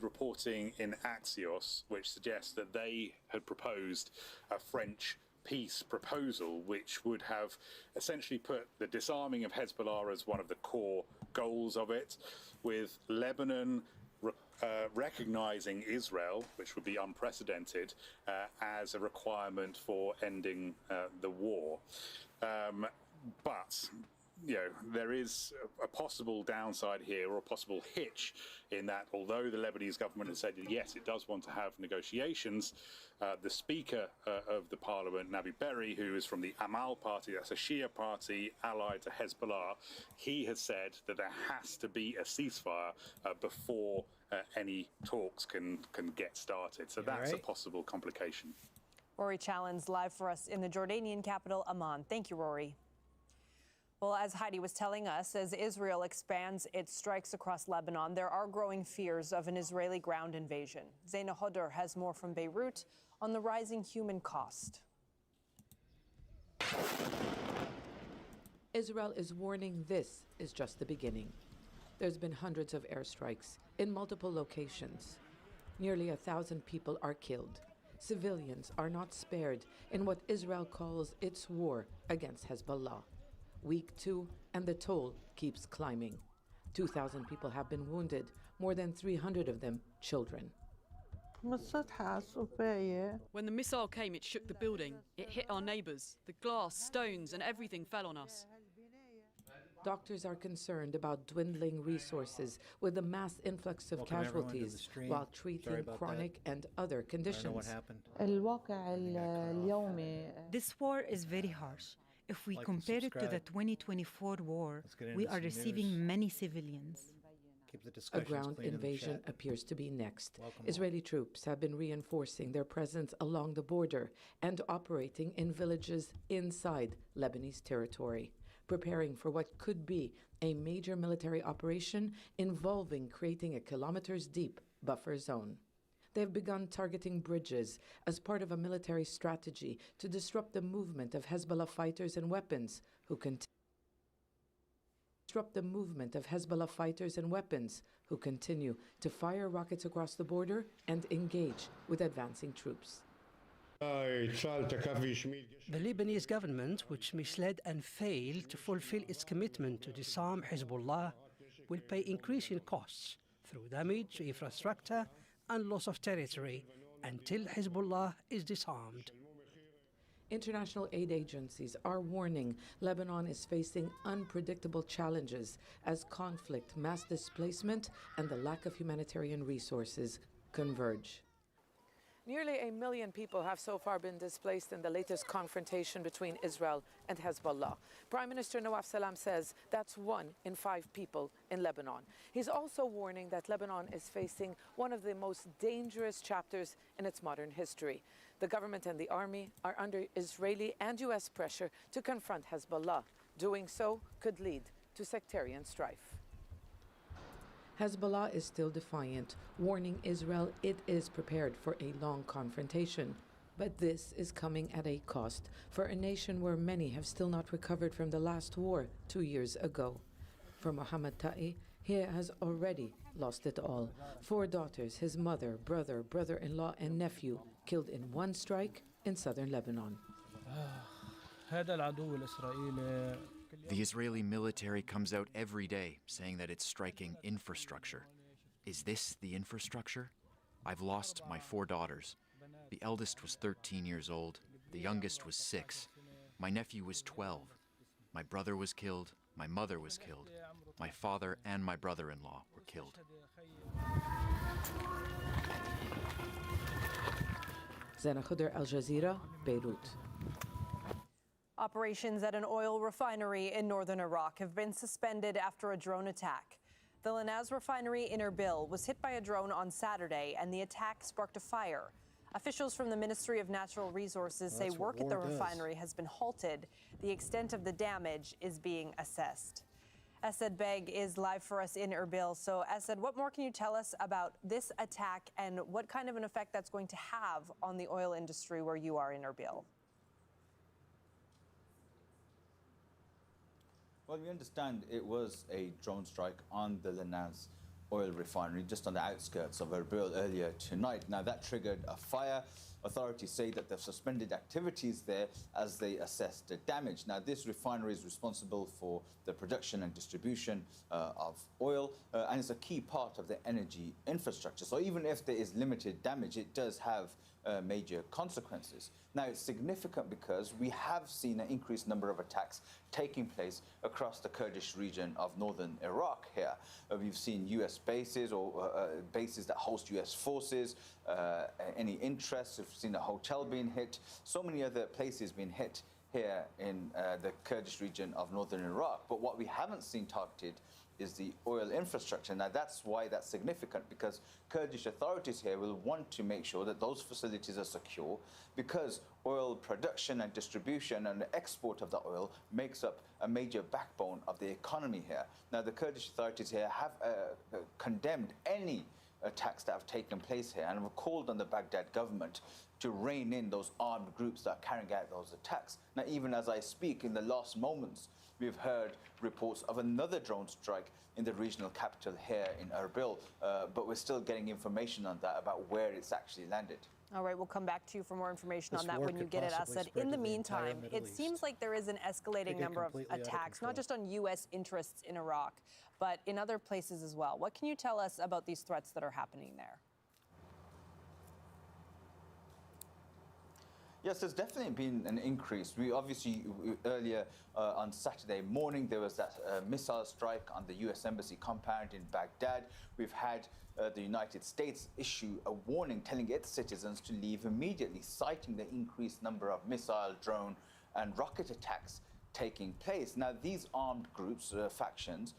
reporting in Axios, which suggests that they had proposed a French peace proposal, which would have essentially put the disarming of Hezbollah as one of the core goals of it, with Lebanon recognizing Israel, which would be unprecedented, as a requirement for ending the war. But there is a possible downside here, or a possible hitch, in that although the Lebanese government has said yes, it does want to have negotiations, the Speaker of the Parliament, Nabi Berri, who is from the Amal party, that's a Shia party allied to Hezbollah, he has said that there has to be a ceasefire before any talks can get started. So that's a possible complication. Rory Challens live for us in the Jordanian capital, Amman. Thank you, Rory. Well, as Heidi was telling us, as Israel expands its strikes across Lebanon, there are growing fears of an Israeli ground invasion. Zaina Hodor has more from Beirut on the rising human cost. Israel is warning this is just the beginning. There's been hundreds of airstrikes in multiple locations. Nearly 1,000 people are killed. Civilians are not spared in what Israel calls its war against Hezbollah. Week 2, and the toll keeps climbing. 2,000 people have been wounded, more than 300 of them children. When the missile came, it shook the building. It hit our neighbors. The glass, stones, and everything fell on us. Doctors are concerned about dwindling resources with the mass influx of casualties while treating chronic and other conditions. This war is very harsh. If we compare it to the 2024 war, we are receiving many civilians. A ground invasion appears to be next. Israeli troops have been reinforcing their presence along the border and operating in villages inside Lebanese territory, preparing for what could be a major military operation involving creating a kilometers-deep buffer zone. They've begun targeting bridges as part of a military strategy to disrupt the movement of Hezbollah fighters and weapons who continue to fire rockets across the border and engage with advancing troops. The Lebanese government, which misled and failed to fulfill its commitment to disarm Hezbollah, will pay increasing costs through damage to infrastructure and loss of territory until Hezbollah is disarmed. International aid agencies are warning Lebanon is facing unpredictable challenges as conflict, mass displacement, and the lack of humanitarian resources converge. Nearly 1 million people have so far been displaced in the latest confrontation between Israel and Hezbollah. Prime Minister Nawaf Salam says that's 1 in 5 people in Lebanon. He's also warning that Lebanon is facing one of the most dangerous chapters in its modern history. The government and the army are under Israeli and US pressure to confront Hezbollah. Doing so could lead to sectarian strife. Hezbollah is still defiant, warning Israel it is prepared for a long confrontation. But this is coming at a cost for a nation where many have still not recovered from the last war 2 years ago. For Mohammed Ta'i, he has already lost it all. 4 daughters, his mother, brother, brother-in-law, and nephew killed in one strike in southern Lebanon. The Israeli military comes out every day saying that it's striking infrastructure. Is this the infrastructure? I've lost my 4 daughters. The eldest was 13 years old. The youngest was 6. My nephew was 12. My brother was killed. My mother was killed. My father and my brother-in-law were killed. Zaina Hodor, Al Jazeera, Beirut. Operations at an oil refinery in northern Iraq have been suspended after a drone attack. The Lanaz refinery in Erbil was hit by a drone on Saturday, and the attack sparked a fire. Officials from the Ministry of Natural Resources say work at the refinery has been halted. The extent of the damage is being assessed. Asad Beg is live for us in Erbil. So, Asad, what more can you tell us about this attack and what kind of an effect that's going to have on the oil industry where you are in Erbil? Well, we understand it was a drone strike on the Lanaz oil refinery just on the outskirts of Erbil earlier tonight. Now, that triggered a fire. Authorities say that they've suspended activities there as they assess the damage. Now, this refinery is responsible for the production and distribution of oil, and it's a key part of the energy infrastructure. So even if there is limited damage, it does have major consequences. Now, it's significant because we have seen an increased number of attacks taking place across the Kurdish region of northern Iraq here. We've seen US bases or bases that host US forces, any interests. We've seen a hotel being hit, so many other places being hit here in the Kurdish region of northern Iraq. But what we haven't seen targeted is the oil infrastructure. Now, that's why that's significant, because Kurdish authorities here will want to make sure that those facilities are secure, because oil production and distribution and the export of the oil makes up a major backbone of the economy here. Now, the Kurdish authorities here have condemned any attacks that have taken place here and have called on the Baghdad government to rein in those armed groups that are carrying out those attacks. Now, even as I speak, in the last moments, we've heard reports of another drone strike in the regional capital here in Erbil, but we're still getting information on that about where it's actually landed. All right, we'll come back to you for more information on that when you get it, Assad. In the meantime, it seems like there is an escalating number of attacks, not just on U.S. interests in Iraq, but in other places as well. What can you tell us about these threats that are happening there? Yes, there's definitely been an increase. We obviously, earlier on Saturday morning, there was that missile strike on the US Embassy compound in Baghdad. We've had the United States issue a warning telling its citizens to leave immediately, citing the increased number of missile, drone and rocket attacks taking place. Now, these armed groups, factions,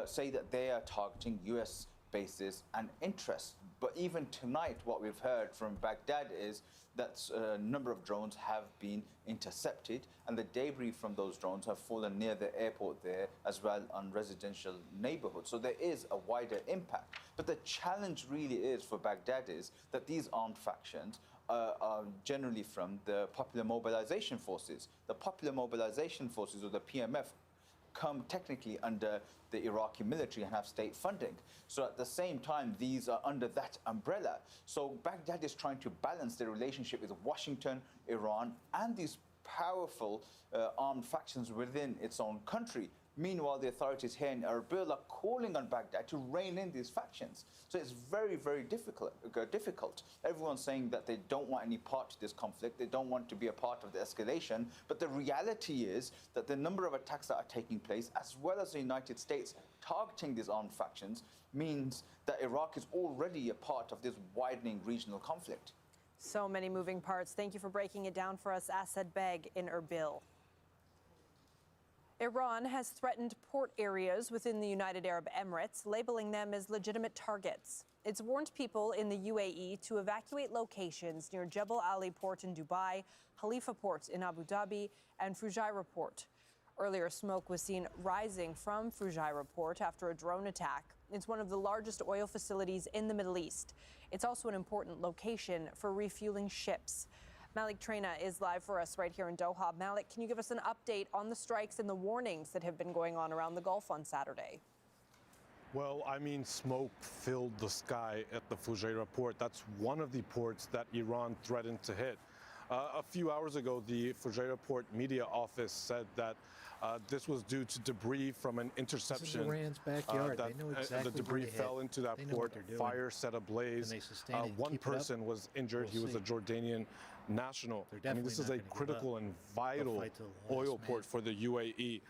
say that they are targeting US bases and interests. But even tonight, what we've heard from Baghdad is that a number of drones have been intercepted, and the debris from those drones have fallen near the airport there, as well on residential neighborhoods. So there is a wider impact. But the challenge really is for Baghdad is that these armed factions are generally from the Popular Mobilization Forces. The Popular Mobilization Forces, or the PMF, come technically under the Iraqi military and have state funding. So at the same time, these are under that umbrella. So Baghdad is trying to balance their relationship with Washington, Iran, and these powerful armed factions within its own country. Meanwhile, the authorities here in Erbil are calling on Baghdad to rein in these factions. So it's very, very difficult. Everyone's saying that they don't want any part to this conflict. They don't want to be a part of the escalation. But the reality is that the number of attacks that are taking place, as well as the United States targeting these armed factions, means that Iraq is already a part of this widening regional conflict. So many moving parts. Thank you for breaking it down for us, Assad Beg in Erbil. Iran has threatened port areas within the United Arab Emirates, labeling them as legitimate targets. It's warned people in the UAE to evacuate locations near Jebel Ali Port in Dubai, Khalifa Port in Abu Dhabi, and Fujairah Port. Earlier, smoke was seen rising from Fujairah Port after a drone attack. It's one of the largest oil facilities in the Middle East. It's also an important location for refueling ships. Malik Traina is live for us right here in Doha. Malik, can you give us an update on the strikes and the warnings that have been going on around the Gulf on Saturday? Well, I mean, smoke filled the sky at the Fujairah port. That's one of the ports that Iran threatened to hit. A few hours ago, the Fujairah port media office said that this was due to debris from an interception. This is Iran's backyard. They know exactly the debris fell into that port. Fire set ablaze. One person was injured. He was a Jordanian national. I mean, this is a critical and vital oil port for the UAE.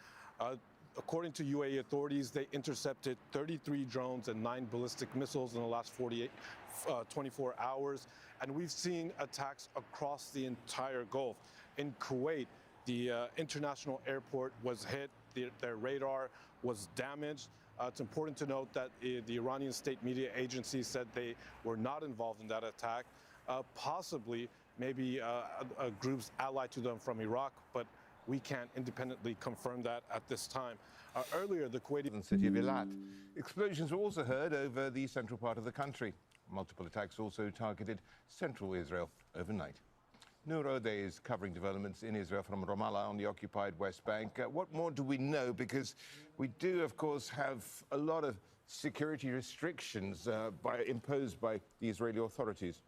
According to UAE authorities, they intercepted 33 drones and 9 ballistic missiles in the last 24 hours. And we've seen attacks across the entire Gulf. In Kuwait, the international airport was hit. Their radar was damaged. It's important to note that the Iranian state media agency said they were not involved in that attack. Possibly, maybe groups allied to them from Iraq, but we can't independently confirm that at this time. Earlier, the Kuwaiti city of Eilat. Explosions were also heard over the central part of the country. Multiple attacks also targeted central Israel overnight. Noor Ode is covering developments in Israel from Ramallah on the occupied West Bank. What more do we know? Because we do, of course, have a lot of security restrictions imposed by the Israeli authorities.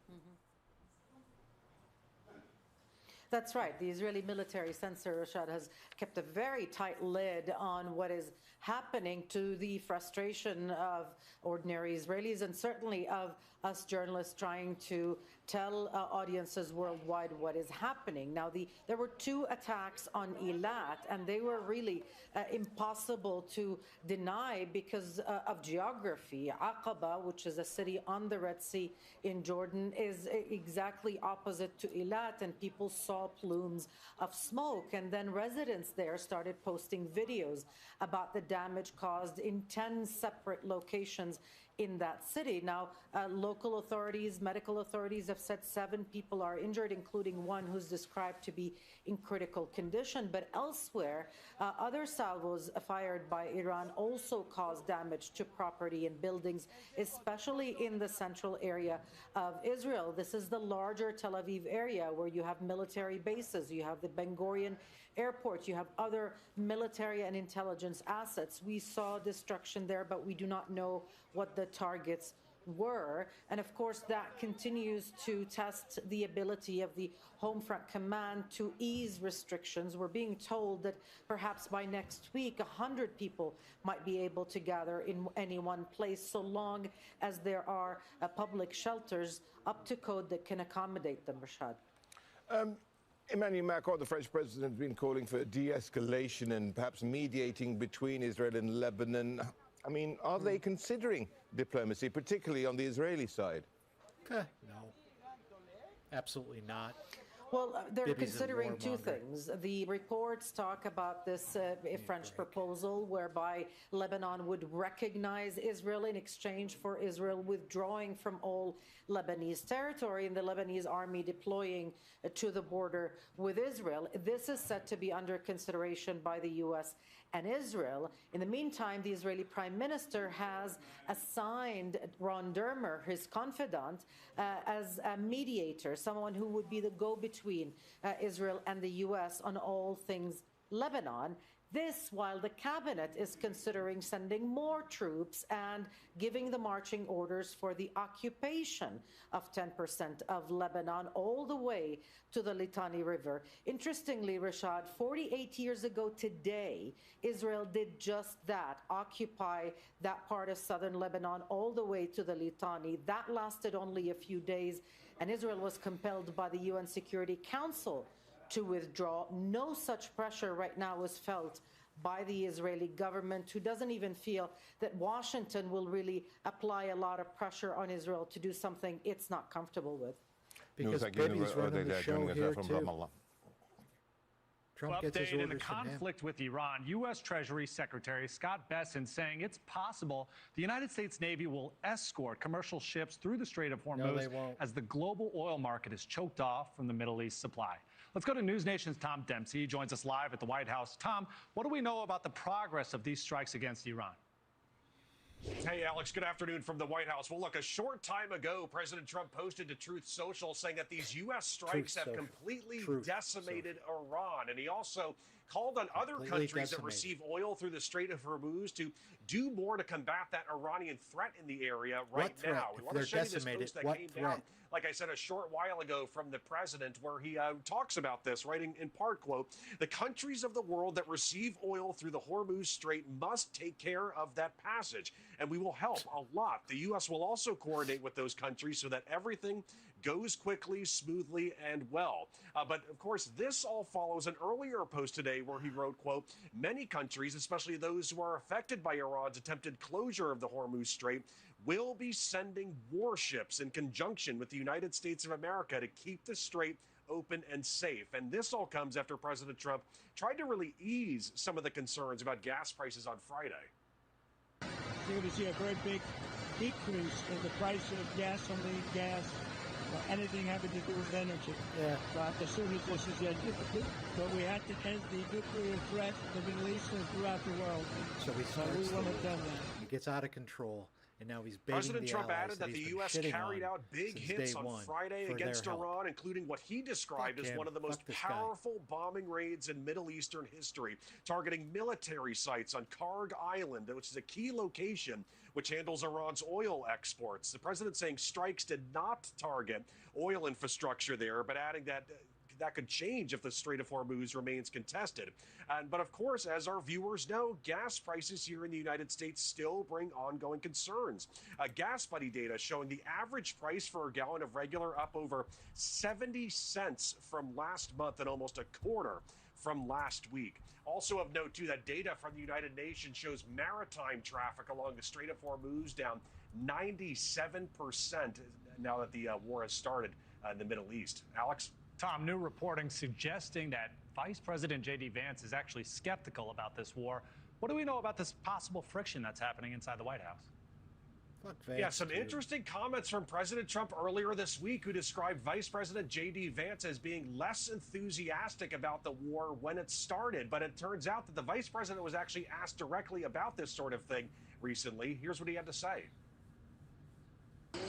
That's right. The Israeli military censor, Rashad, has kept a very tight lid on what is happening, to the frustration of ordinary Israelis and certainly of us journalists trying to tell audiences worldwide what is happening. Now, there were 2 attacks on Eilat, and they were really impossible to deny because of geography. Aqaba, which is a city on the Red Sea in Jordan, is exactly opposite to Eilat, and people saw plumes of smoke. And then residents there started posting videos about the damage caused in 10 separate locations in that city. Now, local authorities, medical authorities have said 7 people are injured, including one who's described to be in critical condition. But elsewhere, other salvos fired by Iran also caused damage to property and buildings, especially in the central area of Israel. This is the larger Tel Aviv area where you have military bases, you have the Ben Gurion airport, you have other military and intelligence assets. We saw destruction there, but we do not know what the targets were. And of course, that continues to test the ability of the Home Front Command to ease restrictions. We're being told that perhaps by next week, 100 people might be able to gather in any one place, so long as there are public shelters up to code that can accommodate them, Rashad. Emmanuel Macron, the French president, has been calling for de-escalation and perhaps mediating between Israel and Lebanon. I mean, are they considering diplomacy, particularly on the Israeli side? No, absolutely not. Well, they're considering 2 things. The reports talk about this French proposal whereby Lebanon would recognize Israel in exchange for Israel withdrawing from all Lebanese territory and the Lebanese army deploying to the border with Israel. This is set to be under consideration by the U.S. and Israel. In the meantime, the Israeli Prime Minister has assigned Ron Dermer, his confidant, as a mediator, someone who would be the go-between Israel and the U.S. on all things Lebanon. This while the cabinet is considering sending more troops and giving the marching orders for the occupation of 10% of Lebanon all the way to the Litani River. Interestingly, Rashad, 48 years ago today, Israel did just that, occupy that part of southern Lebanon all the way to the Litani. That lasted only a few days, and Israel was compelled by the UN Security Council to withdraw. No such pressure right now is felt by the Israeli government, who doesn't even feel that Washington will really apply a lot of pressure on Israel to do something it's not comfortable with. Because Bibi's running the show here too. Trump gets his orders in the conflict with Iran, U.S. Treasury Secretary Scott Bessent saying it's possible the United States Navy will escort commercial ships through the Strait of Hormuz as the global oil market is choked off from the Middle East supply. Let's go to News Nation's Tom Dempsey. He joins us live at the White House. Tom, what do we know about the progress of these strikes against Iran? Hey, Alex, good afternoon from the White House. Well, look, a short time ago, President Trump posted to Truth Social saying that these U.S. strikes have completely decimated Iran. And he also called on other countries that receive oil through the Strait of Hormuz to do more to combat that Iranian threat in the area right now. We want to show you this post that came down, like I said, a short while ago from the president, where he talks about this, writing in part, quote, "The countries of the world that receive oil through the Hormuz Strait must take care of that passage, and we will help a lot. The U.S. will also coordinate with those countries so that everything goes quickly, smoothly, and well." But of course, this all follows an earlier post today where he wrote, quote, "Many countries, especially those who are affected by Iran's attempted closure of the Hormuz Strait, will be sending warships in conjunction with the United States of America to keep the strait open and safe." And this all comes after President Trump tried to really ease some of the concerns about gas prices on Friday. You're going to see a very big decrease in the price of gasoline, gas, or anything having to do with energy. But as soon as this is ended, but we had to end the nuclear threat in the Middle East and throughout the world. So we will have done that. It gets out of control. And now he's President Trump added that the U.S. carried out big hits on Friday against Iran, including what he described as one of the most powerful bombing raids in Middle Eastern history, targeting military sites on Karg Island, which is a key location which handles Iran's oil exports. The president saying strikes did not target oil infrastructure there, but adding that that could change if the Strait of Hormuz remains contested. But of course, as our viewers know, gas prices here in the United States still bring ongoing concerns. Gas Buddy data showing the average price for a gallon of regular up over 70 cents from last month and almost a quarter from last week. Also of note, too, that data from the United Nations shows maritime traffic along the Strait of Hormuz down 97% now that the war has started in the Middle East. Alex? Tom, new reporting suggesting that Vice President J.D. Vance is actually skeptical about this war. What do we know about this possible friction that's happening inside the White House? Yeah, some interesting comments from President Trump earlier this week, who described Vice President J.D. Vance as being less enthusiastic about the war when it started. But it turns out that the Vice President was actually asked directly about this sort of thing recently. Here's what he had to say.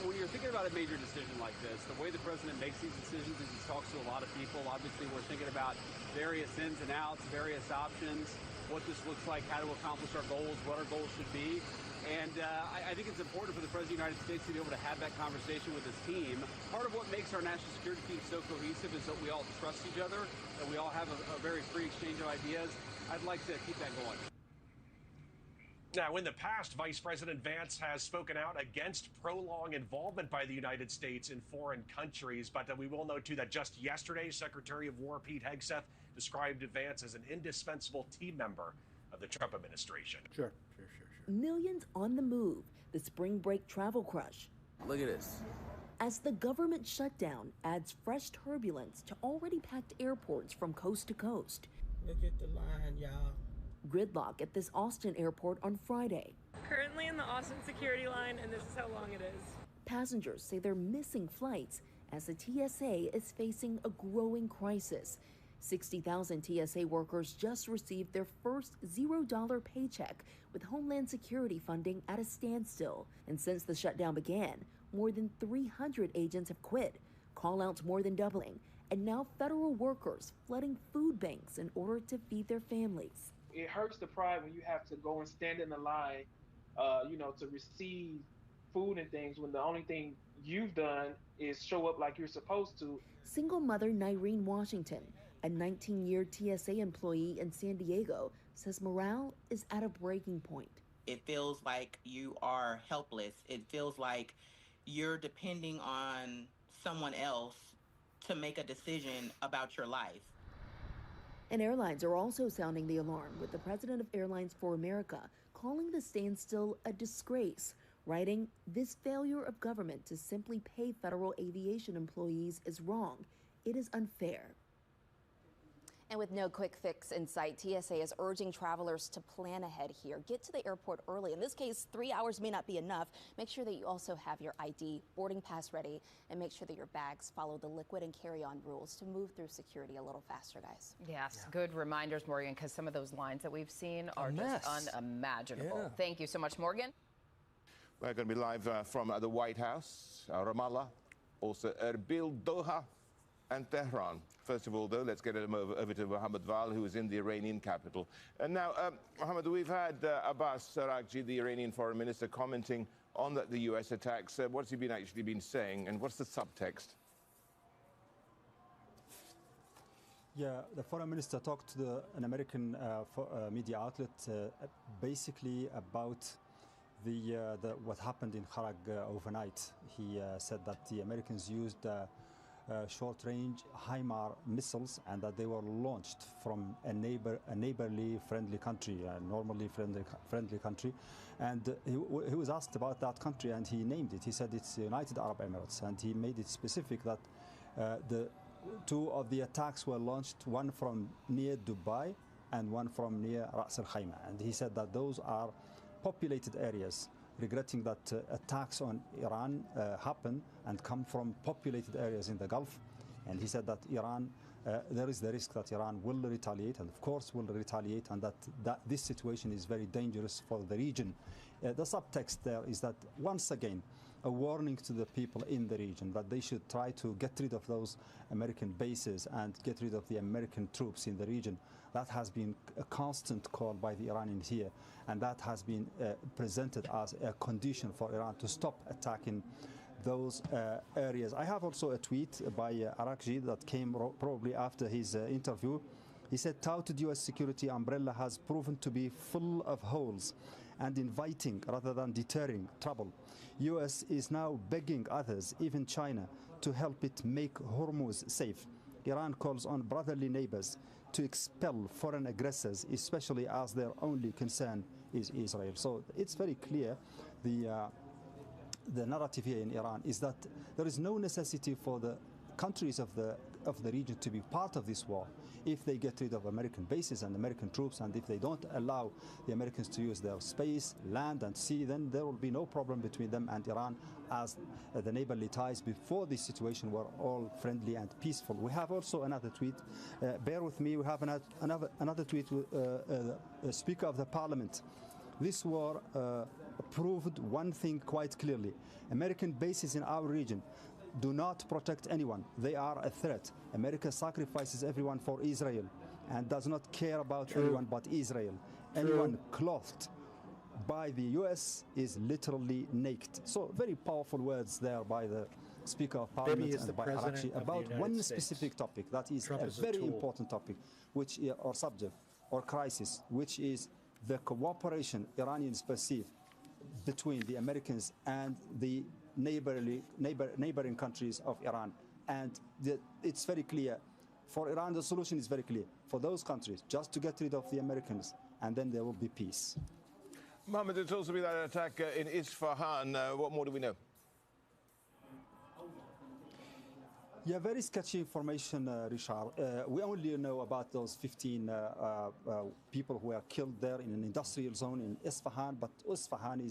When you're thinking about a major decision like this, the way the president makes these decisions is he talks to a lot of people. Obviously, we're thinking about various ins and outs, various options, what this looks like, how to accomplish our goals, what our goals should be. And I think it's important for the President of the United States to be able to have that conversation with his team. Part of what makes our national security team so cohesive is that we all trust each other, that we all have a very free exchange of ideas. I'd like to keep that going. Now, in the past, Vice President Vance has spoken out against prolonged involvement by the United States in foreign countries. But we will note, too, that just yesterday, Secretary of War Pete Hegseth described Vance as an indispensable team member of the Trump administration. Sure. Millions on the move, the spring break travel crush. Look at this. As the government shutdown adds fresh turbulence to already packed airports from coast to coast. Look at the line, y'all. Gridlock at this Austin airport on Friday. Currently in the Austin security line, and this is how long it is. Passengers say they're missing flights as the TSA is facing a growing crisis. 60,000 TSA workers just received their first $0 paycheck, with Homeland Security funding at a standstill. And since the shutdown began, more than 300 agents have quit, call-outs more than doubling, and now federal workers flooding food banks in order to feed their families. It hurts the pride when you have to go and stand in the line, to receive food and things when the only thing you've done is show up like you're supposed to. Single mother Nyrene Washington, a 19-year TSA employee in San Diego, says morale is at a breaking point. It feels like you are helpless. It feels like you're depending on someone else to make a decision about your life. And airlines are also sounding the alarm, with the president of Airlines for America calling the standstill a disgrace, writing, "This failure of government to simply pay federal aviation employees is wrong. It is unfair." And with no quick fix in sight, TSA is urging travelers to plan ahead here. Get to the airport early. In this case, 3 hours may not be enough. Make sure that you also have your ID, boarding pass ready, and make sure that your bags follow the liquid and carry-on rules to move through security a little faster, guys. Yes, good reminders, Morgan, because some of those lines that we've seen are just unimaginable. Yeah. Thank you so much, Morgan. We're going to be live from the White House, Ramallah, also Erbil, Doha, and Tehran. First of all, though, let's get him over to Mohammed Val, who is in the Iranian capital. And now, Mohammed, we've had Abbas Araghchi, the Iranian foreign minister, commenting on the U.S. attacks. What's he actually been saying, and what's the subtext? Yeah, the foreign minister talked to an American media outlet basically about what happened in Kharag overnight. He said that the Americans used short-range HIMAR missiles, and that they were launched from a neighborly friendly country, a normally friendly country. And he was asked about that country, and he named it. He said it's the United Arab Emirates, and he made it specific that the two of the attacks were launched, one from near Dubai and one from near Ras Al Khaimah. And he said that those are populated areas, regretting that attacks on Iran happen and come from populated areas in the Gulf. And he said that Iran, there is the risk that Iran will retaliate, and of course will retaliate, and that this situation is very dangerous for the region. The subtext there is that, once again, a warning to the people in the region that they should try to get rid of those American bases and get rid of the American troops in the region. That has been a constant call by the Iranians here, and that has been presented as a condition for Iran to stop attacking those areas. I have also a tweet by Iraqi that came probably after his interview. He said, touted U.S. security umbrella has proven to be full of holes and inviting rather than deterring trouble. U.S. is now begging others, even China, to help it make Hormuz safe. Iran calls on brotherly neighbors to expel foreign aggressors, especially as their only concern is Israel. So it's very clear the narrative here in Iran is that there is no necessity for the countries of the region to be part of this war if they get rid of American bases and American troops, and if they don't allow the Americans to use their space, land and sea, then there will be no problem between them and Iran, as the neighborly ties before this situation were all friendly and peaceful. We have also another tweet. Bear with me. We have another tweet with the Speaker of the Parliament. This war proved one thing quite clearly. American bases in our region do not protect anyone. They are a threat. America sacrifices everyone for Israel and does not care about anyone but Israel. Anyone clothed by the US is literally naked. So very powerful words there by the Speaker of Parliament and by Iraqi about one specific topic that is a very important topic, which or subject or crisis, which is the cooperation Iranians perceive between the Americans and the neighboring countries of Iran. And it's very clear. For Iran, the solution is very clear. For those countries, just to get rid of the Americans, and then there will be peace. Mohammed, there's also been that attack in Isfahan. What more do we know? Yeah, very sketchy information, Richard. We only know about those 15 people who were killed there in an industrial zone in Isfahan, but Isfahan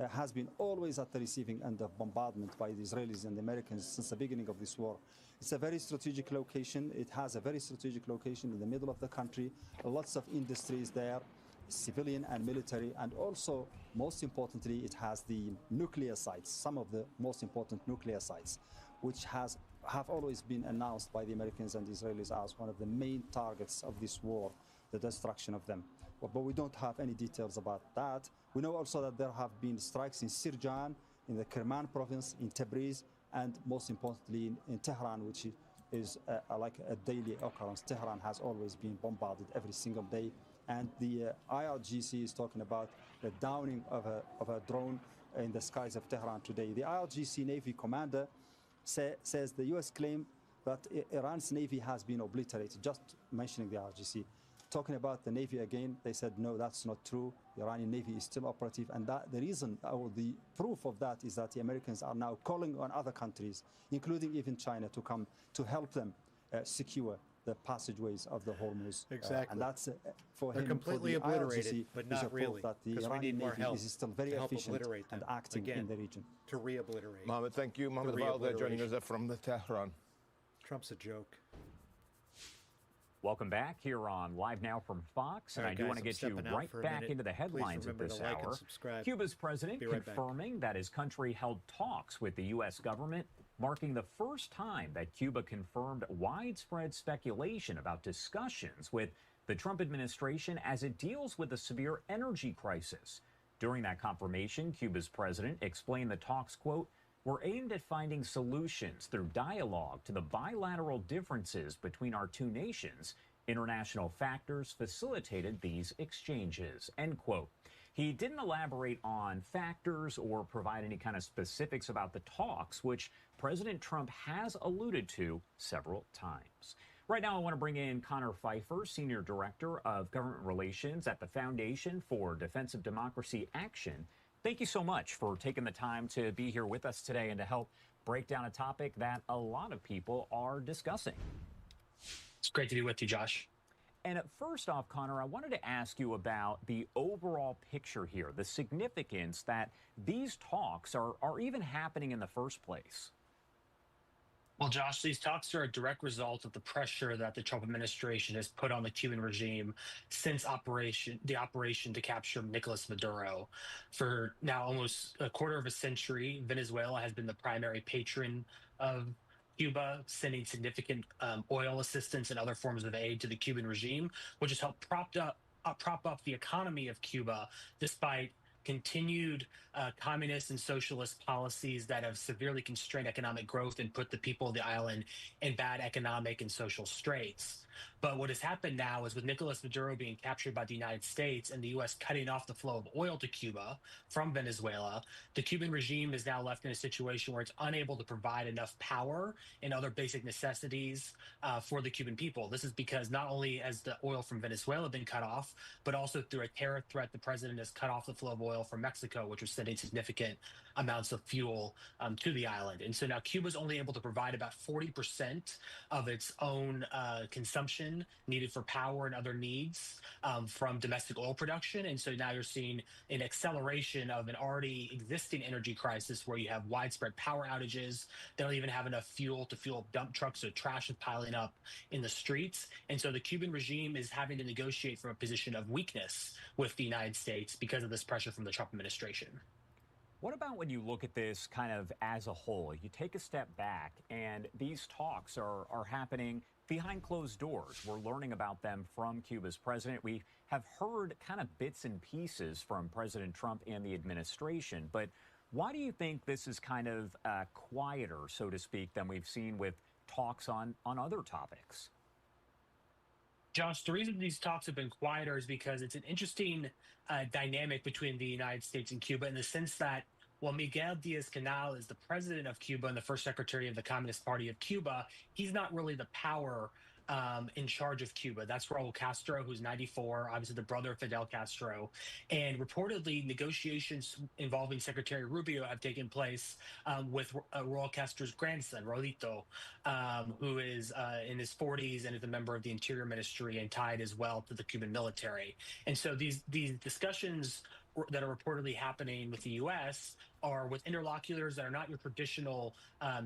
has been always at the receiving end of bombardment by the Israelis and the Americans since the beginning of this war. It's a very strategic location. It has a very strategic location in the middle of the country. Lots of industries there, civilian and military, and also, most importantly, it has the nuclear sites, some of the most important nuclear sites, which have always been announced by the Americans and the Israelis as one of the main targets of this war, the destruction of them. But we don't have any details about that. We know also that there have been strikes in Sirjan, in the Kerman province, in Tabriz, and most importantly in Tehran, which is like a daily occurrence. Tehran has always been bombarded every single day. And the IRGC is talking about the downing of a drone in the skies of Tehran today. The IRGC Navy commander says the U.S. claimed that Iran's Navy has been obliterated, just mentioning the IRGC. Talking about the Navy again, they said, no, that's not true. The Iranian Navy is still operative. And the reason, or the proof of that, is that the Americans are now calling on other countries, including even China, to come to help them secure the passageways of the Hormuz. Exactly. And that's for They're him, completely for the obliterated, IRGC, but not really, that the because we Iranian need more Navy help is still very to help efficient obliterate them. and acting Again, in the region. To re-obliterate. Mohammed, thank you. Mohammed Valder joining us from Tehran. Trump's a joke. Welcome back here on Live Now from Fox, and I do want to get you right back into the headlines at this hour. Cuba's president confirming that his country held talks with the U.S. government, marking the first time that Cuba confirmed widespread speculation about discussions with the Trump administration as it deals with a severe energy crisis. During that confirmation, Cuba's president explained the talks, quote, were aimed at finding solutions through dialogue to the bilateral differences between our two nations. International factors facilitated these exchanges, end quote. He didn't elaborate on factors or provide any kind of specifics about the talks, which President Trump has alluded to several times. Right now, I want to bring in Connor Pfeiffer, Senior Director of Government Relations at the Foundation for Defensive Democracy Action. Thank you so much for taking the time to be here with us today and to help break down a topic that a lot of people are discussing. It's great to be with you, Josh. And first off, Connor, I wanted to ask you about the overall picture here, the significance that these talks are even happening in the first place. Well, Josh, these talks are a direct result of the pressure that the Trump administration has put on the Cuban regime since the operation to capture Nicolas Maduro. For now almost a quarter of a century, Venezuela has been the primary patron of Cuba, sending significant oil assistance and other forms of aid to the Cuban regime, which has helped prop up the economy of Cuba, despite continued communist and socialist policies that have severely constrained economic growth and put the people of the island in bad economic and social straits. But what has happened now is with Nicolas Maduro being captured by the United States and the U.S. cutting off the flow of oil to Cuba from Venezuela, the Cuban regime is now left in a situation where it's unable to provide enough power and other basic necessities for the Cuban people. This is because not only has the oil from Venezuela been cut off, but also through a terror threat, the president has cut off the flow of oil from Mexico, which was sending significant amounts of fuel to the island. And so now Cuba's only able to provide about 40% of its own consumption needed for power and other needs from domestic oil production. And so now you're seeing an acceleration of an already existing energy crisis where you have widespread power outages. They don't even have enough fuel to fuel dump trucks, so trash is piling up in the streets. And so the Cuban regime is having to negotiate from a position of weakness with the United States because of this pressure from the Trump administration. What about when you look at this kind of as a whole? You take a step back and these talks are happening behind closed doors. We're learning about them from Cuba's president. We have heard kind of bits and pieces from President Trump and the administration. But why do you think this is kind of quieter, so to speak, than we've seen with talks on other topics? Josh, the reason these talks have been quieter is because it's an interesting dynamic between the United States and Cuba in the sense that while Miguel Diaz-Canel is the president of Cuba and the first secretary of the Communist Party of Cuba, he's not really the power in charge of Cuba. That's Raul Castro, who's 94, obviously the brother of Fidel Castro. And reportedly, negotiations involving Secretary Rubio have taken place with Raul Castro's grandson, Raulito, who is in his 40s and is a member of the Interior Ministry and tied as well to the Cuban military. And so these discussions that are reportedly happening with the U.S. are with interlocutors that are not your traditional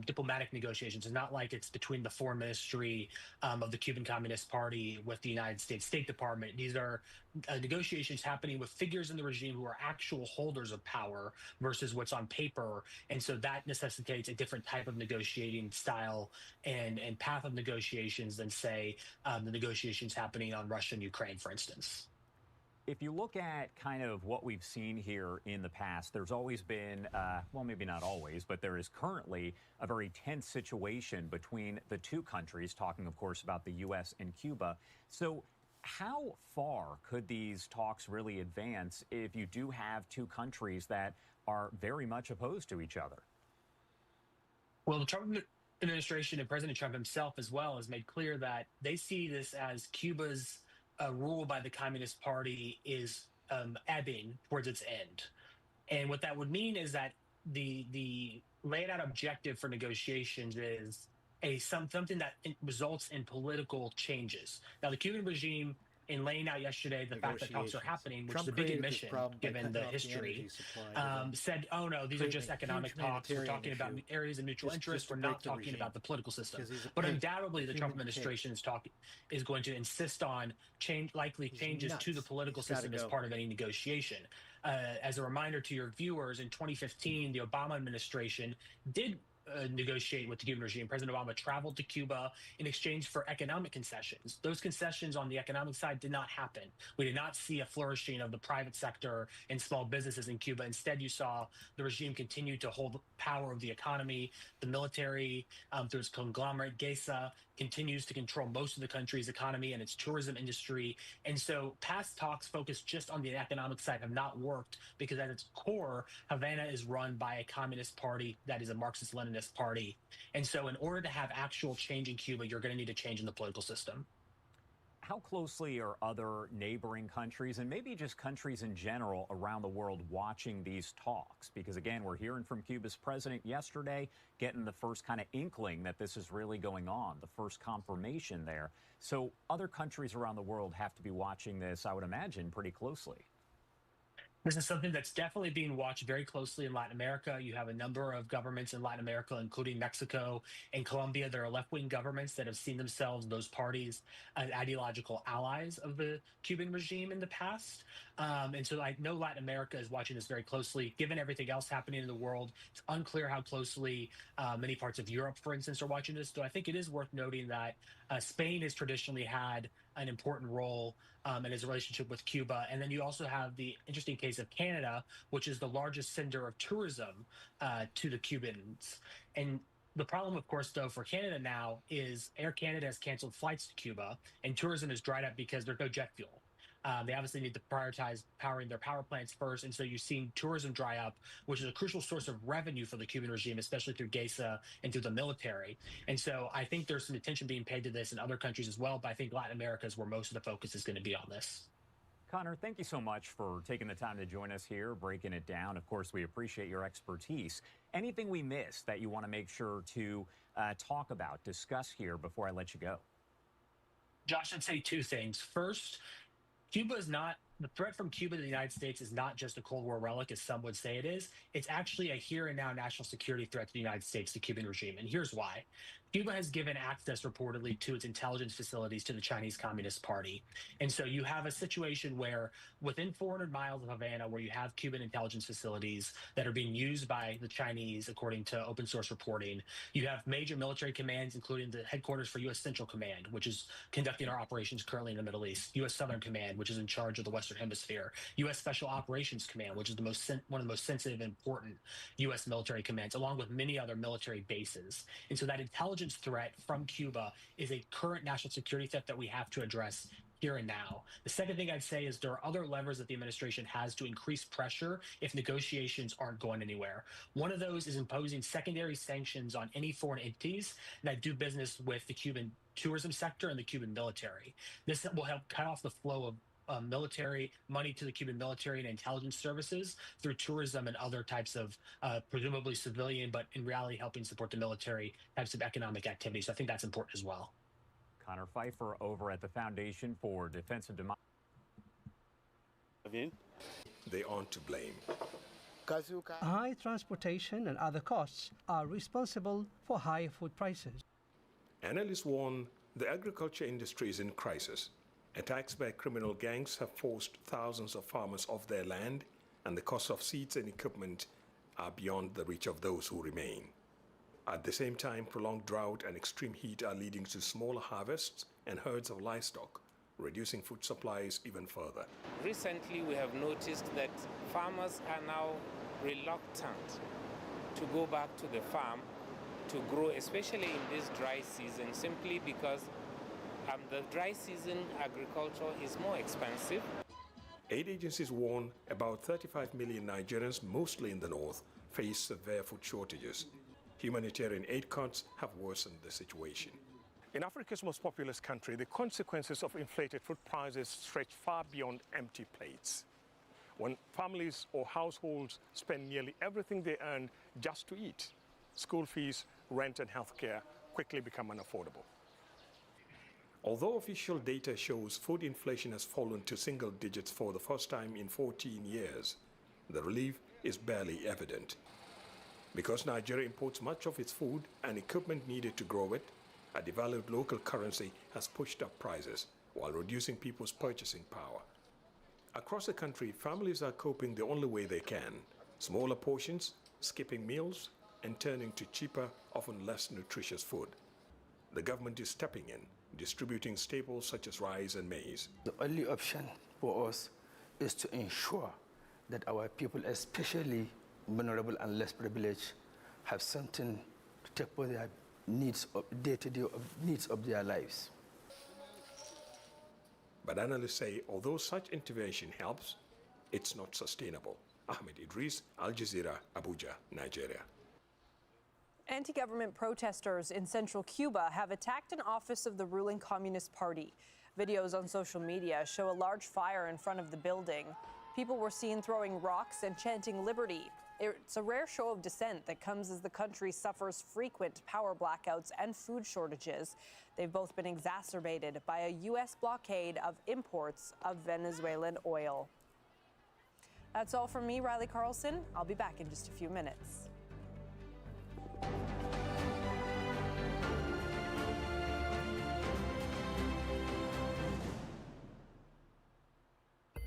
diplomatic negotiations. It's not like it's between the foreign ministry of the Cuban Communist Party with the United States State Department. These are negotiations happening with figures in the regime who are actual holders of power versus what's on paper. And so that necessitates a different type of negotiating style and path of negotiations than, say, the negotiations happening on Russia and Ukraine, for instance. If you look at kind of what we've seen here in the past, there's always been, well, maybe not always, but there is currently a very tense situation between the two countries, talking, of course, about the U.S. and Cuba. So how far could these talks really advance if you do have two countries that are very much opposed to each other? Well, the Trump administration and President Trump himself as well has made clear that they see this as Cuba's rule by the Communist Party is ebbing towards its end. And what that would mean is that the laid out objective for negotiations is something that results in political changes. Now, the Cuban regime, in laying out yesterday the fact that talks are happening, which is a big admission given the history, said, oh no, these are just economic talks. We're talking about areas of mutual interest. We're not talking about the political system. But undoubtedly, the Trump administration is going to insist on likely changes to the political system as part of any negotiation. As a reminder to your viewers, in 2015, the Obama administration did negotiate with the Cuban regime. President Obama traveled to Cuba in exchange for economic concessions. Those concessions on the economic side did not happen. We did not see a flourishing of the private sector and small businesses in Cuba. Instead, you saw the regime continue to hold power of the economy. The military, through its conglomerate, Gaza, continues to control most of the country's economy and its tourism industry. And so past talks focused just on the economic side have not worked because at its core, Havana is run by a communist party that is a Marxist-Leninist party. And so in order to have actual change in Cuba, you're going to need a change in the political system. How closely are other neighboring countries and maybe just countries in general around the world watching these talks? Because again, we're hearing from Cuba's president yesterday, getting the first kind of inkling that this is really going on, the first confirmation there. So other countries around the world have to be watching this, I would imagine, pretty closely. This is something that's definitely being watched very closely in Latin America. You have a number of governments in Latin America, including Mexico and Colombia. There are left-wing governments that have seen themselves, those parties, as ideological allies of the Cuban regime in the past. And so I know Latin America is watching this very closely. Given everything else happening in the world, it's unclear how closely many parts of Europe, for instance, are watching this. So I think it is worth noting that Spain has traditionally had an important role in his relationship with Cuba. And then you also have the interesting case of Canada, which is the largest sender of tourism to the Cubans. And the problem, of course, though, for Canada now is Air Canada has canceled flights to Cuba and tourism has dried up because there's no jet fuel. They obviously need to prioritize powering their power plants first. And so you've seen tourism dry up, which is a crucial source of revenue for the Cuban regime, especially through Gaza and through the military. And so I think there's some attention being paid to this in other countries as well. But I think Latin America is where most of the focus is going to be on this. Connor, thank you so much for taking the time to join us here, breaking it down. Of course, we appreciate your expertise. Anything we missed that you want to make sure to talk about, discuss here before I let you go? Josh, I'd say two things. First, Cuba is not, the threat from Cuba to the United States is not just a Cold War relic, as some would say it is. It's actually a here and now national security threat to the United States, the Cuban regime. And here's why. Cuba has given access reportedly to its intelligence facilities to the Chinese Communist Party. And so you have a situation where within 400 miles of Havana, where you have Cuban intelligence facilities that are being used by the Chinese, according to open source reporting, you have major military commands, including the headquarters for U.S. Central Command, which is conducting our operations currently in the Middle East, U.S. Southern Command, which is in charge of the Western Hemisphere, U.S. Special Operations Command, which is one of the most sensitive and important U.S. military commands, along with many other military bases. And so that intelligence threat from Cuba is a current national security threat that we have to address here and now. The second thing I'd say is there are other levers that the administration has to increase pressure if negotiations aren't going anywhere. One of those is imposing secondary sanctions on any foreign entities that do business with the Cuban tourism sector and the Cuban military. This will help cut off the flow of military money to the Cuban military and intelligence services through tourism and other types of presumably civilian, but in reality helping support the military types of economic activity. So I think that's important as well. Connor Pfeiffer over at the Foundation for Defensive Democracy. They aren't to blame. High transportation and other costs are responsible for high food prices. Analysts warn the agriculture industry is in crisis. Attacks by criminal gangs have forced thousands of farmers off their land, and the cost of seeds and equipment are beyond the reach of those who remain. At the same time, prolonged drought and extreme heat are leading to smaller harvests and herds of livestock, reducing food supplies even further. Recently, we have noticed that farmers are now reluctant to go back to the farm to grow, especially in this dry season, simply because the dry season agriculture is more expensive. Aid agencies warn about 35 million Nigerians, mostly in the north, face severe food shortages. Humanitarian aid cuts have worsened the situation. In Africa's most populous country, the consequences of inflated food prices stretch far beyond empty plates. When families or households spend nearly everything they earn just to eat, school fees, rent, and healthcare quickly become unaffordable. Although official data shows food inflation has fallen to single digits for the first time in 14 years, the relief is barely evident. Because Nigeria imports much of its food and equipment needed to grow it, a devalued local currency has pushed up prices while reducing people's purchasing power. Across the country, families are coping the only way they can: smaller portions, skipping meals, and turning to cheaper, often less nutritious food. The government is stepping in, distributing staples such as rice and maize. The only option for us is to ensure that our people, especially vulnerable and less privileged, have something to take for their needs, day-to-day needs of their lives. But analysts say although such intervention helps, it's not sustainable. Ahmed Idris, Al Jazeera, Abuja, Nigeria. Anti-government protesters in central Cuba have attacked an office of the ruling Communist Party. Videos on social media show a large fire in front of the building. People were seen throwing rocks and chanting liberty. It's a rare show of dissent that comes as the country suffers frequent power blackouts and food shortages. They've both been exacerbated by a U.S. blockade of imports of Venezuelan oil. That's all from me, Riley Carlson. I'll be back in just a few minutes.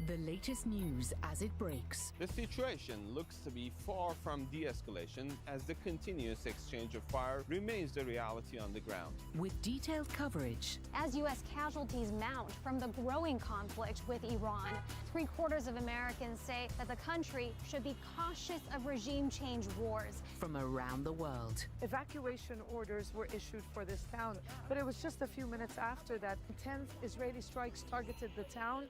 The latest news as it breaks. The situation looks to be far from de-escalation as the continuous exchange of fire remains the reality on the ground. With detailed coverage. As U.S. casualties mount from the growing conflict with Iran, 3/4 of Americans say that the country should be cautious of regime change wars. From around the world. Evacuation orders were issued for this town, but it was just a few minutes after that 10 Israeli strikes targeted the town.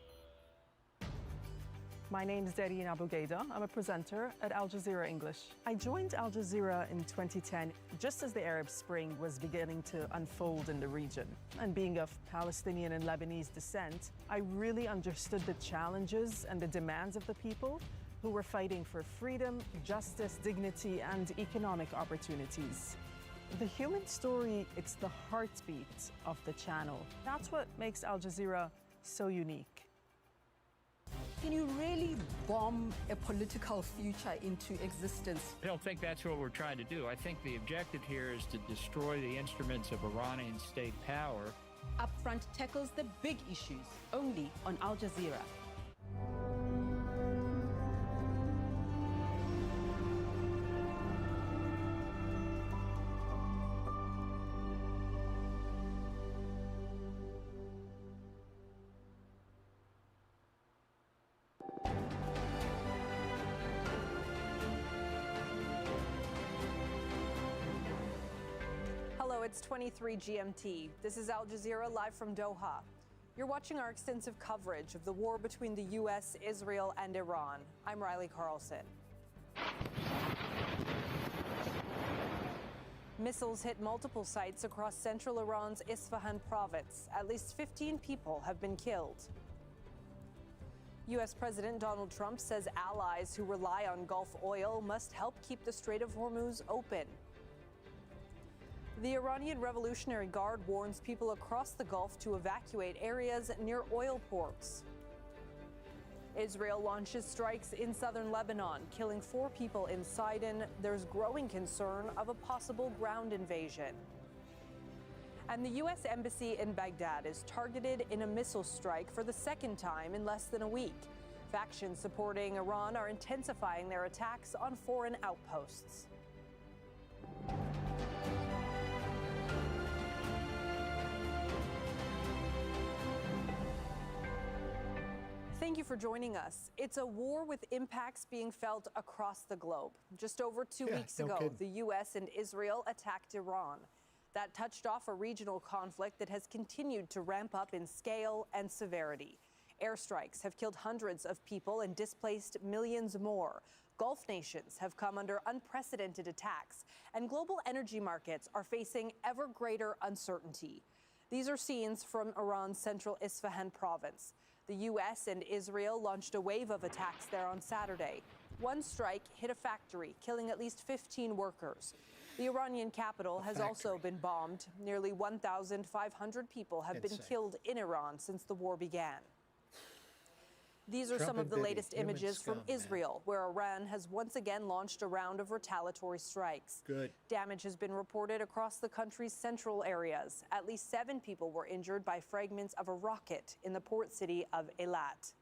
My name is Darine Abu Gaida. I'm a presenter at Al Jazeera English. I joined Al Jazeera in 2010, just as the Arab Spring was beginning to unfold in the region. And being of Palestinian and Lebanese descent, I really understood the challenges and the demands of the people who were fighting for freedom, justice, dignity, and economic opportunities. The human story, it's the heartbeat of the channel. That's what makes Al Jazeera so unique. Can you really bomb a political future into existence? I don't think that's what we're trying to do. I think the objective here is to destroy the instruments of Iranian state power. Upfront tackles the big issues, only on Al Jazeera. It's 23 GMT. This is Al Jazeera live from Doha. You're watching our extensive coverage of the war between the U.S., Israel, and Iran. I'm Riley Carlson. Missiles hit multiple sites across central Iran's Isfahan province. At least 15 people have been killed. U.S. President Donald Trump says allies who rely on Gulf oil must help keep the Strait of Hormuz open. The Iranian Revolutionary Guard warns people across the Gulf to evacuate areas near oil ports. Israel launches strikes in southern Lebanon, killing 4 people in Sidon. There's growing concern of a possible ground invasion. And the U.S. Embassy in Baghdad is targeted in a missile strike for the second time in less than a week. Factions supporting Iran are intensifying their attacks on foreign outposts. Thank you for joining us. It's a war with impacts being felt across the globe. Just over 2 weeks ago, the U.S. and Israel attacked Iran. That touched off a regional conflict that has continued to ramp up in scale and severity. Airstrikes have killed hundreds of people and displaced millions more. Gulf nations have come under unprecedented attacks, and global energy markets are facing ever greater uncertainty. These are scenes from Iran's central Isfahan province. The U.S. and Israel launched a wave of attacks there on Saturday. One strike hit a factory, killing at least 15 workers. The Iranian capital has also been bombed. Nearly 1,500 people have been killed in Iran since the war began. These are some of the latest images from Israel, where Iran has once again launched a round of retaliatory strikes. Damage has been reported across the country's central areas. At least 7 people were injured by fragments of a rocket in the port city of Eilat.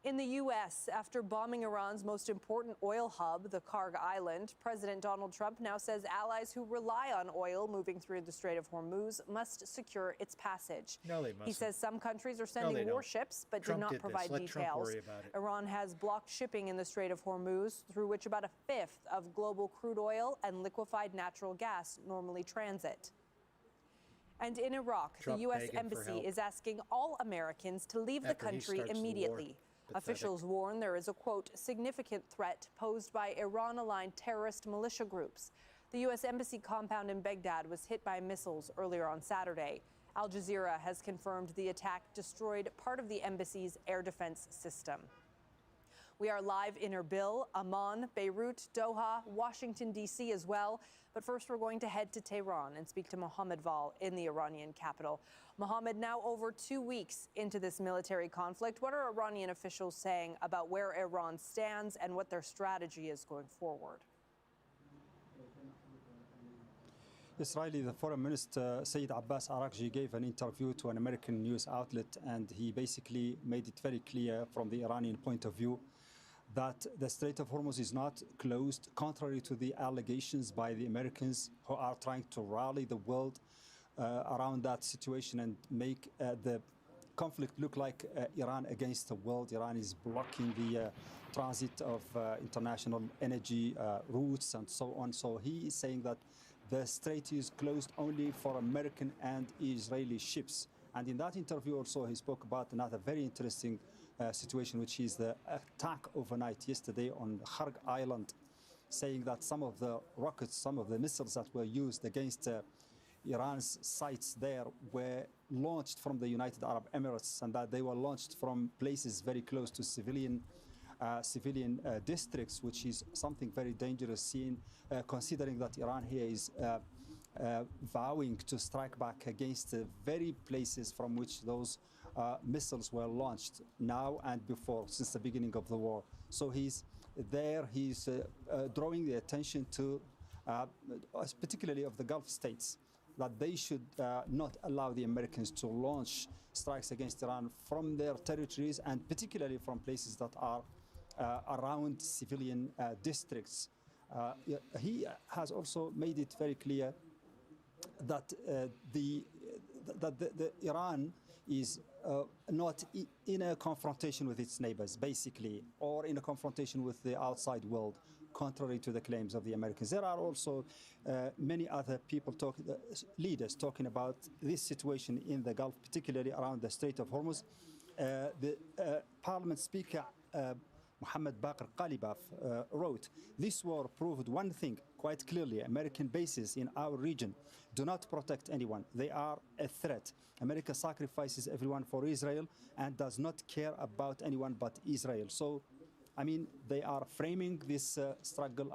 In the U.S., after bombing Iran's most important oil hub, the Karg Island, President Donald Trump now says allies who rely on oil moving through the Strait of Hormuz must secure its passage. No, they mustn't. He says some countries are sending warships, but did not provide details. Iran has blocked shipping in the Strait of Hormuz, through which about 1/5 of global crude oil and liquefied natural gas normally transit. And in Iraq, the U.S. Embassy is asking all Americans to leave the country immediately. Officials warn there is a, quote, significant threat posed by Iran-aligned terrorist militia groups. The U.S. Embassy compound in Baghdad was hit by missiles earlier on Saturday. Al Jazeera has confirmed the attack destroyed part of the embassy's air defense system. We are live in Erbil, Amman, Beirut, Doha, Washington, D.C. as well. But first, we're going to head to Tehran and speak to Mohammed Val in the Iranian capital. Mohammed, now over 2 weeks into this military conflict, what are Iranian officials saying about where Iran stands and what their strategy is going forward? Israeli, the foreign minister, Sayyid Abbas Araghchi, gave an interview to an American news outlet, and he basically made it very clear from the Iranian point of view that the Strait of Hormuz is not closed, contrary to the allegations by the Americans, who are trying to rally the world around that situation and make the conflict look like Iran against the world. Iran is blocking the transit of international energy routes and so on. So he is saying that the strait is closed only for American and Israeli ships. And in that interview also, he spoke about another very interesting situation, which is the attack overnight yesterday on Kharg Island, saying that some of the rockets, some of the missiles that were used against Iran's sites there were launched from the United Arab Emirates, and that they were launched from places very close to civilian districts, which is something very dangerous, considering that Iran here is vowing to strike back against the very places from which those missiles were launched now and before, since the beginning of the war. So he's drawing the attention to, particularly of the Gulf states, that they should not allow the Americans to launch strikes against Iran from their territories, and particularly from places that are around civilian districts. He has also made it very clear that Iran is not in a confrontation with its neighbors, basically, or in a confrontation with the outside world, contrary to the claims of the Americans. There are also many other people, leaders, talking about this situation in the Gulf, particularly around the Strait of Hormuz. The Parliament Speaker, Mohammed Baqir Qalibaf, wrote, "This war proved one thing quite clearly. American bases in our region do not protect anyone. They are a threat. America sacrifices everyone for Israel and does not care about anyone but Israel." So, I mean, they are framing this struggle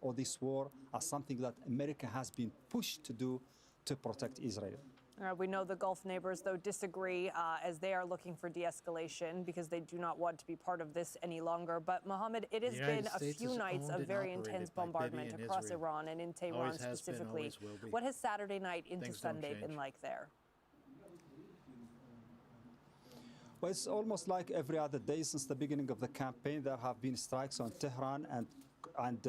or this war as something that America has been pushed to do to protect Israel. We know the Gulf neighbors, though, disagree as they are looking for de-escalation because they do not want to be part of this any longer. But, Mohammed, it has been a few nights of very intense bombardment across Iran and in Tehran specifically. What has Saturday night into Sunday been like there? Well, it's almost like every other day since the beginning of the campaign. There have been strikes on Tehran, and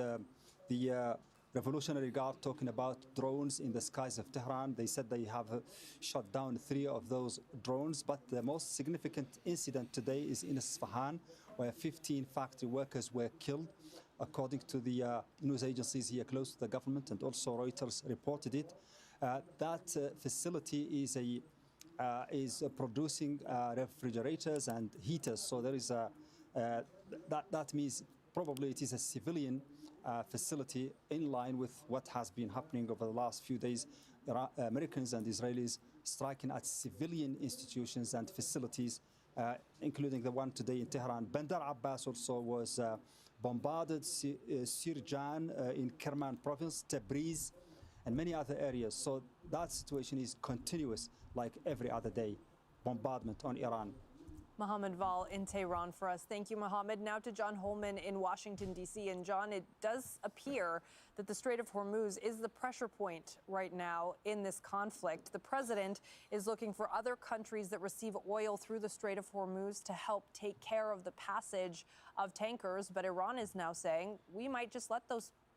the Revolutionary Guard talking about drones in the skies of Tehran. They said they have shot down 3 of those drones, but the most significant incident today is in Isfahan, where 15 factory workers were killed, according to the news agencies here close to the government, and also Reuters reported it. That facility is producing refrigerators and heaters, so there is that means probably it is a civilian facility in line with what has been happening over the last few days. Americans and Israelis striking at civilian institutions and facilities, including the one today in Tehran. Bandar Abbas also was bombarded, Sirjan in Kerman province, Tabriz, and many other areas. So that situation is continuous, like every other day, bombardment on Iran. Mohammed Val in Tehran for us. Thank you, Mohammed. Now to John Holman in Washington, D.C. And John, it does appear that the Strait of Hormuz is the pressure point right now in this conflict. The president is looking for other countries that receive oil through the Strait of Hormuz to help take care of the passage of tankers. But Iran is now saying we might just let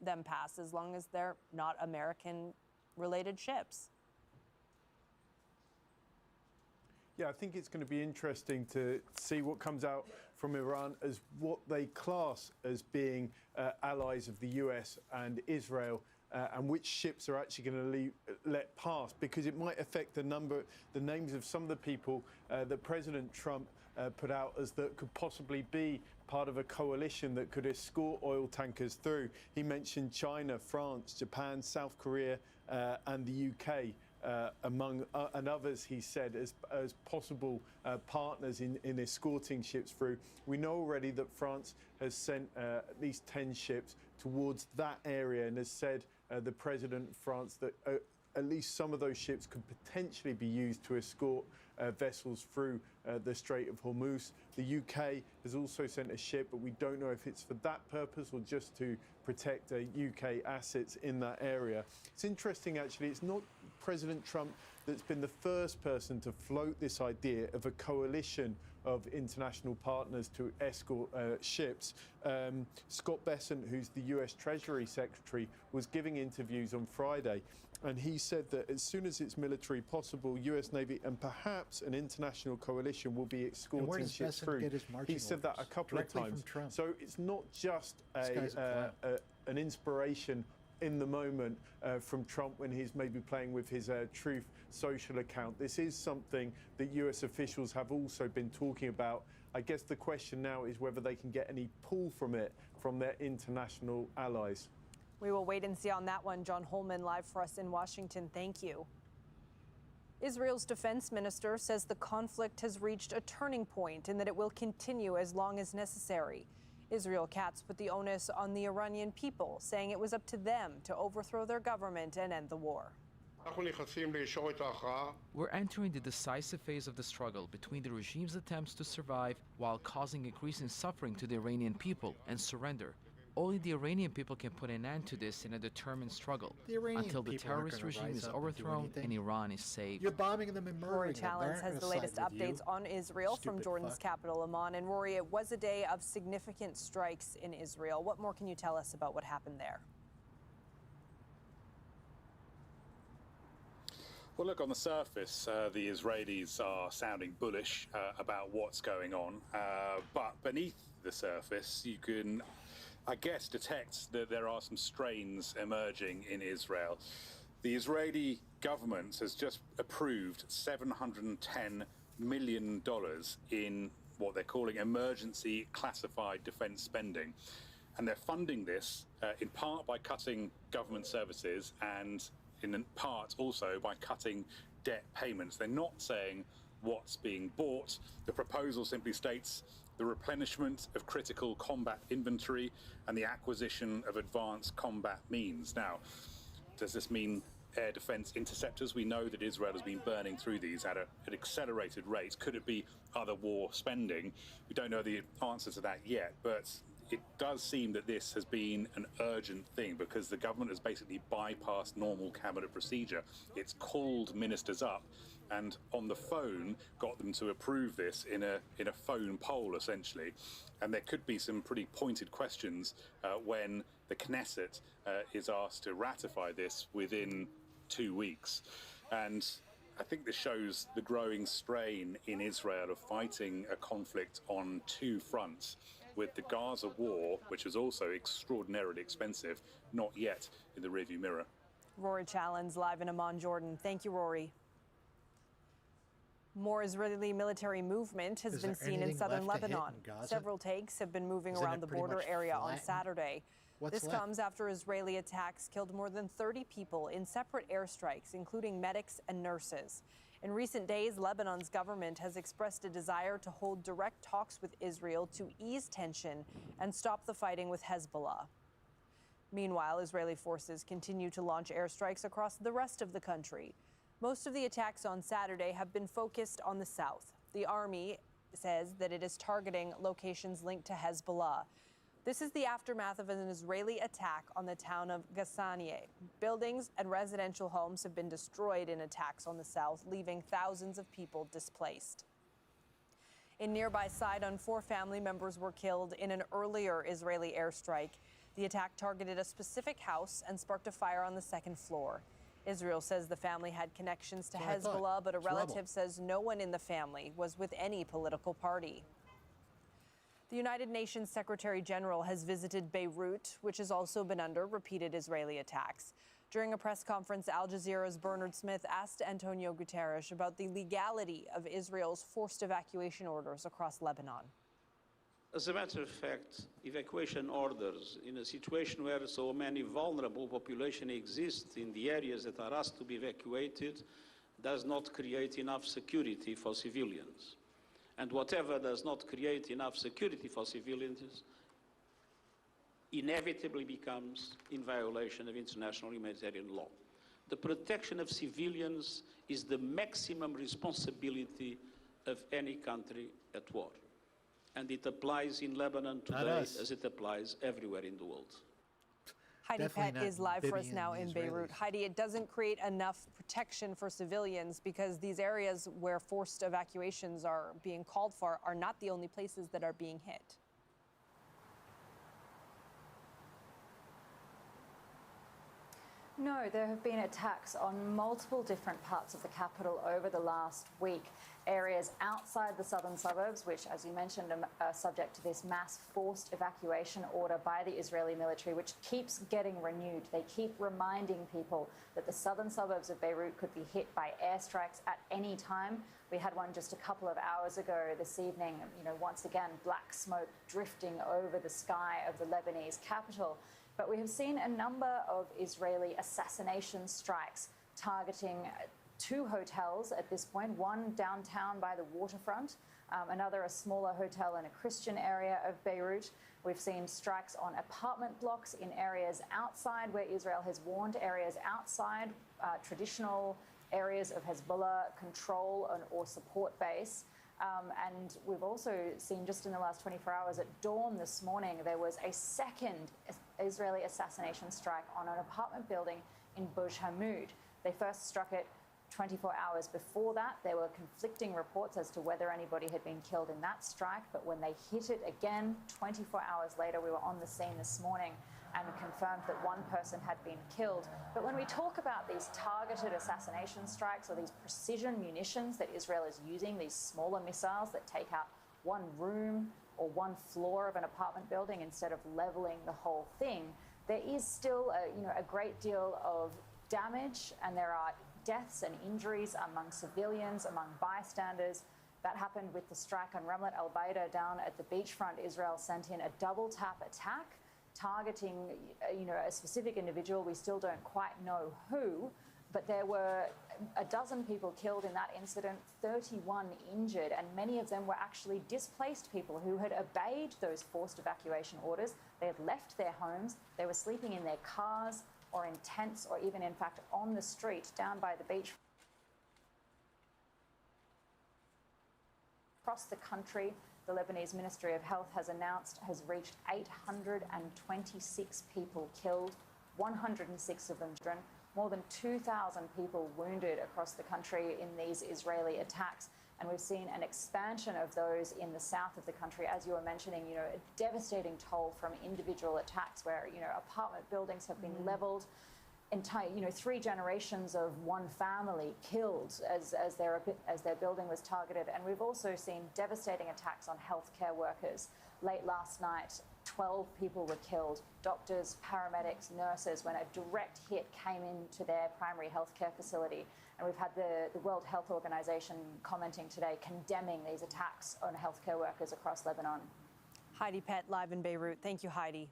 them pass as long as they're not American-related ships. Yeah, I think it's going to be interesting to see what comes out from Iran as what they class as being allies of the US and Israel, and which ships are actually going to let pass, because it might affect the names of some of the people that President Trump put out as that could possibly be part of a coalition that could escort oil tankers through. He mentioned China, France, Japan, South Korea, and the UK. and others, he said, as possible partners in escorting ships through. We know already that France has sent at least 10 ships towards that area, and has said, the President of France, that at least some of those ships could potentially be used to escort vessels through the Strait of Hormuz. The UK has also sent a ship, but we don't know if it's for that purpose or just to protect UK assets in that area. It's interesting, actually, it's not President Trump that's been the first person to float this idea of a coalition of international partners to escort ships. Scott Bessent, who's the US Treasury Secretary, was giving interviews on Friday, and he said that as soon as it's military possible, US Navy and perhaps an international coalition will be escorting ships through. He said that a couple of times. So it's not just an inspiration in the moment from Trump when he's maybe playing with his Truth Social account. This is something that US officials have also been talking about. I guess the question now is whether they can get any pull from it from their international allies. We will wait and see on that one. John Holman live for us in Washington. Thank you. Israel's defense minister says the conflict has reached a turning point and that it will continue as long as necessary. Israel Katz put the onus on the Iranian people, saying it was up to them to overthrow their government and end the war. We're entering the decisive phase of the struggle between the regime's attempts to survive while causing increasing suffering to the Iranian people and surrender. Only the Iranian people can put an end to this in a determined struggle until the terrorist regime is overthrown and Iran is saved. You're bombing them and murdering Rory them. Challenge has the latest updates on Israel from Jordan's capital, Amman. And Rory, it was a day of significant strikes in Israel. What more can you tell us about what happened there? Well, look, on the surface, the Israelis are sounding bullish about what's going on. But beneath the surface, you can, I guess, detect that there are some strains emerging in Israel. The Israeli government has just approved $710 million in what they're calling emergency classified defense spending. And they're funding this in part by cutting government services and in part also by cutting debt payments. They're not saying what's being bought. The proposal simply states the replenishment of critical combat inventory and the acquisition of advanced combat means. Now, does this mean air defense interceptors? We know that Israel has been burning through these at an accelerated rate. Could it be other war spending? We don't know the answer to that yet, but it does seem that this has been an urgent thing because the government has basically bypassed normal cabinet procedure. It's called ministers up and on the phone got them to approve this in a phone poll, essentially. And there could be some pretty pointed questions when the Knesset is asked to ratify this within 2 weeks. And I think this shows the growing strain in Israel of fighting a conflict on two fronts, with the Gaza war, which was also extraordinarily expensive, not yet in the rearview mirror. Rory Challenge live in Amman, Jordan. Thank you, Rory. More Israeli military movement has been seen in southern Lebanon. Several tanks have been moving around the border area on Saturday. This comes after Israeli attacks killed more than 30 people in separate airstrikes, including medics and nurses. In recent days, Lebanon's government has expressed a desire to hold direct talks with Israel to ease tension and stop the fighting with Hezbollah. Meanwhile, Israeli forces continue to launch airstrikes across the rest of the country. Most of the attacks on Saturday have been focused on the south. The army says that it is targeting locations linked to Hezbollah. This is the aftermath of an Israeli attack on the town of Gassanieh. Buildings and residential homes have been destroyed in attacks on the south, leaving thousands of people displaced. In nearby Sidon, 4 family members were killed in an earlier Israeli airstrike. The attack targeted a specific house and sparked a fire on the second floor. Israel says the family had connections to Hezbollah, but a relative says no one in the family was with any political party. The United Nations Secretary General has visited Beirut, which has also been under repeated Israeli attacks. During a press conference, Al Jazeera's Bernard Smith asked Antonio Guterres about the legality of Israel's forced evacuation orders across Lebanon. As a matter of fact, evacuation orders in a situation where so many vulnerable population exists in the areas that are asked to be evacuated does not create enough security for civilians. And whatever does not create enough security for civilians inevitably becomes in violation of international humanitarian law. The protection of civilians is the maximum responsibility of any country at war. And it applies in Lebanon today as it applies everywhere in the world. Heidi Pett is live for us now in Beirut. Heidi, it doesn't create enough protection for civilians because these areas where forced evacuations are being called for are not the only places that are being hit. No, there have been attacks on multiple different parts of the capital over the last week. Areas outside the southern suburbs, which, as you mentioned, are subject to this mass forced evacuation order by the Israeli military, which keeps getting renewed. They keep reminding people that the southern suburbs of Beirut could be hit by airstrikes at any time. We had one just a couple of hours ago this evening, once again, black smoke drifting over the sky of the Lebanese capital. But we have seen a number of Israeli assassination strikes targeting two hotels at this point, one downtown by the waterfront, another a smaller hotel in a Christian area of Beirut. We've seen strikes on apartment blocks in areas outside where Israel has warned areas outside, traditional areas of Hezbollah control or support base. And we've also seen just in the last 24 hours at dawn this morning, there was a second Israeli assassination strike on an apartment building in Buj Hammoud. They first struck it 24 hours before that. There were conflicting reports as to whether anybody had been killed in that strike, but when they hit it again 24 hours later, we were on the scene this morning and confirmed that one person had been killed. But when we talk about these targeted assassination strikes or these precision munitions that Israel is using, these smaller missiles that take out one room or one floor of an apartment building instead of leveling the whole thing, there is still a great deal of damage, and there are deaths and injuries among civilians, among bystanders. That happened with the strike on Ramlat al-Baida down at the beachfront. Israel sent in a double tap attack targeting a specific individual. We still don't quite know who, but there were a dozen people killed in that incident, 31 injured, and many of them were actually displaced people who had obeyed those forced evacuation orders. They had left their homes, they were sleeping in their cars or in tents or even, in fact, on the street down by the beach. Across the country, the Lebanese Ministry of Health has announced has reached 826 people killed, 106 of them children, more than 2,000 people wounded across the country in these Israeli attacks. And we've seen an expansion of those in the south of the country, as you were mentioning, a devastating toll from individual attacks where, apartment buildings have been leveled, entire, 3 generations of one family killed as their building was targeted. And we've also seen devastating attacks on healthcare workers. Late last night, 12 people were killed, doctors, paramedics, nurses, when a direct hit came into their primary healthcare facility. And we've had the World Health Organization commenting today, condemning these attacks on healthcare workers across Lebanon. Heidi Pett, live in Beirut. Thank you, Heidi.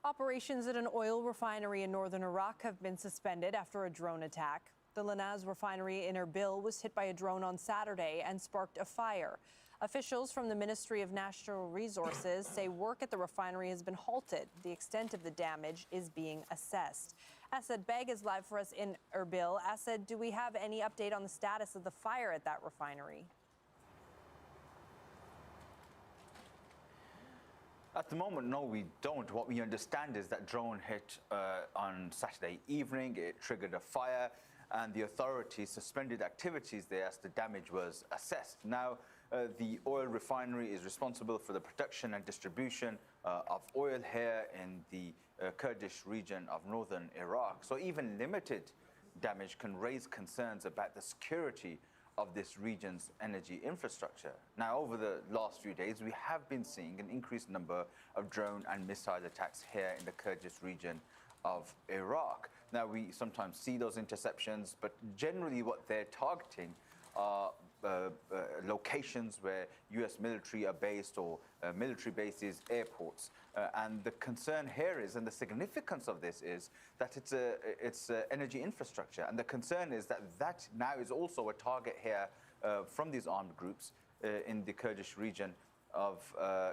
Operations at an oil refinery in northern Iraq have been suspended after a drone attack. The Lanaz refinery in Erbil was hit by a drone on Saturday and sparked a fire. Officials from the Ministry of Natural Resources say work at the refinery has been halted. The extent of the damage is being assessed. Asad Beg is live for us in Erbil. Asad, do we have any update on the status of the fire at that refinery? At the moment, no, we don't. What we understand is that drone hit on Saturday evening. It triggered a fire, and the authorities suspended activities there as the damage was assessed. Now, the oil refinery is responsible for the production and distribution of oil here in the Kurdish region of northern Iraq. So even limited damage can raise concerns about the security of this region's energy infrastructure. Now, over the last few days, we have been seeing an increased number of drone and missile attacks here in the Kurdish region of Iraq. Now, we sometimes see those interceptions, but generally what they're targeting are locations where US military are based or military bases, airports. And the concern here is, and the significance of this is, that it's energy infrastructure. And the concern is that that now is also a target here from these armed groups in the Kurdish region of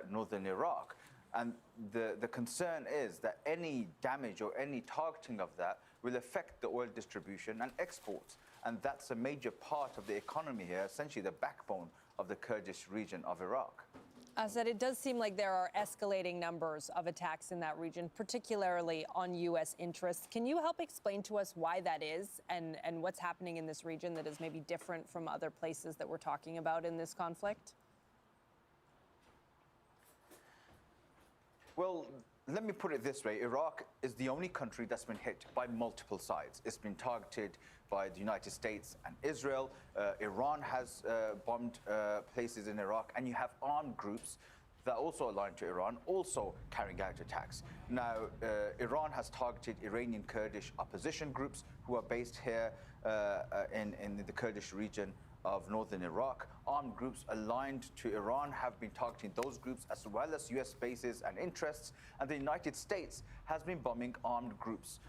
northern Iraq. And the concern is that any damage or any targeting of that will affect the oil distribution and exports. And that's a major part of the economy here, essentially the backbone of the Kurdish region of Iraq. Asad, it does seem like there are escalating numbers of attacks in that region, particularly on U.S. interests. Can you help explain to us why that is and what's happening in this region that is maybe different from other places that we're talking about in this conflict? Well, let me put it this way. Iraq is the only country that's been hit by multiple sides. It's been targeted by the United States and Israel. Iran has bombed places in Iraq, and you have armed groups that also aligned to Iran, also carrying out attacks. Now, Iran has targeted Iranian Kurdish opposition groups who are based here in the Kurdish region of northern Iraq. Armed groups aligned to Iran have been targeting those groups, as well as US bases and interests. And the United States has been bombing armed groups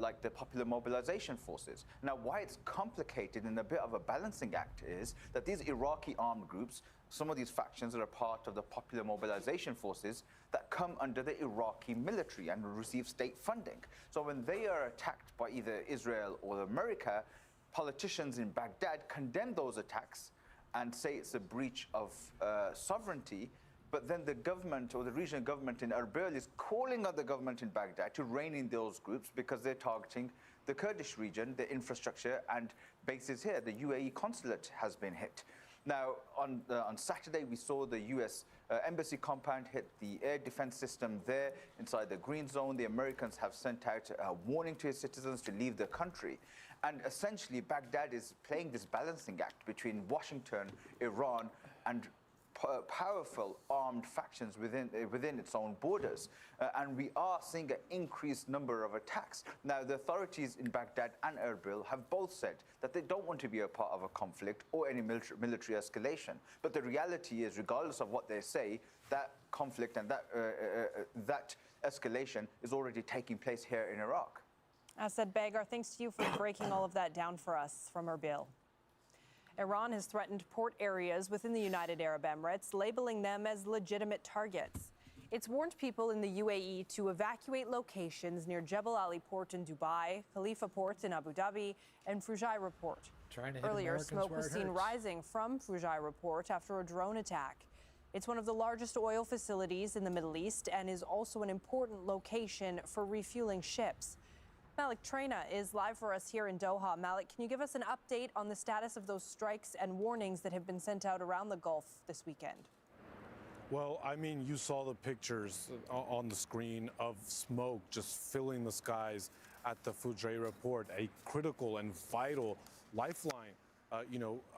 like the Popular Mobilization Forces. Now, why it's complicated and a bit of a balancing act is that these Iraqi armed groups, some of these factions are a part of the Popular Mobilization Forces that come under the Iraqi military and receive state funding. So when they are attacked by either Israel or America, politicians in Baghdad condemn those attacks and say it's a breach of sovereignty, but then the government or the regional government in Erbil is calling on the government in Baghdad to rein in those groups because they're targeting the Kurdish region, the infrastructure and bases here. The UAE consulate has been hit. Now, on Saturday, we saw the US embassy compound hit, the air defense system there inside the green zone. The Americans have sent out a warning to its citizens to leave the country. And essentially, Baghdad is playing this balancing act between Washington, Iran, and powerful armed factions within its own borders. And we are seeing an increased number of attacks. Now, the authorities in Baghdad and Erbil have both said that they don't want to be a part of a conflict or any military escalation. But the reality is, regardless of what they say, that conflict and that escalation is already taking place here in Iraq. Asad Begar, thanks to you for breaking all of that down for us from Erbil. Iran has threatened port areas within the United Arab Emirates, labeling them as legitimate targets. It's warned people in the UAE to evacuate locations near Jebel Ali Port in Dubai, Khalifa Port in Abu Dhabi, and Fujairah Port. Earlier, smoke was seen rising from Fujairah Port after a drone attack. It's one of the largest oil facilities in the Middle East and is also an important location for refueling ships. Malik Traina is live for us here in Doha. Malik, can you give us an update on the status of those strikes and warnings that have been sent out around the Gulf this weekend? Well, I mean, you saw the pictures on the screen of smoke just filling the skies at the Fujairah port, a critical and vital lifeline.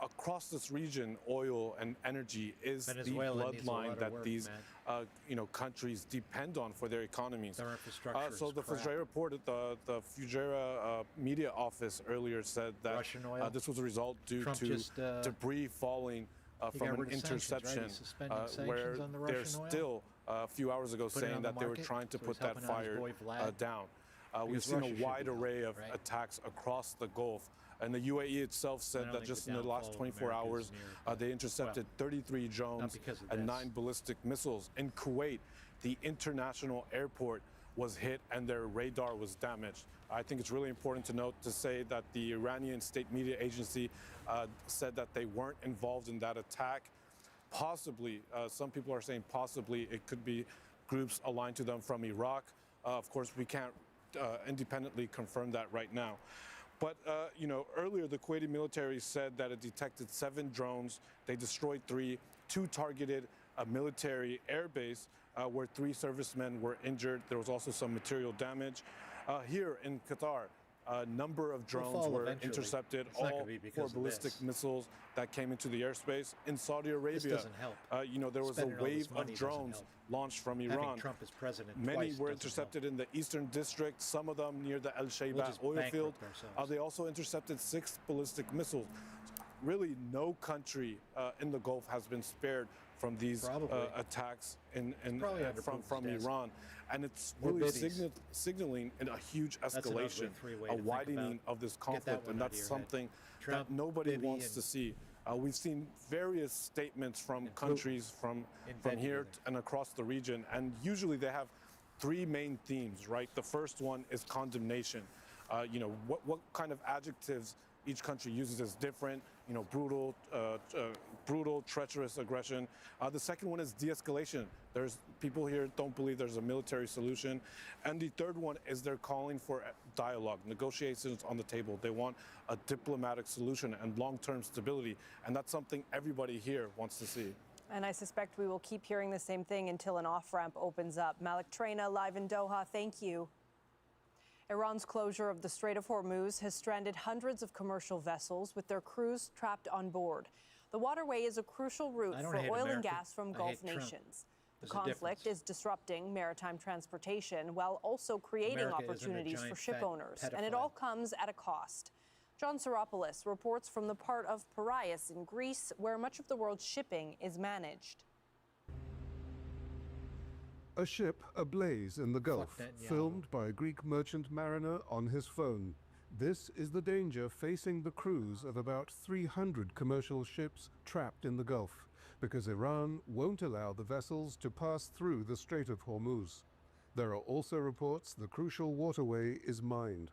Across this region, oil and energy is Venezuela the bloodline that these countries depend on for their economies. Their infrastructure so the Fujairah port, the Fujairah media office earlier said that this was a result due to debris falling from an interception, where they're still a few hours ago saying that they were trying to put that fire down. We've seen a wide array of attacks across the Gulf. And the UAE itself said that just in the last 24 hours, they intercepted 33 drones and 9 ballistic missiles. In Kuwait, the international airport was hit and their radar was damaged. I think it's really important to say that the Iranian state media agency said that they weren't involved in that attack. Possibly, some people are saying possibly it could be groups aligned to them from Iraq. Of course, we can't independently confirm that right now. But, earlier the Kuwaiti military said that it detected 7 drones. They destroyed 3. 2 targeted a military airbase where 3 servicemen were injured. There was also some material damage. Here in Qatar, a number of drones were intercepted, all 4 ballistic missiles that came into the airspace. In Saudi Arabia, there was a wave of drones launched from Iran. Trump as president Many were intercepted in the eastern district, some of them near the Al Shayba oil field. They also intercepted 6 ballistic missiles. really no country in the Gulf has been spared from these attacks from Iran. And it's really signaling a huge escalation, a widening of this conflict. And that's something that nobody wants to see. We've seen various statements from countries from here and across the region. And usually they have three main themes, right? The first one is condemnation. What kind of adjectives each country uses is different, brutal, treacherous aggression. The second one is de-escalation. There's people here don't believe there's a military solution. And the third one is they're calling for dialogue, negotiations on the table. They want a diplomatic solution and long-term stability. And that's something everybody here wants to see. And I suspect we will keep hearing the same thing until an off-ramp opens up. Malik Traina, live in Doha, thank you. Iran's closure of the Strait of Hormuz has stranded hundreds of commercial vessels with their crews trapped on board. The waterway is a crucial route for oil and gas from Gulf nations. The conflict is disrupting maritime transportation while also creating opportunities for ship owners. And it all comes at a cost. John Saropoulos reports from the part of Piraeus in Greece, where much of the world's shipping is managed. A ship ablaze in the Gulf, filmed by a Greek merchant mariner on his phone. This is the danger facing the crews of about 300 commercial ships trapped in the Gulf, because Iran won't allow the vessels to pass through the Strait of Hormuz. There are also reports the crucial waterway is mined.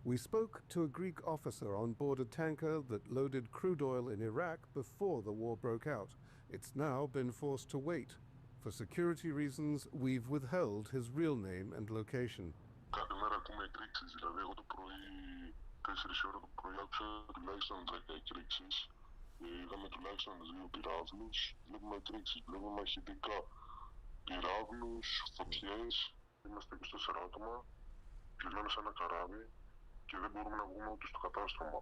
We spoke to a Greek officer on board a tanker that loaded crude oil in Iraq before the war broke out. It's now been forced to wait. For security reasons, we've withheld his real name and location. Είδαμε τουλάχιστον 2 πυράβλους, βλέπουμε εκρήξεις, βλέπουμε μαχητικά, πυράβλους, φωτιές. Είμαστε 24 άτομα, κλεισμένοι σε ένα καράβι και δεν μπορούμε να βγούμε ούτε στο κατάστρωμα.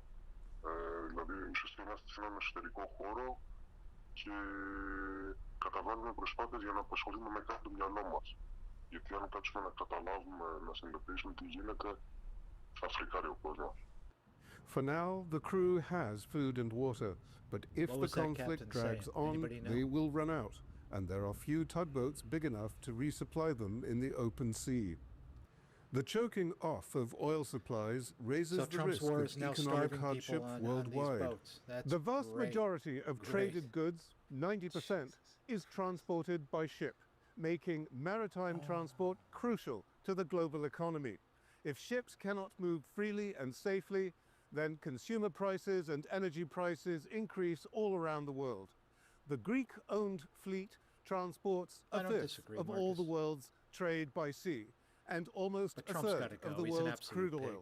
Δηλαδή ουσιαστικά είμαστε σε έναν εσωτερικό χώρο και καταβάλουμε προσπάθειες για να απασχολούμε με κάτι το μυαλό μας. Γιατί αν κάτσουμε να καταλάβουμε, να συνειδητοποιήσουμε τι γίνεται, θα φρικάρει ο κόσμος. For now, the crew has food and water, but if the conflict drags on, they will run out, and there are few tugboats big enough to resupply them in the open sea. The choking off of oil supplies raises the risk of economic hardship worldwide. The vast majority of traded goods, 90%, is transported by ship, making maritime transport crucial to the global economy. If ships cannot move freely and safely, then consumer prices and energy prices increase all around the world. The Greek-owned fleet transports a fifth of all the world's trade by sea, and almost a third of the world's crude oil,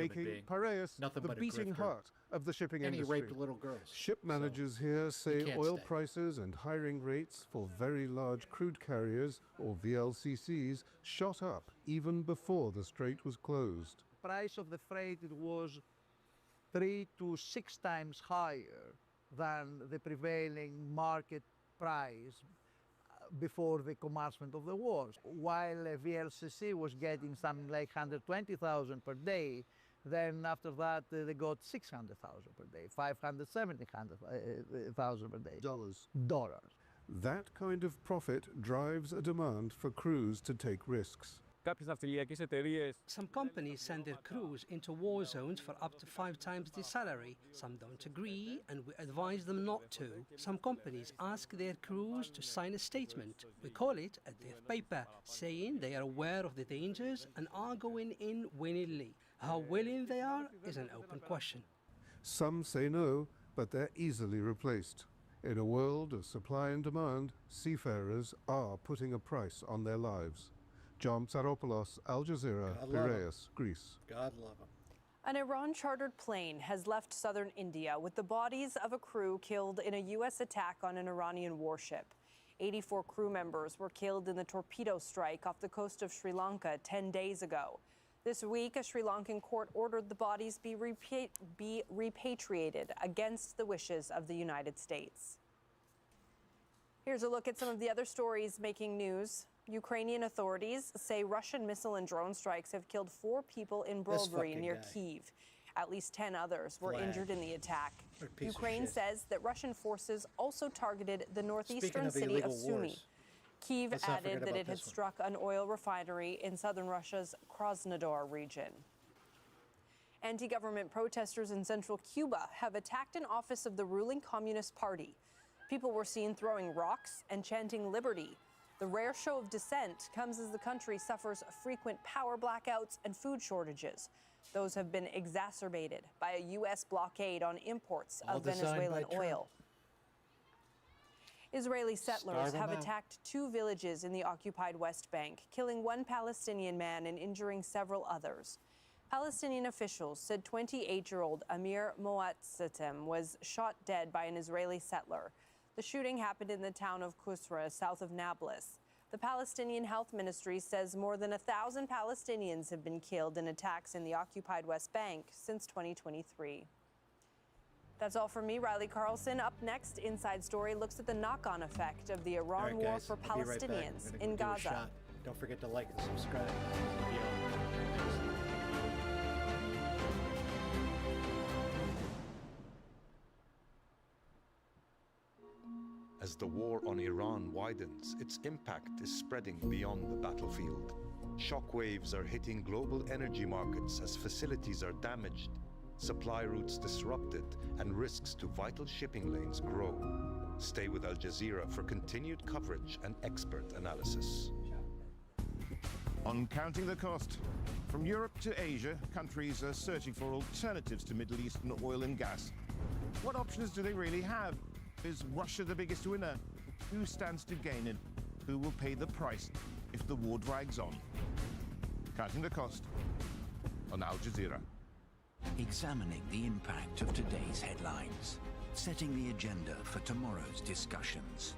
making Piraeus the beating heart of the shipping industry. Raped little girls. Ship managers here say oil prices and hiring rates for very large crude carriers, or VLCCs, shot up even before the strait was closed. The price of the freight was 3 to 6 times higher than the prevailing market price before the commencement of the war. While a VLCC was getting something like 120,000 per day, then after that they got 600,000 per day, 570,000 per day. Dollars. That kind of profit drives a demand for crews to take risks. Some companies send their crews into war zones for up to 5 times the salary. Some don't agree, and we advise them not to. Some companies ask their crews to sign a statement. We call it a death paper, saying they are aware of the dangers and are going in willingly. How willing they are is an open question. Some say no, but they're easily replaced. In a world of supply and demand, seafarers are putting a price on their lives. John Saropoulos, Al Jazeera, Piraeus, Greece. God love him. An Iran-chartered plane has left southern India with the bodies of a crew killed in a U.S. attack on an Iranian warship. 84 crew members were killed in the torpedo strike off the coast of Sri Lanka 10 days ago. This week, a Sri Lankan court ordered the bodies be repatriated against the wishes of the United States. Here's a look at some of the other stories making news. Ukrainian authorities say Russian missile and drone strikes have killed 4 people in Brovary near Kyiv. At least 10 others were injured in the attack. Ukraine says that Russian forces also targeted the northeastern city of Sumy. Kyiv added that it had struck an oil refinery in southern Russia's Krasnodar region. Anti-government protesters in central Cuba have attacked an office of the ruling Communist Party. People were seen throwing rocks and chanting liberty. The rare show of dissent comes as the country suffers frequent power blackouts and food shortages. Those have been exacerbated by a U.S. blockade on imports of Venezuelan oil. Israeli settlers have attacked 2 villages in the occupied West Bank, killing 1 Palestinian man and injuring several others. Palestinian officials said 28-year-old Amir Moatzatem was shot dead by an Israeli settler. The shooting happened in the town of Kusra, south of Nablus. The Palestinian Health Ministry says more than 1,000 Palestinians have been killed in attacks in the occupied West Bank since 2023. That's all from me, Riley Carlson. Up next, Inside Story looks at the knock-on effect of the Iran war for Palestinians in Gaza. Don't forget to like and subscribe. As the war on Iran widens, its impact is spreading beyond the battlefield. Shockwaves are hitting global energy markets as facilities are damaged, supply routes disrupted, and risks to vital shipping lanes grow. Stay with Al Jazeera for continued coverage and expert analysis. On Counting the Cost. From Europe to Asia, countries are searching for alternatives to Middle Eastern oil and gas. What options do they really have? Is Russia the biggest winner? Who stands to gain and who will pay the price if the war drags on? Counting the Cost on Al Jazeera. Examining the impact of today's headlines, setting the agenda for tomorrow's discussions.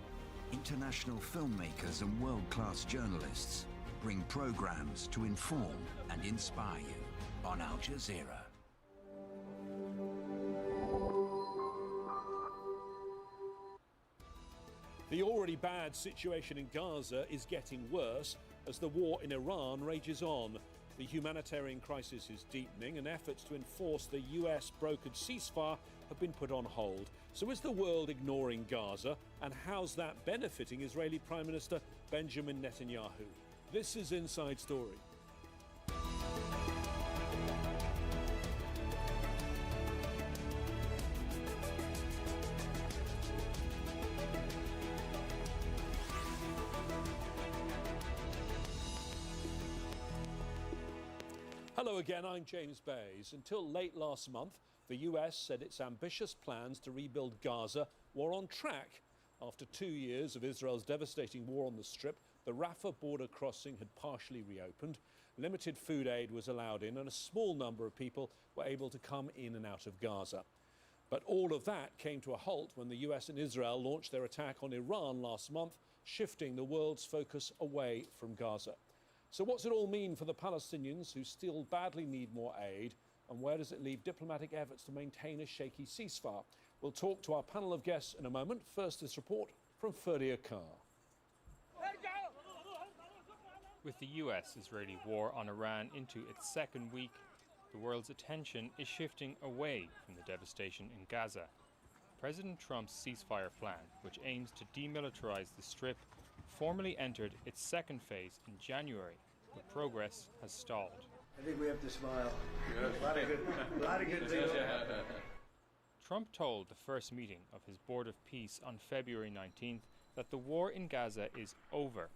International filmmakers and world-class journalists bring programs to inform and inspire you on Al Jazeera. The already bad situation in Gaza is getting worse as the war in Iran rages on. The humanitarian crisis is deepening and efforts to enforce the US brokered ceasefire have been put on hold. So is the world ignoring Gaza, and how's that benefiting Israeli Prime Minister Benjamin Netanyahu? This is Inside Story. Hello again, I'm James Bays. Until late last month, the US said its ambitious plans to rebuild Gaza were on track. After 2 years of Israel's devastating war on the Strip, the Rafah border crossing had partially reopened, limited food aid was allowed in, and a small number of people were able to come in and out of Gaza. But all of that came to a halt when the US and Israel launched their attack on Iran last month, shifting the world's focus away from Gaza. So what's it all mean for the Palestinians who still badly need more aid, and where does it leave diplomatic efforts to maintain a shaky ceasefire? We'll talk to our panel of guests in a moment. First, this report from Ferdia Carr. With the US-Israeli war on Iran into its second week, the world's attention is shifting away from the devastation in Gaza. President Trump's ceasefire plan, which aims to demilitarize the Strip, formally entered its second phase in January, but progress has stalled. I think we have to smile. A lot of good things. Trump told the first meeting of his Board of Peace on February 19th that the war in Gaza is over.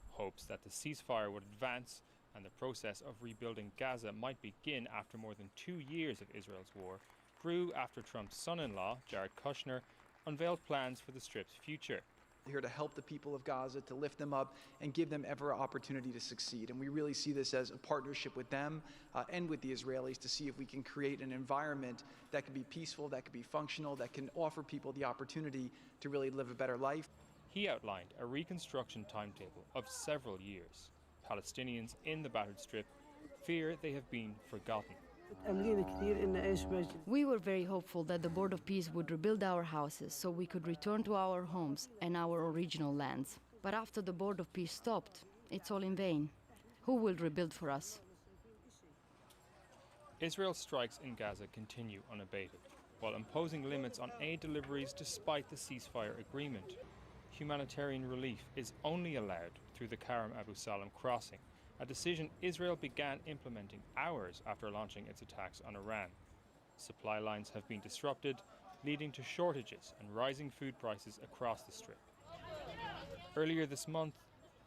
Hopes that the ceasefire would advance and the process of rebuilding Gaza might begin after more than 2 years of Israel's war grew after Trump's son-in-law, Jared Kushner, unveiled plans for the Strip's future. Here to help the people of Gaza, to lift them up and give them every opportunity to succeed. And we really see this as a partnership with them and with the Israelis to see if we can create an environment that can be peaceful, that can be functional, that can offer people the opportunity to really live a better life. He outlined a reconstruction timetable of several years. Palestinians in the battered Strip fear they have been forgotten. We were very hopeful that the Board of Peace would rebuild our houses so we could return to our homes and our original lands. But after the Board of Peace stopped, it's all in vain. Who will rebuild for us? Israel's strikes in Gaza continue unabated, while imposing limits on aid deliveries despite the ceasefire agreement. Humanitarian relief is only allowed through the Karam Abu Salam crossing, a decision Israel began implementing hours after launching its attacks on Iran. Supply lines have been disrupted, leading to shortages and rising food prices across the Strip. Earlier this month,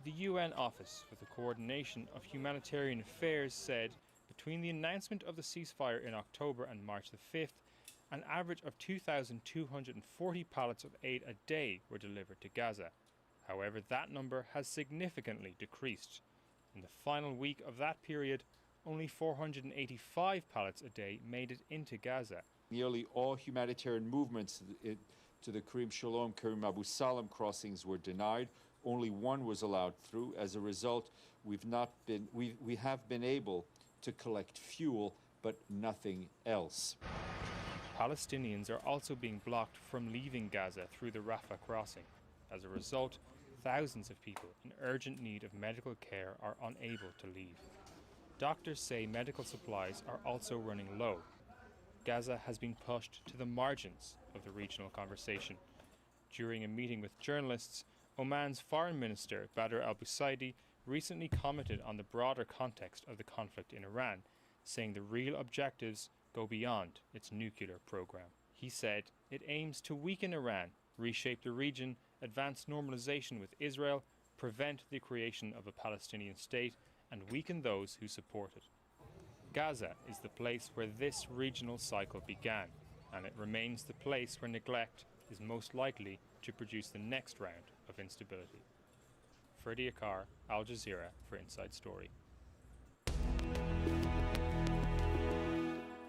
the UN Office for the Coordination of Humanitarian Affairs said between the announcement of the ceasefire in October and March the 5th, an average of 2,240 pallets of aid a day were delivered to Gaza. However, that number has significantly decreased. In the final week of that period, only 485 pallets a day made it into Gaza. Nearly all humanitarian movements to the Karim Shalom, Karim Abu Salam crossings were denied. Only one was allowed through. As a result, we have been able to collect fuel, but nothing else. Palestinians are also being blocked from leaving Gaza through the Rafah crossing. As a result, thousands of people in urgent need of medical care are unable to leave. Doctors say medical supplies are also running low. Gaza has been pushed to the margins of the regional conversation. During a meeting with journalists, Oman's Foreign Minister Badr al-Busaidi recently commented on the broader context of the conflict in Iran, saying the real objectives go beyond its nuclear program. He said it aims to weaken Iran, reshape the region, advance normalization with Israel, prevent the creation of a Palestinian state, and weaken those who support it. Gaza is the place where this regional cycle began, and it remains the place where neglect is most likely to produce the next round of instability. Freddie Akar, Al Jazeera for Inside Story.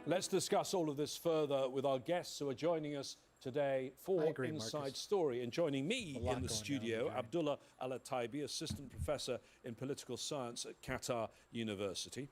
Let's discuss all of this further with our guests who are joining us today for Inside Story. And joining me in the studio, Abdullah Al-Taibi, Assistant Professor in Political Science at Qatar University.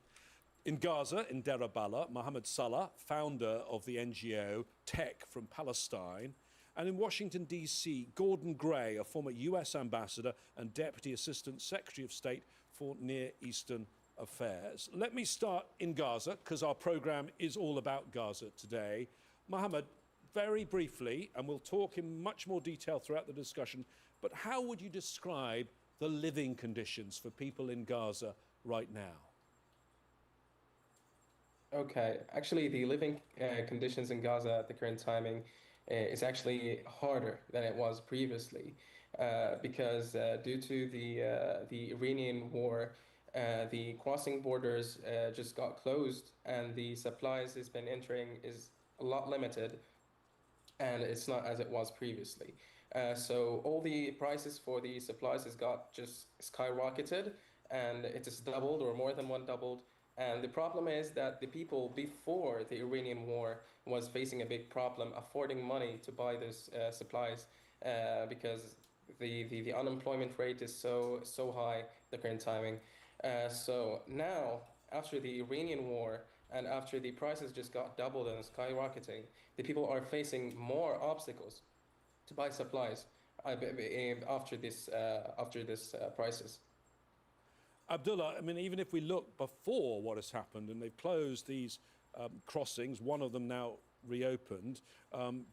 In Gaza, in Deir al-Balah, Mohammed Salah, founder of the NGO Tech from Palestine. And in Washington, D.C., Gordon Gray, a former US ambassador and Deputy Assistant Secretary of State for Near Eastern Affairs. Let me start in Gaza, because our program is all about Gaza today. Mohammed, very briefly, and we'll talk in much more detail throughout the discussion, but how would you describe the living conditions for people in Gaza right now? Okay, actually the living conditions in Gaza at the current timing is actually harder than it was previously because due to the Iranian war, the crossing borders just got closed and the supplies has been entering is a lot limited, and it's not as it was previously. So all the prices for the supplies has got just skyrocketed, and it has doubled or more than one doubled. And the problem is that the people before the Iranian war was facing a big problem affording money to buy those supplies because the unemployment rate is so high the current timing. So now, after the Iranian war and after the prices just got doubled and skyrocketing, the people are facing more obstacles to buy supplies after this prices. Abdullah, I mean, even if we look before what has happened, and they've closed these crossings, one of them now reopened,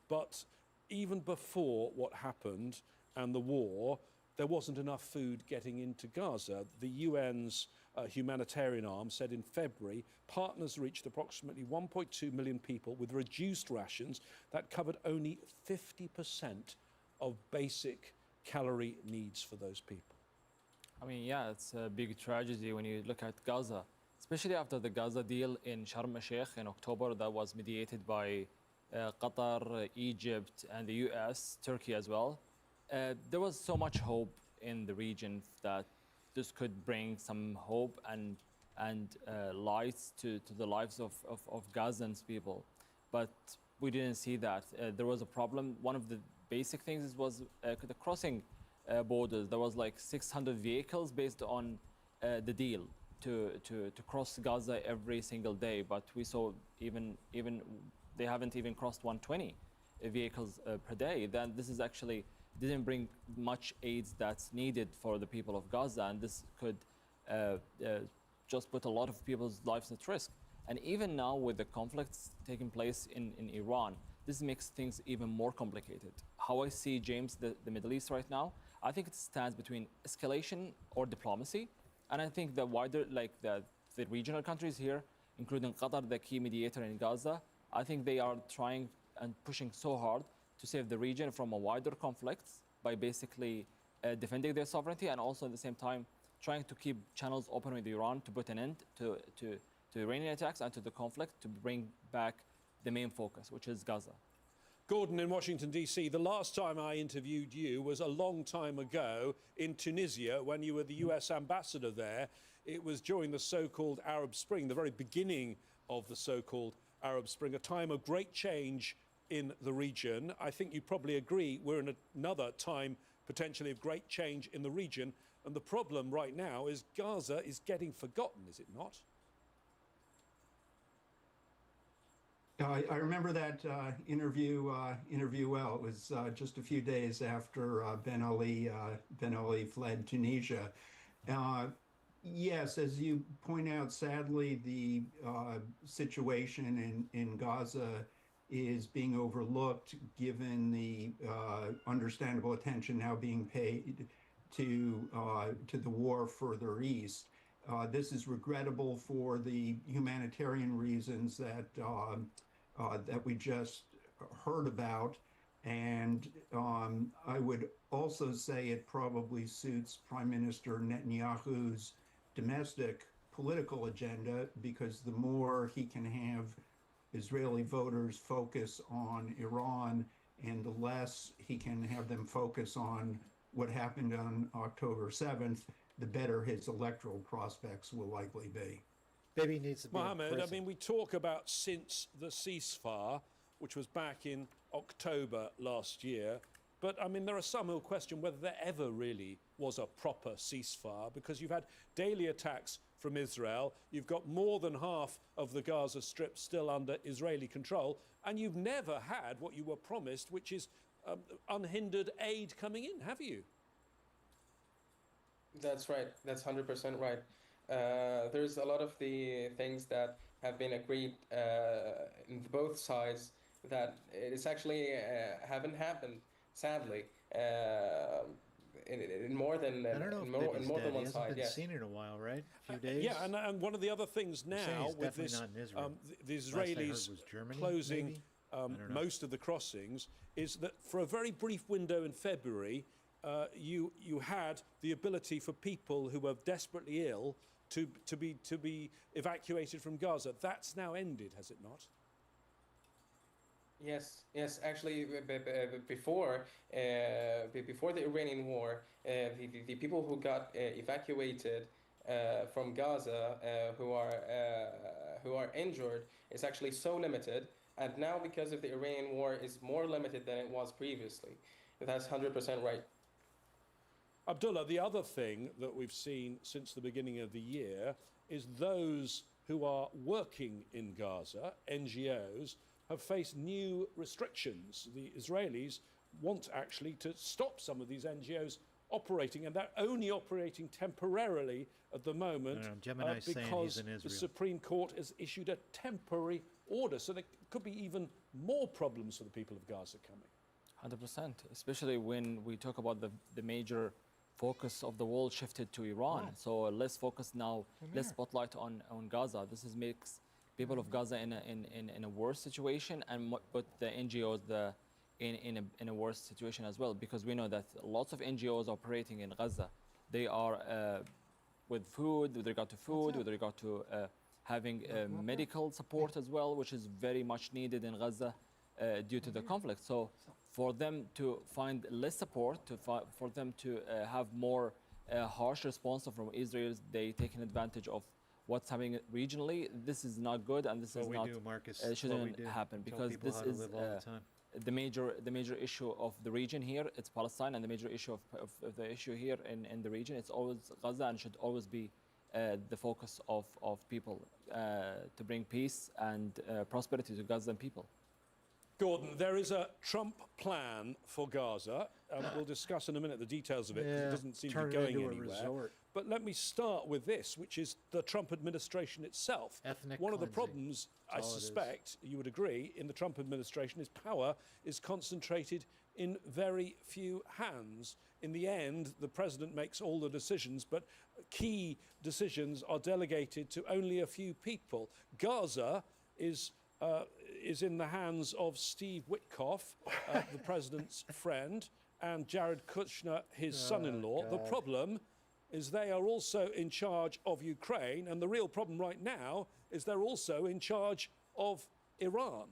but even before what happened and the war, there wasn't enough food getting into Gaza. The UN's humanitarian arm said in February, partners reached approximately 1.2 million people with reduced rations that covered only 50% of basic calorie needs for those people. I mean, yeah, it's a big tragedy when you look at Gaza, especially after the Gaza deal in Sharm el-Sheikh in October that was mediated by Qatar, Egypt, and the US, Turkey as well. There was so much hope in the region that this could bring some hope and lights to the lives of Gazans people. But we didn't see that. There was a problem. One of the basic things was the crossing borders. There was like 600 vehicles based on the deal to cross Gaza every single day. But we saw even they haven't even crossed 120 vehicles per day. Then this is actually didn't bring much aid that's needed for the people of Gaza, and this could just put a lot of people's lives at risk. And even now with the conflicts taking place in Iran, this makes things even more complicated. How I see, James, the Middle East right now, I think it stands between escalation or diplomacy. And I think the wider, like the regional countries here, including Qatar, the key mediator in Gaza, I think they are trying and pushing so hard to save the region from a wider conflicts by basically defending their sovereignty and also at the same time trying to keep channels open with Iran to put an end to Iranian attacks and to the conflict to bring back the main focus, which is Gaza. Gordon in Washington, D.C., the last time I interviewed you was a long time ago in Tunisia when you were the US ambassador there. It was during the so-called Arab Spring, the very beginning of the so-called Arab Spring, a time of great change in the region. I think you probably agree we're in another time potentially of great change in the region. And the problem right now is Gaza is getting forgotten, is it not? I remember that interview well. It was just a few days after Ben Ali fled Tunisia. Yes, as you point out, sadly, the situation in Gaza is being overlooked given the understandable attention now being paid to the war further east. This is regrettable for the humanitarian reasons that we just heard about. And I would also say it probably suits Prime Minister Netanyahu's domestic political agenda, because the more he can have Israeli voters focus on Iran and the less he can have them focus on what happened on October 7th, the better his electoral prospects will likely be. Maybe he needs to be Mohammed, I mean, we talk about since the ceasefire, which was back in October last year, but I mean, there are some who question whether there ever really was a proper ceasefire, because you've had daily attacks from Israel, you've got more than half of the Gaza Strip still under Israeli control, and you've never had what you were promised, which is unhindered aid coming in, have you? That's right. That's 100% right. There's a lot of the things that have been agreed in both sides that it's actually haven't happened, sadly, in more than I don't know in if more than one he side. hasn't been Yes. seen in a while, right? A few days. Yeah, and one of the other things now with this, the Israelis closing most of the crossings, is that for a very brief window in February, you had the ability for people who were desperately ill to be evacuated from Gaza. That's now ended, has it not? Yes, yes. Actually, before the Iranian war, the people who got evacuated from Gaza, who are injured, is actually so limited, and now because of the Iranian war, is more limited than it was previously. That's 100% right. Abdullah, the other thing that we've seen since the beginning of the year is those who are working in Gaza, NGOs, have faced new restrictions. The Israelis want actually to stop some of these NGOs operating, and they're only operating temporarily at the moment because the Supreme Court has issued a temporary order. So there could be even more problems for the people of Gaza coming. 100%, especially when we talk about the major focus of the world shifted to Iran. Yeah. So less focus now, less spotlight on Gaza. This makes people of Gaza in a worse situation, and but the NGOs in a worse situation as well, because we know that lots of NGOs operating in Gaza, they are with food, with regard to food, with regard to having medical support as well, which is very much needed in Gaza due to the conflict. So for them to find less support, for them to have more harsh response from Israel, they taking advantage of what's happening regionally. This is not good, and this is not shouldn't happen, because this is the major issue of the region here. It's Palestine, and the major issue of the issue here in the region, it's always Gaza, and should always be the focus of people to bring peace and prosperity to Gazan people. Gordon, there is a Trump plan for Gaza. We'll discuss in a minute the details of it, because it doesn't seem to be going anywhere. But let me start with this, which is the Trump administration itself. One of the problems, I suspect, you would agree, in the Trump administration is power is concentrated in very few hands. In the end, the president makes all the decisions, but key decisions are delegated to only a few people. Gaza is in the hands of Steve Witkoff, the president's friend, and Jared Kushner, his son-in-law. The problem is they are also in charge of Ukraine, and the real problem right now is they're also in charge of Iran.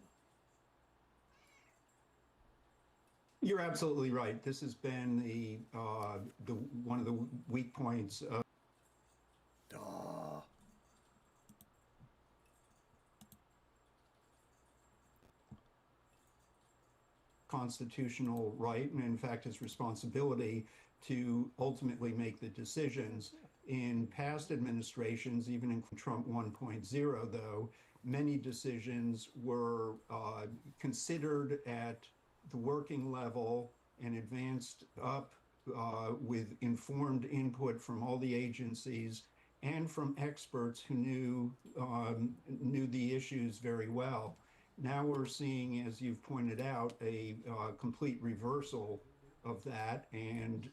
You're absolutely right. This has been the one of the weak points of constitutional right, and in fact his responsibility to ultimately make the decisions. In past administrations, even in Trump 1.0, though, many decisions were considered at the working level and advanced up with informed input from all the agencies and from experts who knew the issues very well. Now we're seeing, as you've pointed out, a complete reversal of that, and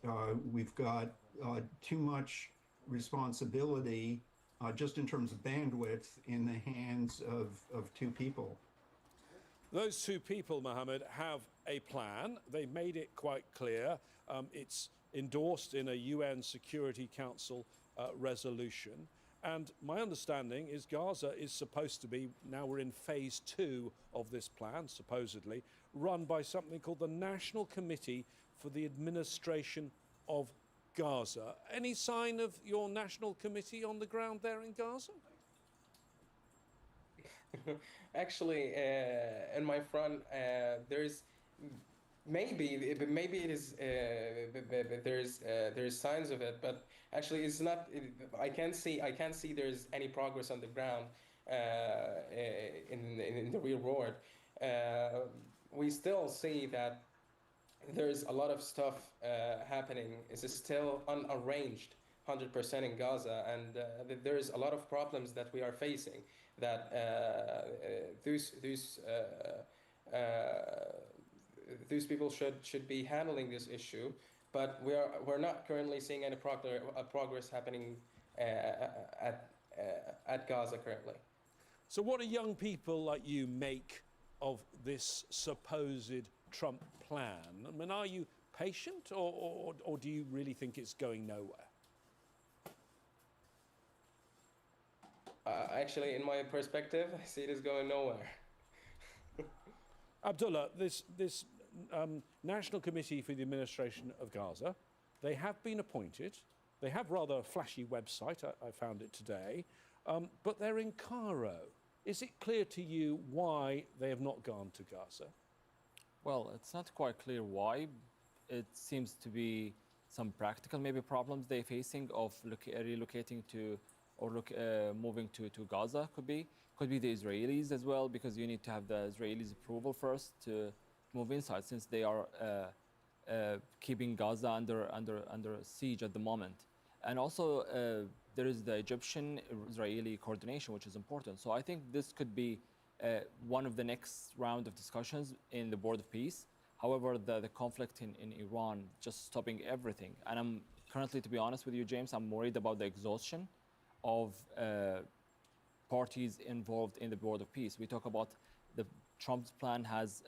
we've got too much responsibility, just in terms of bandwidth, in the hands of two people. Those two people, Mohammed, have a plan. They made it quite clear. It's endorsed in a UN Security Council resolution. And my understanding is Gaza is supposed to be, now we're in phase 2 of this plan, supposedly, run by something called the National Committee for the Administration of Gaza. Any sign of your National Committee on the ground there in Gaza? Actually, in my front, there's maybe it is there's signs of it, but actually it's not. I can't see there's any progress on the ground in the real world. We still see that there's a lot of stuff happening. It's still unarranged 100% in Gaza, and there's a lot of problems that we are facing. That these people should be handling this issue, but we're not currently seeing any progress happening at Gaza currently. So what do young people like you make of this supposed Trump plan? I mean, are you patient, or do you really think it's going nowhere? Actually, in my perspective, I see it as going nowhere. Abdullah, this National Committee for the Administration of Gaza, they have been appointed. They have rather a flashy website, I found it today, but they're in Cairo. Is it clear to you why they have not gone to Gaza? Well, it's not quite clear why. It seems to be some practical maybe problems they're facing of relocating to or moving to Gaza. Could be the Israelis as well, because you need to have the Israelis' approval first to move inside, since they are keeping Gaza under siege at the moment. And also there is the Egyptian-Israeli coordination, which is important. So I think this could be one of the next round of discussions in the Board of Peace. However, the conflict in Iran just stopping everything. And I'm currently, to be honest with you, James, I'm worried about the exhaustion of parties involved in the Board of Peace. We talk about Trump's plan has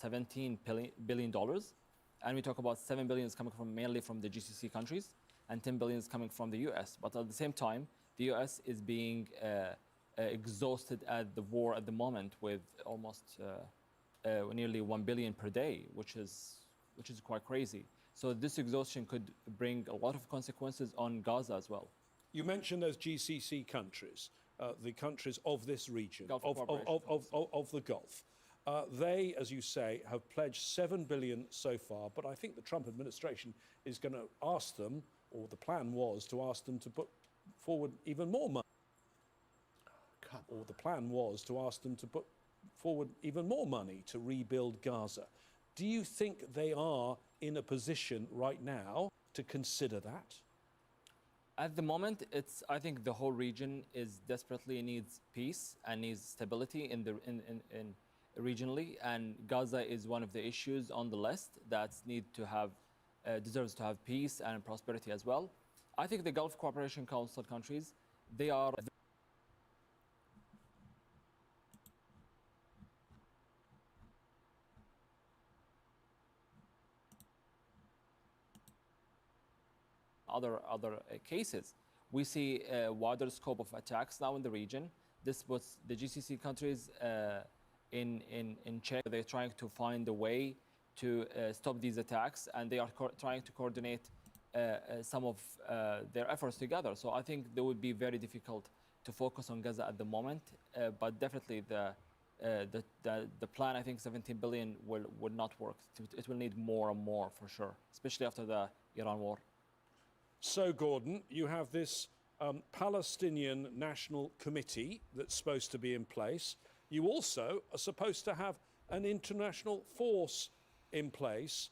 $17 billion, and we talk about $7 billion is coming mainly from the GCC countries, and $10 billion is coming from the US. But at the same time, the US is being exhausted at the war at the moment, with almost nearly $1 billion per day, which is quite crazy. So this exhaustion could bring a lot of consequences on Gaza as well. You mentioned those GCC countries, the countries of this region, of the Gulf. They, as you say, have pledged $7 billion so far, but I think the Trump administration is going to ask them, or the plan was to ask them to put forward even more money. Or the plan was to ask them to put forward even more money to rebuild Gaza. Do you think they are in a position right now to consider that? At the moment, I think the whole region desperately needs peace and needs stability in regionally, and Gaza is one of the issues on the list that deserves to have peace and prosperity as well. I think the Gulf Cooperation Council countries, they are other cases. We see a wider scope of attacks now in the region. This puts the GCC countries in check. They're trying to find a way to stop these attacks, and they are trying to coordinate some of their efforts together. So I think they would be very difficult to focus on Gaza at the moment, but definitely the plan, I think 17 billion will not work. It will need more and more for sure, especially after the Iran war. So, Gordon, you have this Palestinian National Committee that's supposed to be in place. You also are supposed to have an international force in place,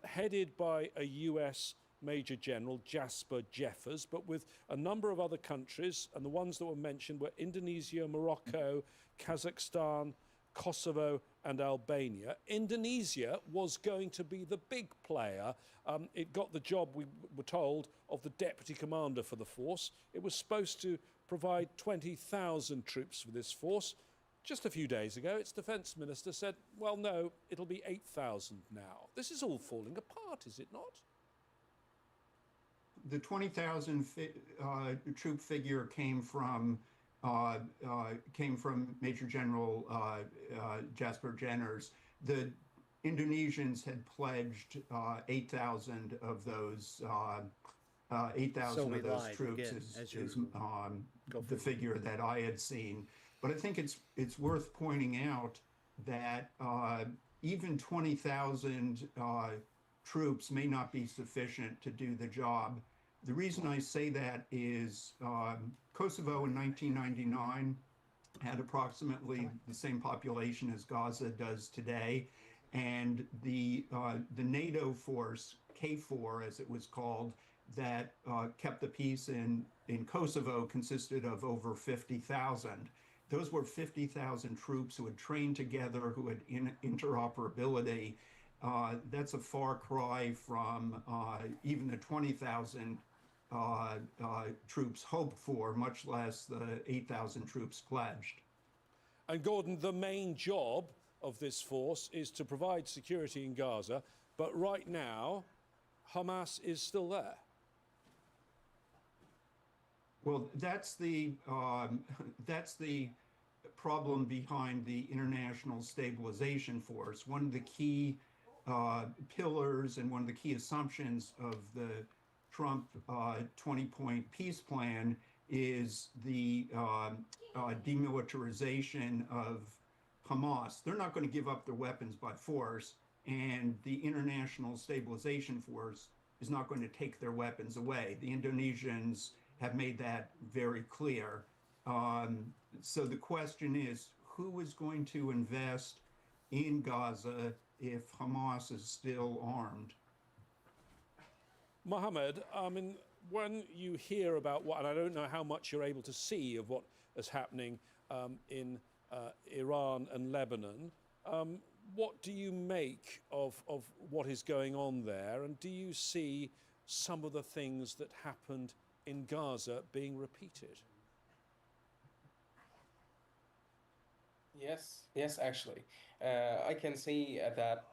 headed by a US Major General, Jasper Jeffers, but with a number of other countries, and the ones that were mentioned were Indonesia, Morocco, Kazakhstan, Kosovo and Albania. Indonesia was going to be the big player. It got the job, we were told, of the deputy commander for the force. It was supposed to provide 20,000 troops for this force. Just a few days ago, its defence minister said, well, no, it'll be 8,000 now. This is all falling apart, is it not? The 20,000 troop figure came from Major General Jasper Jeffers. The Indonesians had pledged 8,000 of those. 8,000 of those troops is the figure that I had seen. But I think it's worth pointing out that even 20,000 troops may not be sufficient to do the job. The reason I say that is Kosovo in 1999 had approximately the same population as Gaza does today, and the NATO force, KFOR as it was called, that kept the peace in Kosovo consisted of over 50,000. Those were 50,000 troops who had trained together, who had interoperability. That's a far cry from even the 20,000 troops hoped for, much less the 8,000 troops pledged. And Gordon, the main job of this force is to provide security in Gaza, but right now, Hamas is still there. Well, that's the problem behind the International Stabilization Force. One of the key pillars and one of the key assumptions of the Trump 20-point peace plan is the demilitarization of Hamas. They're not going to give up their weapons by force, and the International Stabilization Force is not going to take their weapons away. The Indonesians have made that very clear. So the question is, who is going to invest in Gaza if Hamas is still armed? Mohammed, I mean, when you hear about what, and I don't know how much you're able to see of what is happening in Iran and Lebanon, what do you make of what is going on there? And do you see some of the things that happened in Gaza being repeated? Yes, actually. I can see that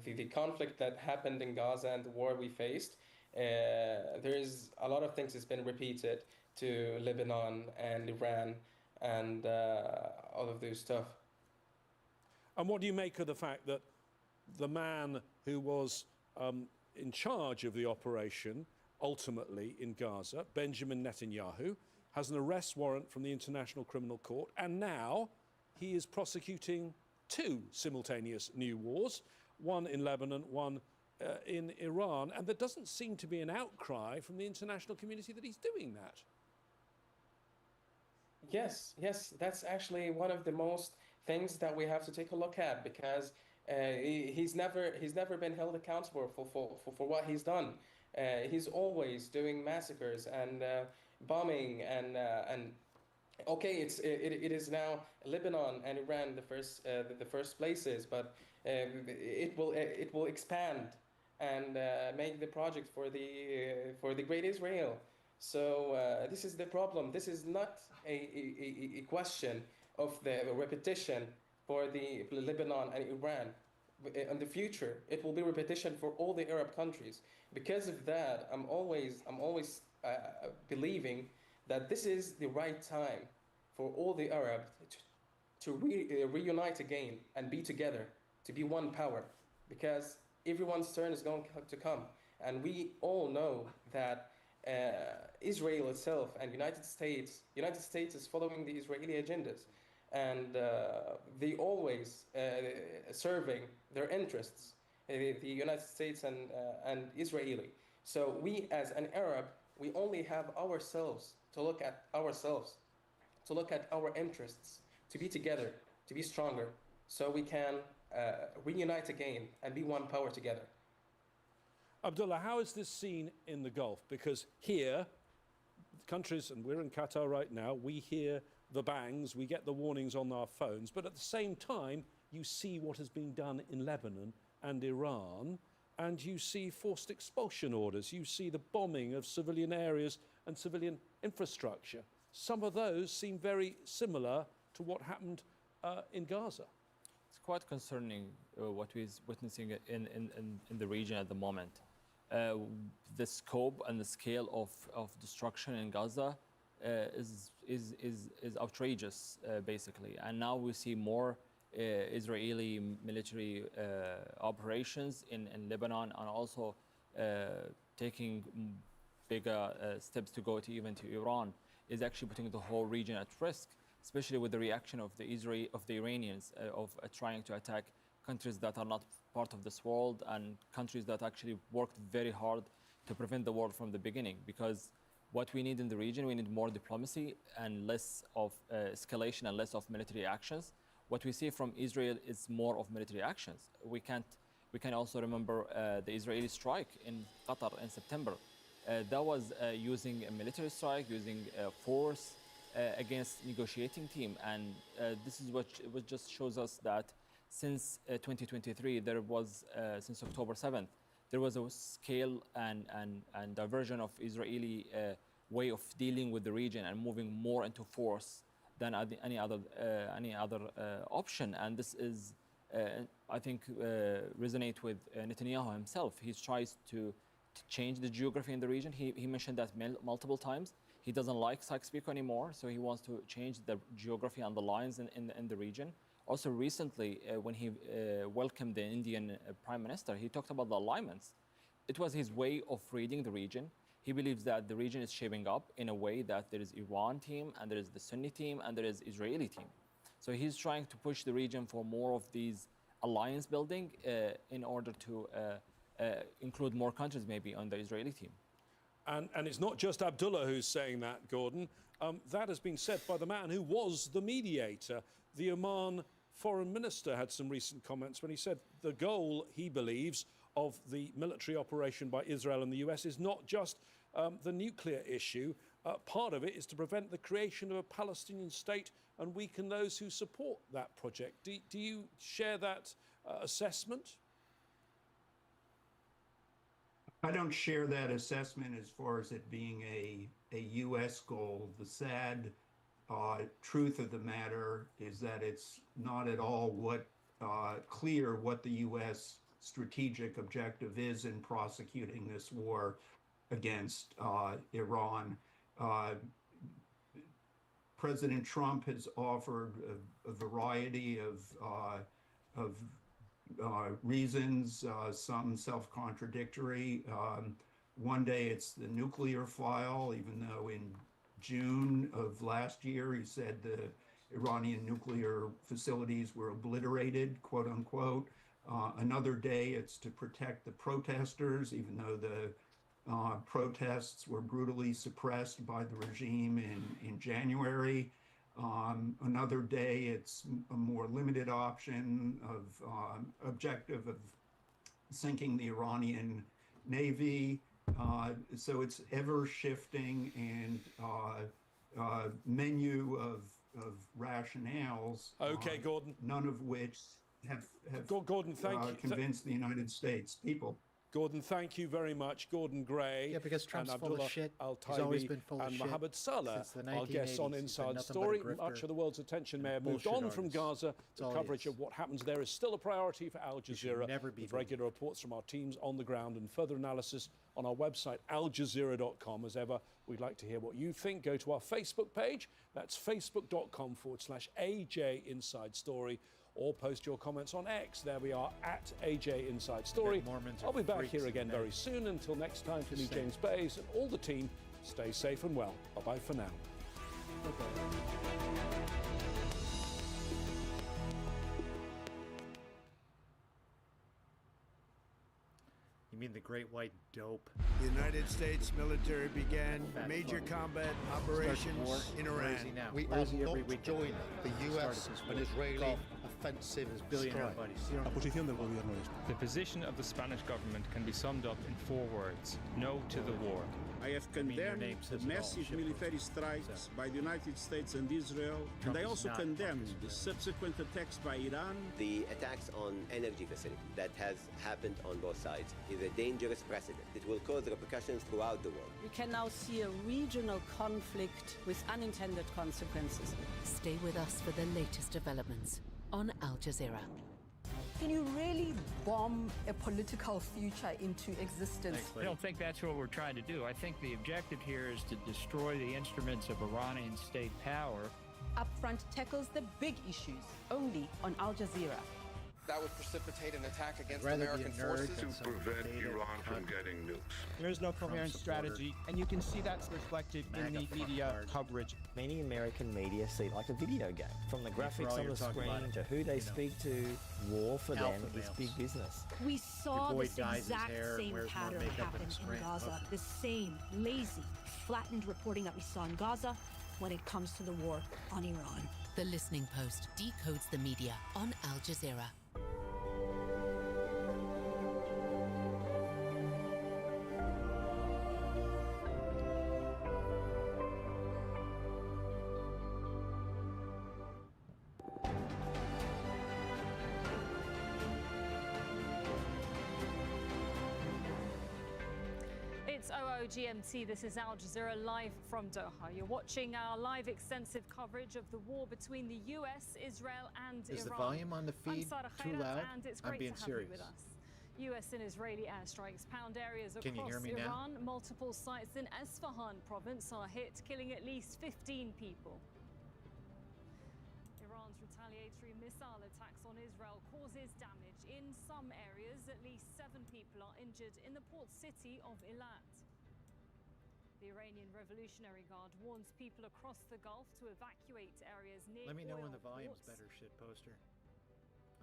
the conflict that happened in Gaza and the war we faced, there is a lot of things that's been repeated to Lebanon and Iran and all of those stuff. And what do you make of the fact that the man who was in charge of the operation ultimately in Gaza, Benjamin Netanyahu, has an arrest warrant from the International Criminal Court, and now he is prosecuting two simultaneous new wars, one in Lebanon, one in Iran, and there doesn't seem to be an outcry from the international community that he's doing that. Yes, that's actually one of the most things that we have to take a look at, because he's never been held accountable for what he's done. He's always doing massacres and bombing and okay, it is now Lebanon and Iran the first places, but it will expand and make the project for the Great Israel. So this is the problem. This is not a question of the repetition for the Lebanon and Iran. In the future, it will be repetition for all the Arab countries. Because of that, I'm always believing that this is the right time for all the Arabs to reunite again and be together, to be one power, because everyone's turn is going to come. And we all know that Israel itself and United States is following the Israeli agendas, and they always serving their interests, the United States and Israeli. So we as an Arab, we only have ourselves to look at ourselves, to look at our interests, to be together, to be stronger, so we can reunite again and be one power together. Abdullah, how is this seen in the Gulf? Because here, countries, and we're in Qatar right now, we hear the bangs, we get the warnings on our phones, but at the same time, you see what has been done in Lebanon and Iran, and you see forced expulsion orders, you see the bombing of civilian areas and civilian infrastructure. Some of those seem very similar to what happened in Gaza. It's quite concerning what we're witnessing in the region at the moment. The scope and the scale of destruction in Gaza is outrageous, basically. And now we see more Israeli military operations in Lebanon, and also taking bigger steps to go even to Iran, is actually putting the whole region at risk, especially with the reaction of the Iranians of trying to attack countries that are not part of this world, and countries that actually worked very hard to prevent the war from the beginning. Because what we need in the region, we need more diplomacy and less of escalation and less of military actions. What we see from Israel is more of military actions. We can also remember the Israeli strike in Qatar in September. That was using a military strike, using force against negotiating team. And this is what just shows us that since 2023, there was, since October 7th, there was a scale and diversion of Israeli way of dealing with the region and moving more into force than any other option. And this is, I think, resonate with Netanyahu himself. He tries to change the geography in the region. He mentioned that multiple times. He doesn't like Sykes-Picot anymore, so he wants to change the geography and the lines in the region. Also recently, when he welcomed the Indian Prime Minister, he talked about the alignments. It was his way of reading the region. He believes that the region is shaping up in a way that there is Iran team, and there is the Sunni team, and there is Israeli team. So he's trying to push the region for more of these alliance building in order to include more countries maybe on the Israeli team. And it's not just Abdullah who's saying that, Gordon. That has been said by the man who was the mediator. The Oman foreign minister had some recent comments when he said the goal, he believes, of the military operation by Israel and the US is not just the nuclear issue. Part of it is to prevent the creation of a Palestinian state and weaken those who support that project. Do you share that assessment? I don't share that assessment as far as it being a U.S. goal. The sad truth of the matter is that it's not at all clear what the U.S. strategic objective is in prosecuting this war against Iran. President Trump has offered a variety of reasons, some self-contradictory. One day it's the nuclear file, even though in June of last year he said the Iranian nuclear facilities were obliterated, quote unquote. Another day it's to protect the protesters, even though the protests were brutally suppressed by the regime in January. Another day, it's a more limited option of objective of sinking the Iranian Navy. So it's ever shifting and menu of rationales. Okay, Gordon. None of which have Gordon, thank you. Convinced the United States people. Gordon, thank you very much. Gordon Gray. Yeah, because Trump's and full of shit. He's always been full of and shit. Mohammed Salah, Since the our guests on 1980s. Inside Story. Much of the world's attention may have moved on from Gaza. The coverage of what happens there is still a priority for Al Jazeera, with regular reports from our teams on the ground and further analysis on our website, aljazeera.com. As ever, we'd like to hear what you think. Go to our Facebook page. That's facebook.com/AJ Inside Story. Or post your comments on X. There we are, at AJ Inside Story. I'll be back here again very soon. Until next time, for me, James Bays, and all the team, stay safe and well. Bye-bye for now. You mean the Great White Dope? The United States military began major combat operations in Iran. We are not joining the US and Israeli offensive strike. The position of the Spanish government can be summed up in 4 words: no to the war. I have condemned the massive military strikes by the United States and Israel, and I also condemn the subsequent attacks by Iran. The attacks on energy facilities that has happened on both sides is a dangerous precedent. It will cause repercussions throughout the world. We can now see a regional conflict with unintended consequences. Stay with us for the latest developments on Al Jazeera. Can you really bomb a political future into existence? I don't think that's what we're trying to do. I think the objective here is to destroy the instruments of Iranian state power. Upfront tackles the big issues, only on Al Jazeera. That would precipitate an attack against American forces. To prevent Iran from getting nukes. There is no coherent strategy, and you can see that's reflected in the media coverage. Many American media see it like a video game. From the graphics on the screen to who they speak to, war for them is big business. We saw this exact same pattern happen in Gaza. The same lazy, flattened reporting that we saw in Gaza when it comes to the war on Iran. The Listening Post decodes the media on Al Jazeera. It's GMT. This is Al Jazeera live from Doha. You're watching our live extensive coverage of the war between the US, Israel and Iran. Is the volume on the feed too loud? And it's I'm great being to have serious. you with us. US and Israeli airstrikes pound areas Can you across hear me now? Iran. Multiple sites in Esfahan province are hit, killing at least 15 people. Iran's retaliatory missile attacks on Israel causes damage. In some areas, at least 7 people are injured in the port city of Eilat. The Iranian Revolutionary Guard warns people across the Gulf to evacuate areas near Let me know when the oil volume's ports. better, shit poster.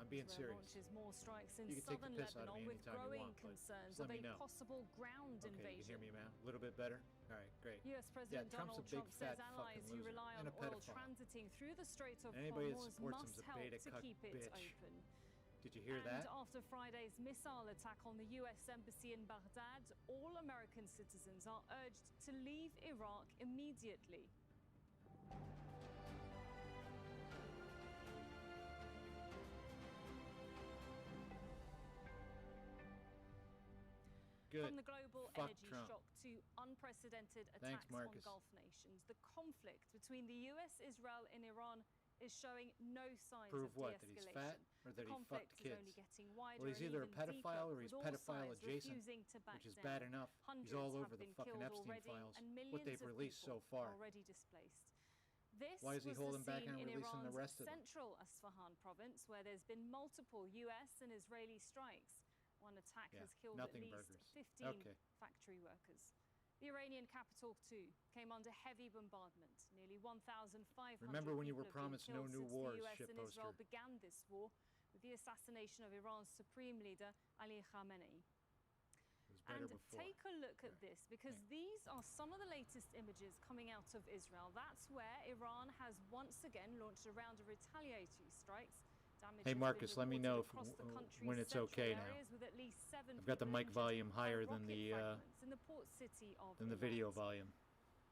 I'm being Israel serious. launches more strikes in You can take southern the piss out of Lebanon me with anytime you growing want, but concerns just of let a me know. possible ground Okay, you can invasion. hear me now? A little bit better? All right, great. US President Trump's Donald a big, Trump says fat allies fucking who loser rely and on a oil pedophile. transiting through the Strait of Anybody that Hormuz supports must him's a help beta to cuck keep it bitch. open. Did you hear And that? after Friday's missile attack on the US embassy in Baghdad, all American citizens are urged to leave Iraq immediately. Good. From the global Fuck energy Trump. shock to unprecedented Thanks, attacks on Marcus. Gulf nations, the conflict between the US, Israel, and Iran is showing no signs Prove of what? That he's de-escalation. fat or that The he conflict fucked is kids? only getting wider Well, he's and either a even pedophile deeper, or he's with all pedophile sides adjacent, refusing to back which is down. bad enough. Hundreds He's all have over the been fucking killed Epstein already, files. and What millions they've of released people so far. are already displaced. This Why is he was holding the back scene on in releasing the Iran's rest of them? central Esfahan province, where there's been multiple US and Israeli strikes. One attack Yeah, has killed at nothing least burgers. 15 Okay. factory workers. The Iranian capital, too, came under heavy bombardment. Nearly 1,500 Remember when you people were have been promised no killed new since wars, the US and Israel shitposter. began this war with the assassination of Iran's supreme leader, Ali Khamenei. better and before. take a look at this, because these are some of the latest images coming out of Israel. That's where Iran has once again launched a round of retaliatory strikes. Hey Marcus, let me know if, when it's okay now. I've got the mic volume higher than the video volume.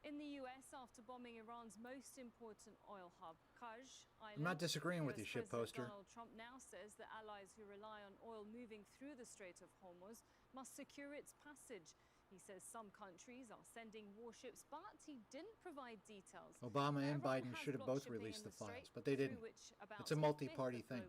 In the US, after bombing Iran's most important oil hub, Kaj Island, I'm not disagreeing with you, US shit President poster. Donald Trump now says that allies who rely on oil moving through the Strait of Hormuz must secure its passage. He says some countries are sending warships, but he didn't provide details. Obama and Biden should have both released the files, but they didn't. It's a multi-party thing.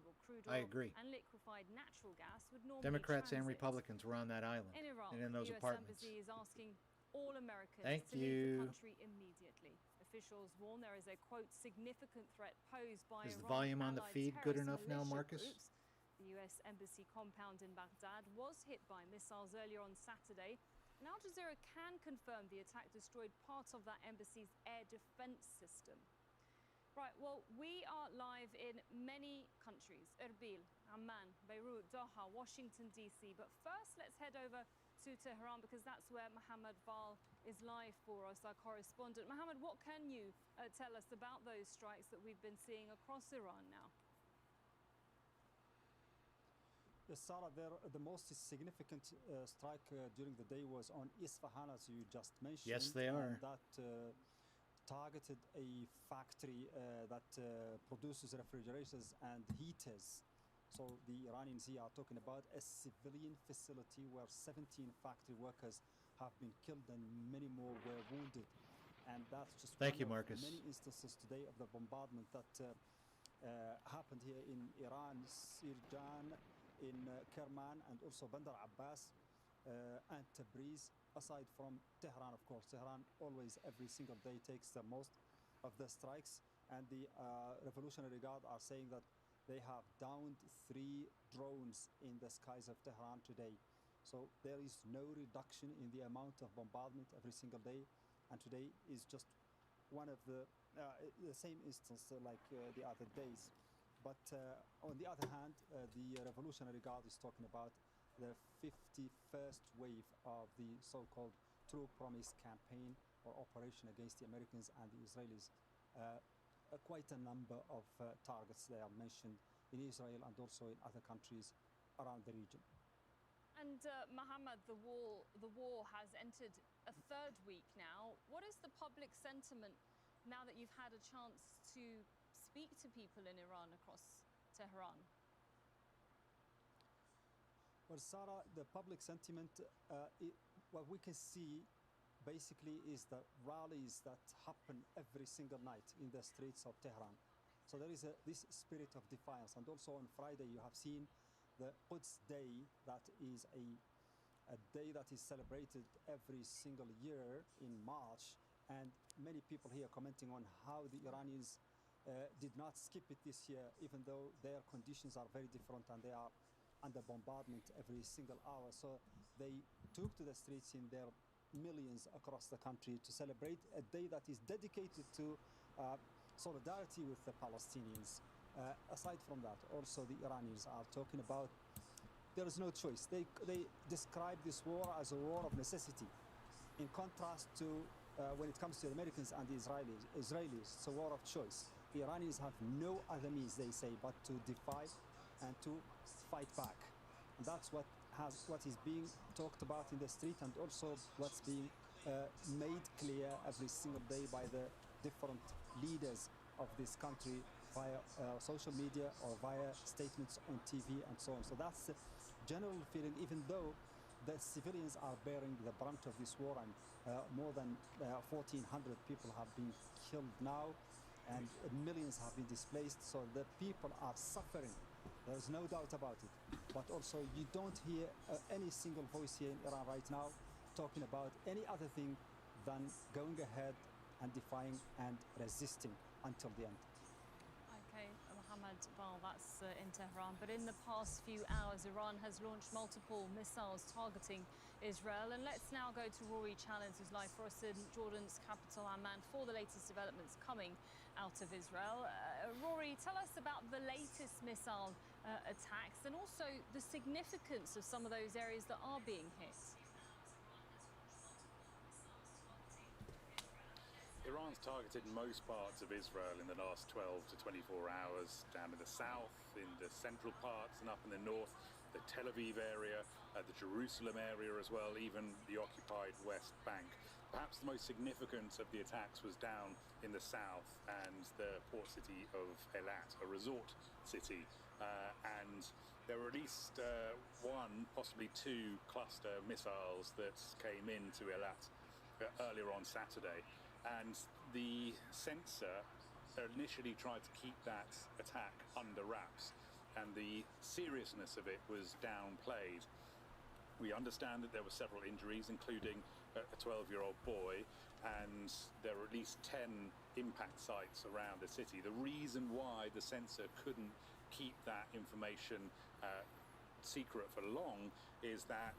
I agree. And liquefied natural gas would normally Democrats and transit. Republicans were on that island In Iraq, and in those the US apartments. Embassy is asking all Americans Thank to leave you. the country immediately. Officials warn there is a, quote, significant threat posed by Is the volume on the feed good enough now, Marcus? Groups. The US Embassy compound in Baghdad was hit by missiles earlier on Saturday, and Al Jazeera can confirm the attack destroyed part of that embassy's air defense system. Right, well, we are live in many countries: Erbil, Amman, Beirut, Doha, Washington, D.C. But first, let's head over to Tehran, because that's where Mohammed Val is live for us, our correspondent. Mohammed, what can you tell us about those strikes that we've been seeing across Iran now? Yes, Sarah, the most significant strike during the day was on Isfahan, as you just mentioned. Yes, they are. That targeted a factory that produces refrigerators and heaters. So the Iranians here are talking about a civilian facility where 17 factory workers have been killed and many more were wounded. And that's just Thank you, one of Marcus. many instances today of the bombardment that happened here in Iran, Sirjan, in Kerman, and also Bandar Abbas and Tabriz, aside from Tehran, of course. Tehran always, every single day, takes the most of the strikes. And the Revolutionary Guard are saying that they have downed 3 drones in the skies of Tehran today. So there is no reduction in the amount of bombardment every single day. And today is just one of the same instance like the other days. But on the other hand, the Revolutionary Guard is talking about the 51st wave of the so-called True Promise campaign or operation against the Americans and the Israelis. Quite a number of targets they are mentioned in Israel and also in other countries around the region. And Mohammed, the war has entered a 3rd week now. What is the public sentiment now that you've had a chance to speak to people in Iran across Tehran? Well, Sarah, the public sentiment, what we can see basically is the rallies that happen every single night in the streets of Tehran. So there is this spirit of defiance. And also on Friday, you have seen the Quds Day, that is a day that is celebrated every single year in March. And many people here commenting on how the Iranians did not skip it this year, even though their conditions are very different and they are under bombardment every single hour. So they took to the streets in their millions across the country to celebrate a day that is dedicated to solidarity with the Palestinians. Aside from that, also the Iranians are talking about there is no choice. They describe this war as a war of necessity. In contrast to when it comes to the Americans and the Israelis, it's a war of choice. The Iranians have no other means, they say, but to defy and to fight back. And that's what is being talked about in the street, and also what's being made clear every single day by the different leaders of this country via social media or via statements on TV and so on. So that's the general feeling, even though the civilians are bearing the brunt of this war, and more than 1,400 people have been killed now, and millions have been displaced. So the people are suffering. There's no doubt about it. But also, you don't hear any single voice here in Iran right now talking about any other thing than going ahead and defying and resisting until the end. Okay, Mohammed Val, that's in Tehran. But in the past few hours, Iran has launched multiple missiles targeting Israel. And let's now go to Rory Challenge, who's live for us in Jordan's capital, Amman, for the latest developments coming out of Israel. Rory, tell us about the latest missile attacks and also the significance of some of those areas that are being hit. Iran's targeted most parts of Israel in the last 12 to 24 hours, down in the south, in the central parts and up in the north, the Tel Aviv area, the Jerusalem area as well, even the occupied West Bank. Perhaps the most significant of the attacks was down in the south and the port city of Eilat, a resort city. And there were at least one, possibly two cluster missiles that came into Eilat earlier on Saturday. And the censor initially tried to keep that attack under wraps, and the seriousness of it was downplayed. We understand that there were several injuries, including a 12-year-old boy, and there were at least 10 impact sites around the city. The reason why the censor couldn't keep that information secret for long is that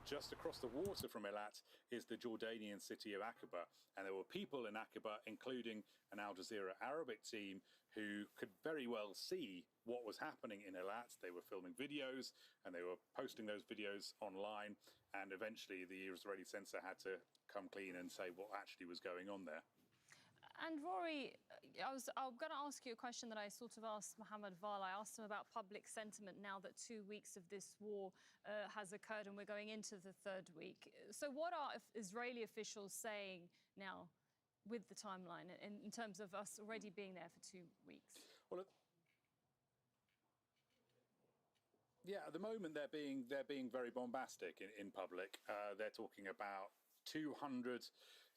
just across the water from Eilat is the Jordanian city of Aqaba. And there were people in Aqaba, including an Al Jazeera Arabic team, who could very well see what was happening in Eilat. They were filming videos and they were posting those videos online. And eventually the Israeli censor had to come clean and say what actually was going on there. And Rory, I'm going to ask you a question that I sort of asked Mohammed Val. I asked him about public sentiment now that 2 weeks of this war has occurred and we're going into the third week. So what are Israeli officials saying now with the timeline in terms of us already being there for 2 weeks? Well, yeah, at the moment they're being very bombastic in public. They're talking about 200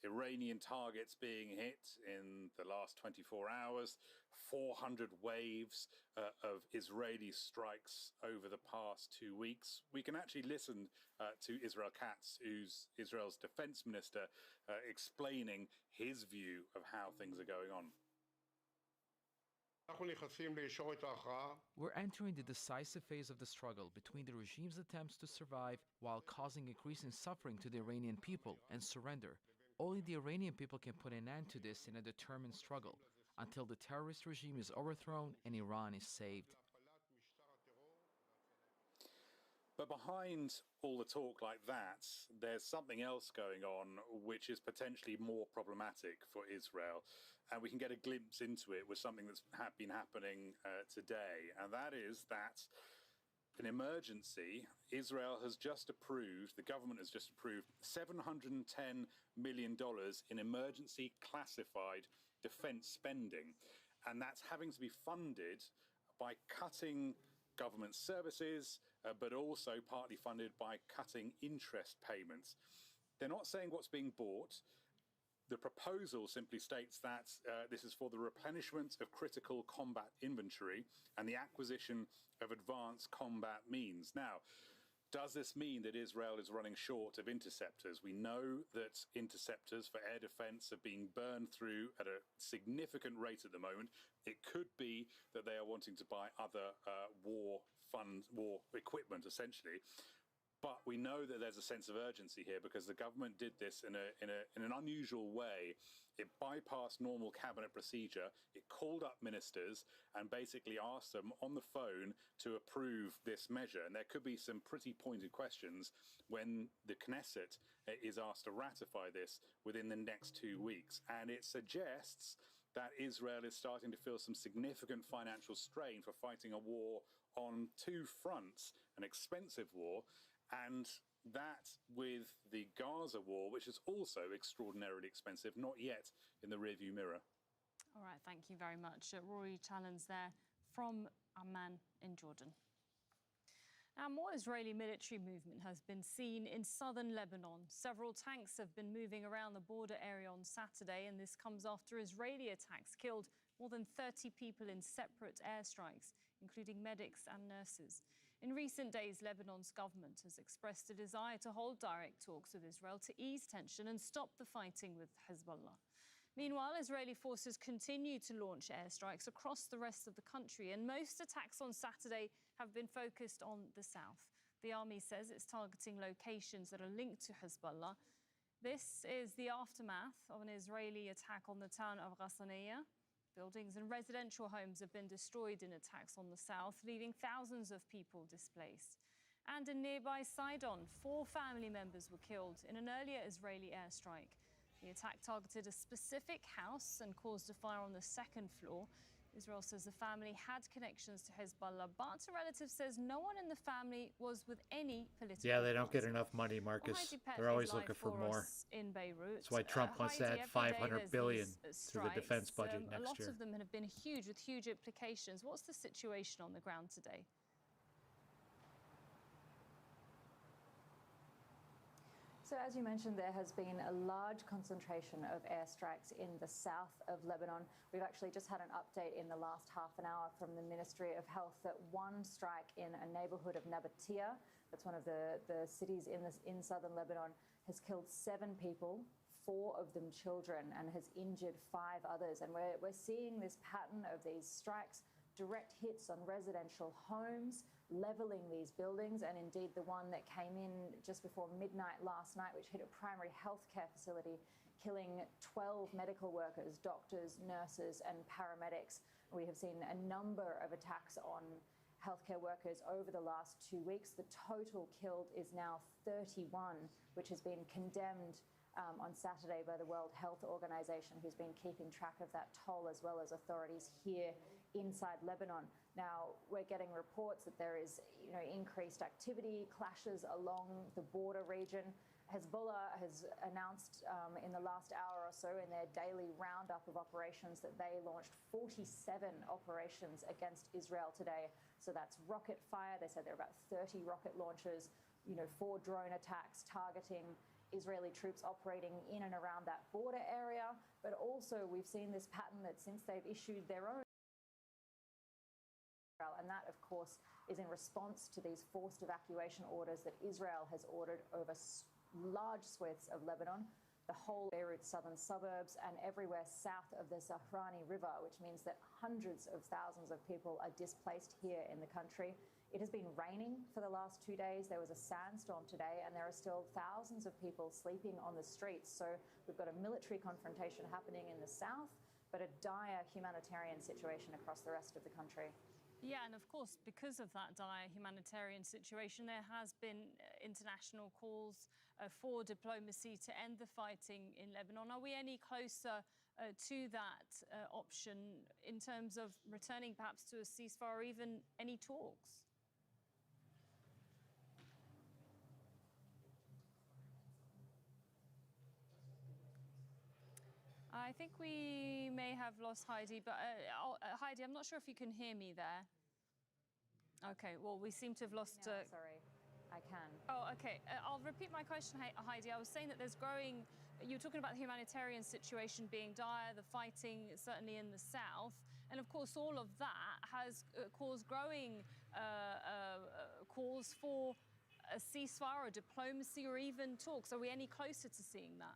Iranian targets being hit in the last 24 hours, 400 waves of Israeli strikes over the past 2 weeks. We can actually listen to Israel Katz, who's Israel's defense minister, explaining his view of how things are going on. We're entering the decisive phase of the struggle between the regime's attempts to survive while causing increasing suffering to the Iranian people and surrender. Only the Iranian people can put an end to this in a determined struggle until the terrorist regime is overthrown and Iran is saved. But behind all the talk like that, there's something else going on which is potentially more problematic for Israel. And we can get a glimpse into it with something that's been happening today. And that is that an emergency, Israel has just approved, the government has just approved $710 million in emergency classified defense spending. And that's having to be funded by cutting government services, but also partly funded by cutting interest payments. They're not saying what's being bought. The proposal simply states that this is for the replenishment of critical combat inventory and the acquisition of advanced combat means. Now, does this mean that Israel is running short of interceptors? We know that interceptors for air defense are being burned through at a significant rate at the moment. It could be that they are wanting to buy other war equipment, essentially. But we know that there's a sense of urgency here because the government did this in an unusual way. It bypassed normal cabinet procedure. It called up ministers and basically asked them on the phone to approve this measure. And there could be some pretty pointed questions when the Knesset is asked to ratify this within the next 2 weeks. And it suggests that Israel is starting to feel some significant financial strain for fighting a war on two fronts, an expensive war, and that with the Gaza war, which is also extraordinarily expensive, not yet in the rearview mirror. All right, thank you very much. Rory Challens there from Amman in Jordan. Now, more Israeli military movement has been seen in southern Lebanon. Several tanks have been moving around the border area on Saturday, and this comes after Israeli attacks killed more than 30 people in separate airstrikes, including medics and nurses. In recent days, Lebanon's government has expressed a desire to hold direct talks with Israel to ease tension and stop the fighting with Hezbollah. Meanwhile, Israeli forces continue to launch airstrikes across the rest of the country, and most attacks on Saturday have been focused on the south. The army says it's targeting locations that are linked to Hezbollah. This is the aftermath of an Israeli attack on the town of Ghassaniyah. Buildings and residential homes have been destroyed in attacks on the south, leaving thousands of people displaced. And in nearby Sidon, 4 family members were killed in an earlier Israeli airstrike. The attack targeted a specific house and caused a fire on the second floor. Israel says the family had connections to Hezbollah, but a relative says no one in the family was with any political Yeah, they don't party. get enough money, Marcus. Heidi Pett They're always is looking live for more. us in Beirut. That's why Trump wants to Heidi, add every day $500 there's billion these to the defense strikes. budget next A lot year. of them have been huge, with huge implications. What's the situation on the ground today? So as you mentioned, there has been a large concentration of airstrikes in the south of Lebanon. We've actually just had an update in the last half an hour from the Ministry of Health that one strike in a neighborhood of Nabatea, that's one of the cities in southern Lebanon, has killed 7 people, 4 of them children, and has injured 5 others. And we're seeing this pattern of these strikes, direct hits on residential homes, levelling these buildings, and indeed the one that came in just before midnight last night, which hit a primary healthcare facility, killing 12 medical workers, doctors, nurses and paramedics. We have seen a number of attacks on healthcare workers over the last 2 weeks. The total killed is now 31, which has been condemned on Saturday by the World Health Organization, who's been keeping track of that toll, as well as authorities here inside Lebanon. Now, we're getting reports that there is, increased activity, clashes along the border region. Hezbollah has announced in the last hour or so in their daily roundup of operations that they launched 47 operations against Israel today. So that's rocket fire. They said there are about 30 rocket launches, 4 drone attacks targeting Israeli troops operating in and around that border area. But also we've seen this pattern that since they've issued their own, and that, of course, is in response to these forced evacuation orders that Israel has ordered over large swathes of Lebanon, the whole Beirut southern suburbs, and everywhere south of the Zahrani River, which means that hundreds of thousands of people are displaced here in the country. It has been raining for the last 2 days. There was a sandstorm today, and there are still thousands of people sleeping on the streets. So we've got a military confrontation happening in the south, but a dire humanitarian situation across the rest of the country. Yeah, and of course, because of that dire humanitarian situation, there has been international calls for diplomacy to end the fighting in Lebanon. Are we any closer to that option in terms of returning perhaps to a ceasefire or even any talks? I think we may have lost Heidi, but Heidi, I'm not sure if you can hear me there. Okay, well, we seem to have lost... No, sorry, I can. Oh, okay. I'll repeat my question, Heidi. I was saying that there's growing... You were talking about the humanitarian situation being dire, the fighting certainly in the south. And, of course, all of that has caused growing calls for a ceasefire or diplomacy or even talks. Are we any closer to seeing that?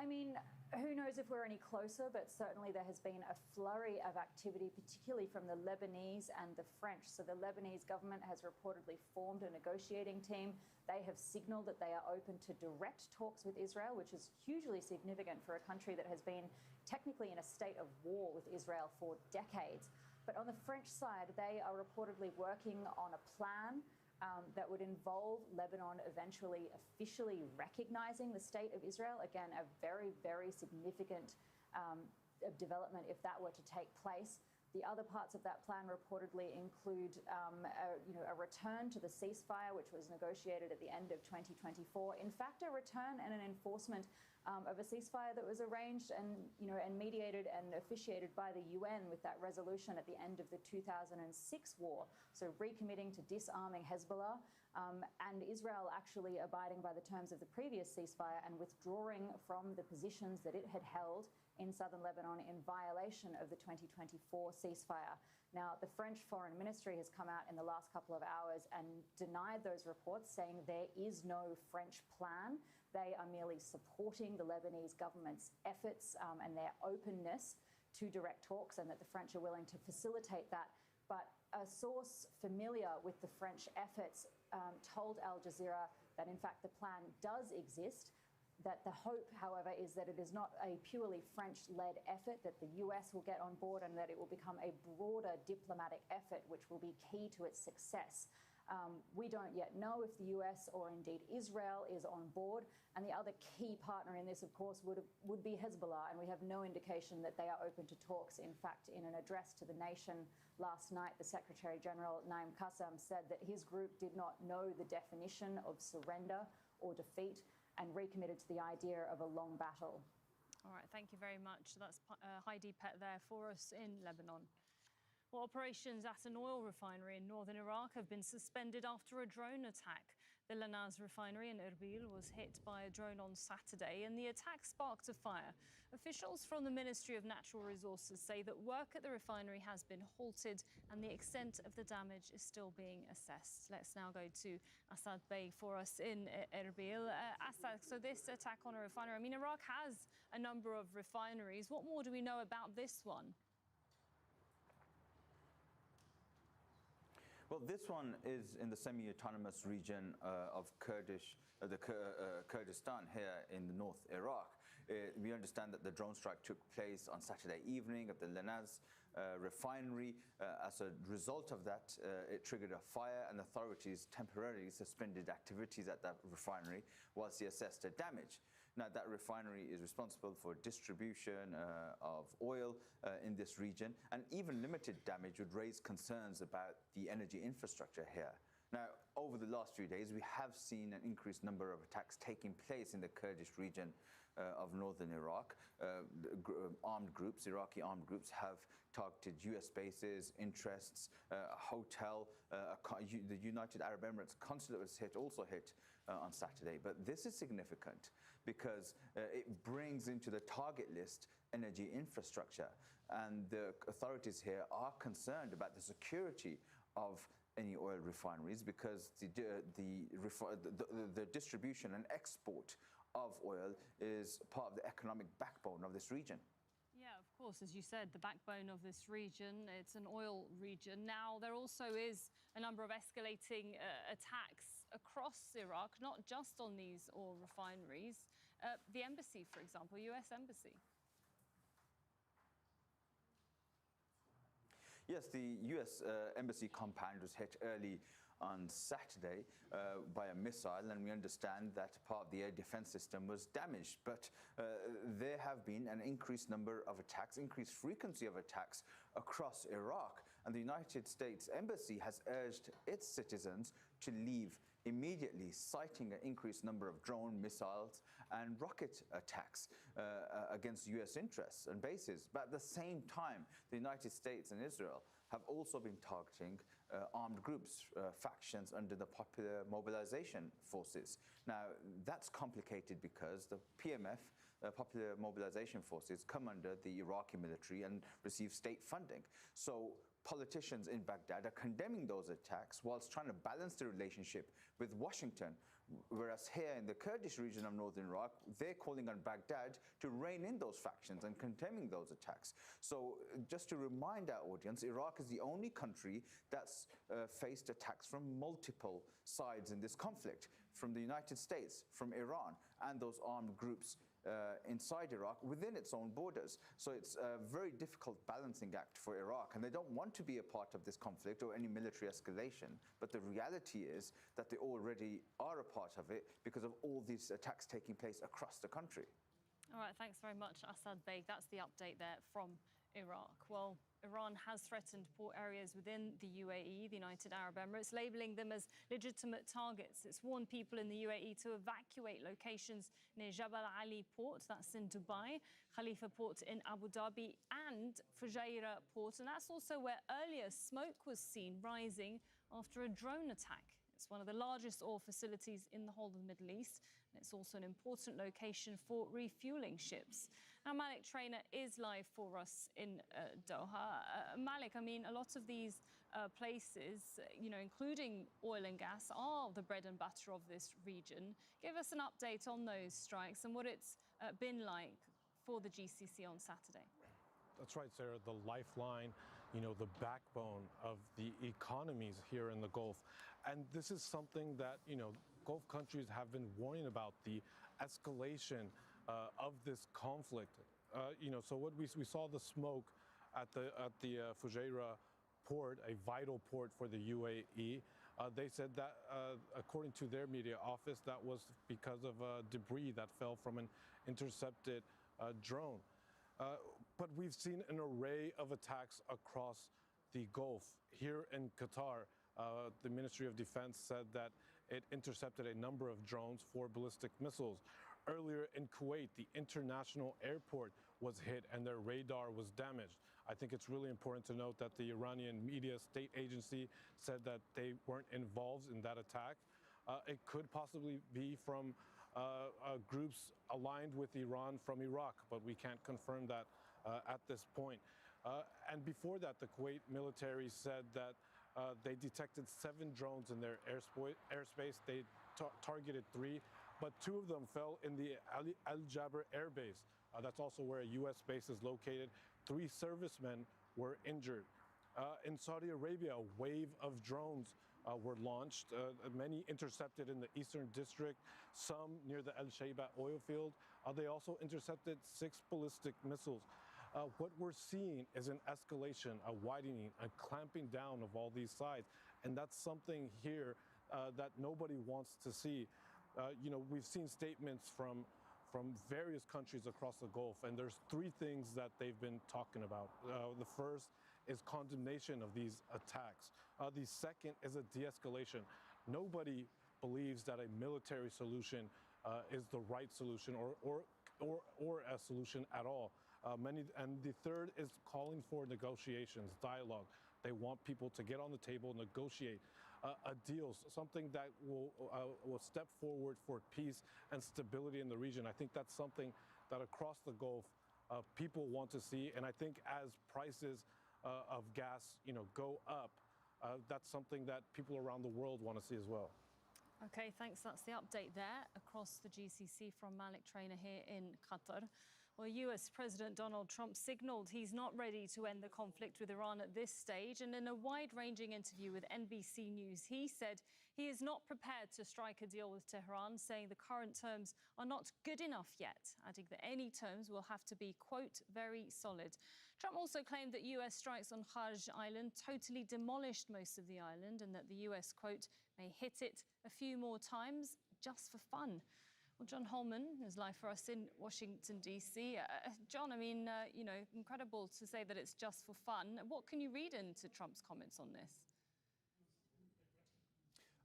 I mean, who knows if we're any closer, but certainly there has been a flurry of activity, particularly from the Lebanese and the French. So the Lebanese government has reportedly formed a negotiating team. They have signaled that they are open to direct talks with Israel, which is hugely significant for a country that has been technically in a state of war with Israel for decades. But on the French side, they are reportedly working on a plan that would involve Lebanon eventually officially recognizing the state of Israel. Again, a very, very significant development if that were to take place. The other parts of that plan reportedly include a return to the ceasefire, which was negotiated at the end of 2024. In fact, a return and an enforcement of a ceasefire that was arranged and mediated and officiated by the UN with that resolution at the end of the 2006 war. So recommitting to disarming Hezbollah and Israel actually abiding by the terms of the previous ceasefire and withdrawing from the positions that it had held in southern Lebanon in violation of the 2024 ceasefire. Now, the French Foreign Ministry has come out in the last couple of hours and denied those reports, saying there is no French plan. They are merely supporting the Lebanese government's efforts and their openness to direct talks, and that the French are willing to facilitate that. But a source familiar with the French efforts told Al Jazeera that, in fact, the plan does exist, that the hope, however, is that it is not a purely French-led effort, that the US will get on board and that it will become a broader diplomatic effort, which will be key to its success. We don't yet know if the US or indeed Israel is on board. And the other key partner in this, of course, would be Hezbollah. And we have no indication that they are open to talks. In fact, in an address to the nation last night, the Secretary General, Naim Qassem, said that his group did not know the definition of surrender or defeat and recommitted to the idea of a long battle. All right, thank you very much. That's Heidi Pett there for us in Lebanon. Well, operations at an oil refinery in northern Iraq have been suspended after a drone attack. The Lanaz refinery in Erbil was hit by a drone on Saturday, and the attack sparked a fire. Officials from the Ministry of Natural Resources say that work at the refinery has been halted and the extent of the damage is still being assessed. Let's now go to Assad Bey for us in Erbil. Assad, so this attack on a refinery, I mean, Iraq has a number of refineries. What more do we know about this one? Well, this one is in the semi-autonomous region of Kurdistan here in the north Iraq. We understand that the drone strike took place on Saturday evening at the Lanaz refinery. As a result of that, it triggered a fire, and authorities temporarily suspended activities at that refinery whilst they assessed the damage. Now, that refinery is responsible for distribution of oil in this region, and even limited damage would raise concerns about the energy infrastructure here. Now, over the last few days, we have seen an increased number of attacks taking place in the Kurdish region of northern Iraq. Armed groups, Iraqi armed groups, have targeted US bases, interests, a hotel. The United Arab Emirates consulate was also hit on Saturday. But this is significant because it brings into the target list energy infrastructure. And the authorities here are concerned about the security of any oil refineries because the distribution and export of oil is part of the economic backbone of this region. Yeah, of course, as you said, the backbone of this region, it's an oil region. Now, there also is a number of escalating attacks across Iraq, not just on these oil refineries. The embassy, for example, US embassy. Yes, the US embassy compound was hit early on Saturday by a missile, and we understand that part of the air defense system was damaged. But there have been an increased number of attacks, increased frequency of attacks across Iraq. And the United States Embassy has urged its citizens to leave immediately, citing an increased number of drone, missiles, and rocket attacks against US interests and bases. But at the same time, the United States and Israel have also been targeting armed groups, factions under the Popular Mobilization Forces. Now, that's complicated because the PMF, Popular Mobilization Forces, come under the Iraqi military and receive state funding. So politicians in Baghdad are condemning those attacks whilst trying to balance the relationship with Washington. Whereas here in the Kurdish region of northern Iraq, they're calling on Baghdad to rein in those factions and condemning those attacks. So just to remind our audience, Iraq is the only country that's faced attacks from multiple sides in this conflict, from the United States, from Iran, and those armed groups inside Iraq within its own borders. So it's a very difficult balancing act for Iraq, and they don't want to be a part of this conflict or any military escalation. But the reality is that they already are a part of it because of all these attacks taking place across the country. All right, thanks very much, Assad Bey. That's the update there from Iraq. Well, Iran has threatened port areas within the UAE, the United Arab Emirates, labelling them as legitimate targets. It's warned people in the UAE to evacuate locations near Jabal Ali port, that's in Dubai, Khalifa port in Abu Dhabi, and Fujairah port. And that's also where earlier smoke was seen rising after a drone attack. It's one of the largest oil facilities in the whole of the Middle East. And it's also an important location for refueling ships. Now, Malik Trainer is live for us in Doha. Malik, I mean, a lot of these places, including oil and gas, are the bread and butter of this region. Give us an update on those strikes and what it's been like for the GCC on Saturday. That's right, Sarah, the lifeline, the backbone of the economies here in the Gulf. And this is something that, Gulf countries have been warning about, the escalation of this conflict. So what we saw the smoke at the Fujairah port, a vital port for the UAE. They said that, according to their media office, that was because of debris that fell from an intercepted drone. But we've seen an array of attacks across the Gulf. Here in Qatar, the Ministry of Defense said that it intercepted a number of drones for ballistic missiles. Earlier in Kuwait, the international airport was hit and their radar was damaged. I think it's really important to note that the Iranian media state agency said that they weren't involved in that attack. It could possibly be from groups aligned with Iran from Iraq, but we can't confirm that at this point. And before that, the Kuwait military said that they detected 7 drones in their airspace. They targeted 3, but 2 of them fell in the Al Jabr air base. That's also where a U.S. base is located. 3 servicemen were injured. In Saudi Arabia, a wave of drones were launched, many intercepted in the eastern district, some near the Al Shaiba oil field. They also intercepted 6 ballistic missiles. What we're seeing is an escalation, a widening, a clamping down of all these sides. And that's something here that nobody wants to see. We've seen statements from various countries across the Gulf, and there's 3 things that they've been talking about. The first is condemnation of these attacks. The second is a de-escalation. Nobody believes that a military solution is the right solution or a solution at all. And the third is calling for negotiations, dialogue. They want people to get on the table, negotiate a deal, something that will step forward for peace and stability in the region. I think that's something that across the Gulf people want to see. And I think as prices of gas, go up, that's something that people around the world want to see as well. Okay, thanks. That's the update there across the GCC from Malik Trainer here in Qatar. Well, US President Donald Trump signaled he's not ready to end the conflict with Iran at this stage. And in a wide-ranging interview with NBC News, he said he is not prepared to strike a deal with Tehran, saying the current terms are not good enough yet, adding that any terms will have to be, quote, very solid. Trump also claimed that US strikes on Kharj Island totally demolished most of the island and that the US, quote, may hit it a few more times just for fun. Well, John Holman is live for us in Washington, D.C. John, I mean, incredible to say that it's just for fun. What can you read into Trump's comments on this?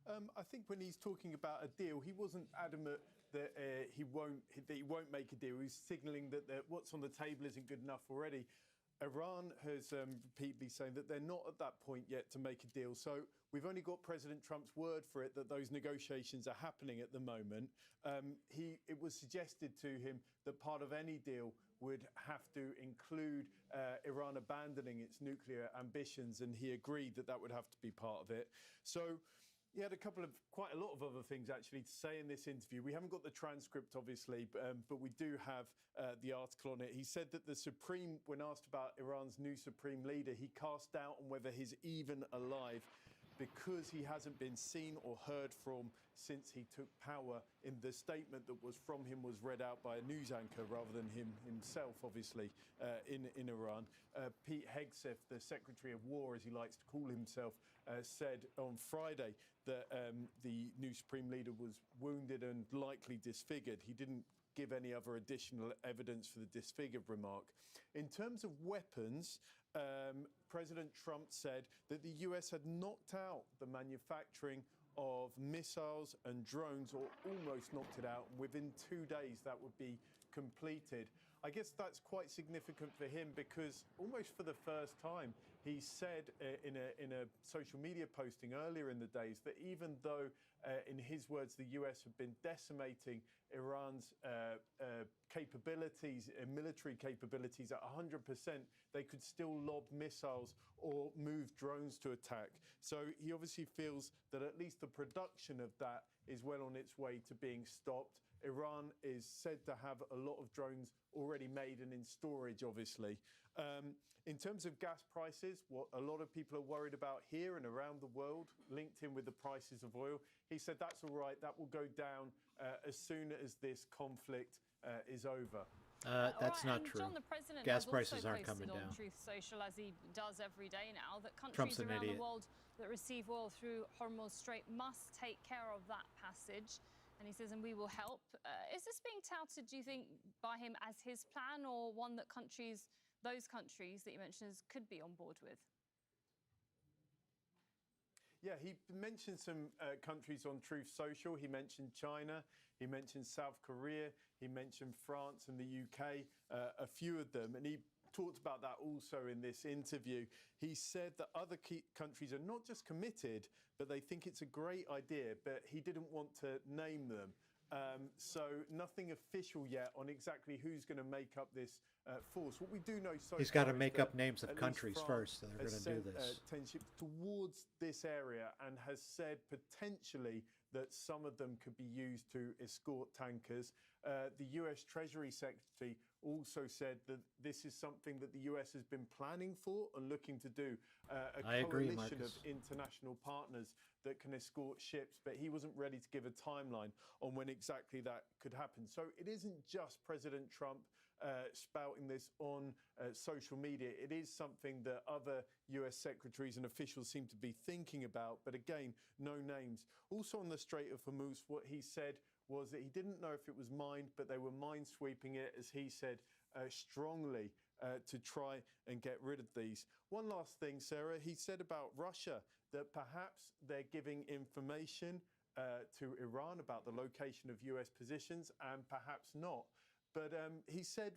I think when he's talking about a deal, he wasn't adamant that he won't make a deal. He's signalling that what's on the table isn't good enough already. Iran has repeatedly saying that they're not at that point yet to make a deal. So we've only got President Trump's word for it that those negotiations are happening at the moment. It was suggested to him that part of any deal would have to include Iran abandoning its nuclear ambitions, and he agreed that that would have to be part of it. So he had quite a lot of other things actually to say in this interview. We haven't got the transcript, obviously, but we do have the article on it. He said that when asked about Iran's new supreme leader, he cast doubt on whether he's even alive because he hasn't been seen or heard from since he took power. In the statement that was from him was read out by a news anchor rather than him himself, obviously, in Iran. Pete Hegseth, the Secretary of War, as he likes to call himself, said on Friday that the new Supreme Leader was wounded and likely disfigured. He didn't give any other additional evidence for the disfigured remark. In terms of weapons, President Trump said that the US had knocked out the manufacturing of missiles and drones, or almost knocked it out. Within 2 days, that would be completed. I guess that's quite significant for him because almost for the first time, he said in a social media posting earlier in the days that even though, in his words, the US have been decimating Iran's capabilities, military capabilities at 100%, they could still lob missiles or move drones to attack. So he obviously feels that at least the production of that is well on its way to being stopped. Iran is said to have a lot of drones already made and in storage, obviously. In terms of gas prices, what a lot of people are worried about here and around the world, linked in with the prices of oil, he said that's all right, that will go down as soon as this conflict is over. That's not true. John, the president gas has prices also aren't coming posted down. on Truth Social, as he does every day now, that Trump's countries an around idiot. the world that receive oil through Hormuz Strait must take care of that passage. And he says, and we will help. Is this being touted, do you think, by him as his plan, or one that those countries that you mentioned could be on board with? Yeah, he mentioned some countries on Truth Social. He mentioned China. He mentioned South Korea. He mentioned France and the UK, a few of them. And he talked about that also in this interview. He said that other key countries are not just committed, but they think it's a great idea, but he didn't want to name them. So nothing official yet on exactly who's going to make up this force. What we do know so he's got to far make is up names of countries first that are going to do this. 10 ships towards this area and has said potentially that some of them could be used to escort tankers. The US Treasury Secretary also said that this is something that the US has been planning for and looking to do, a coalition of international partners that can escort ships, but he wasn't ready to give a timeline on when exactly that could happen. So it isn't just President Trump spouting this on social media. It is something that other US secretaries and officials seem to be thinking about, but again, no names. Also on the Strait of Hormuz, what he said was that he didn't know if it was mined, but they were minesweeping it, as he said, strongly to try and get rid of these. One last thing, Sarah, he said about Russia that perhaps they're giving information to Iran about the location of US positions and perhaps not. But he said,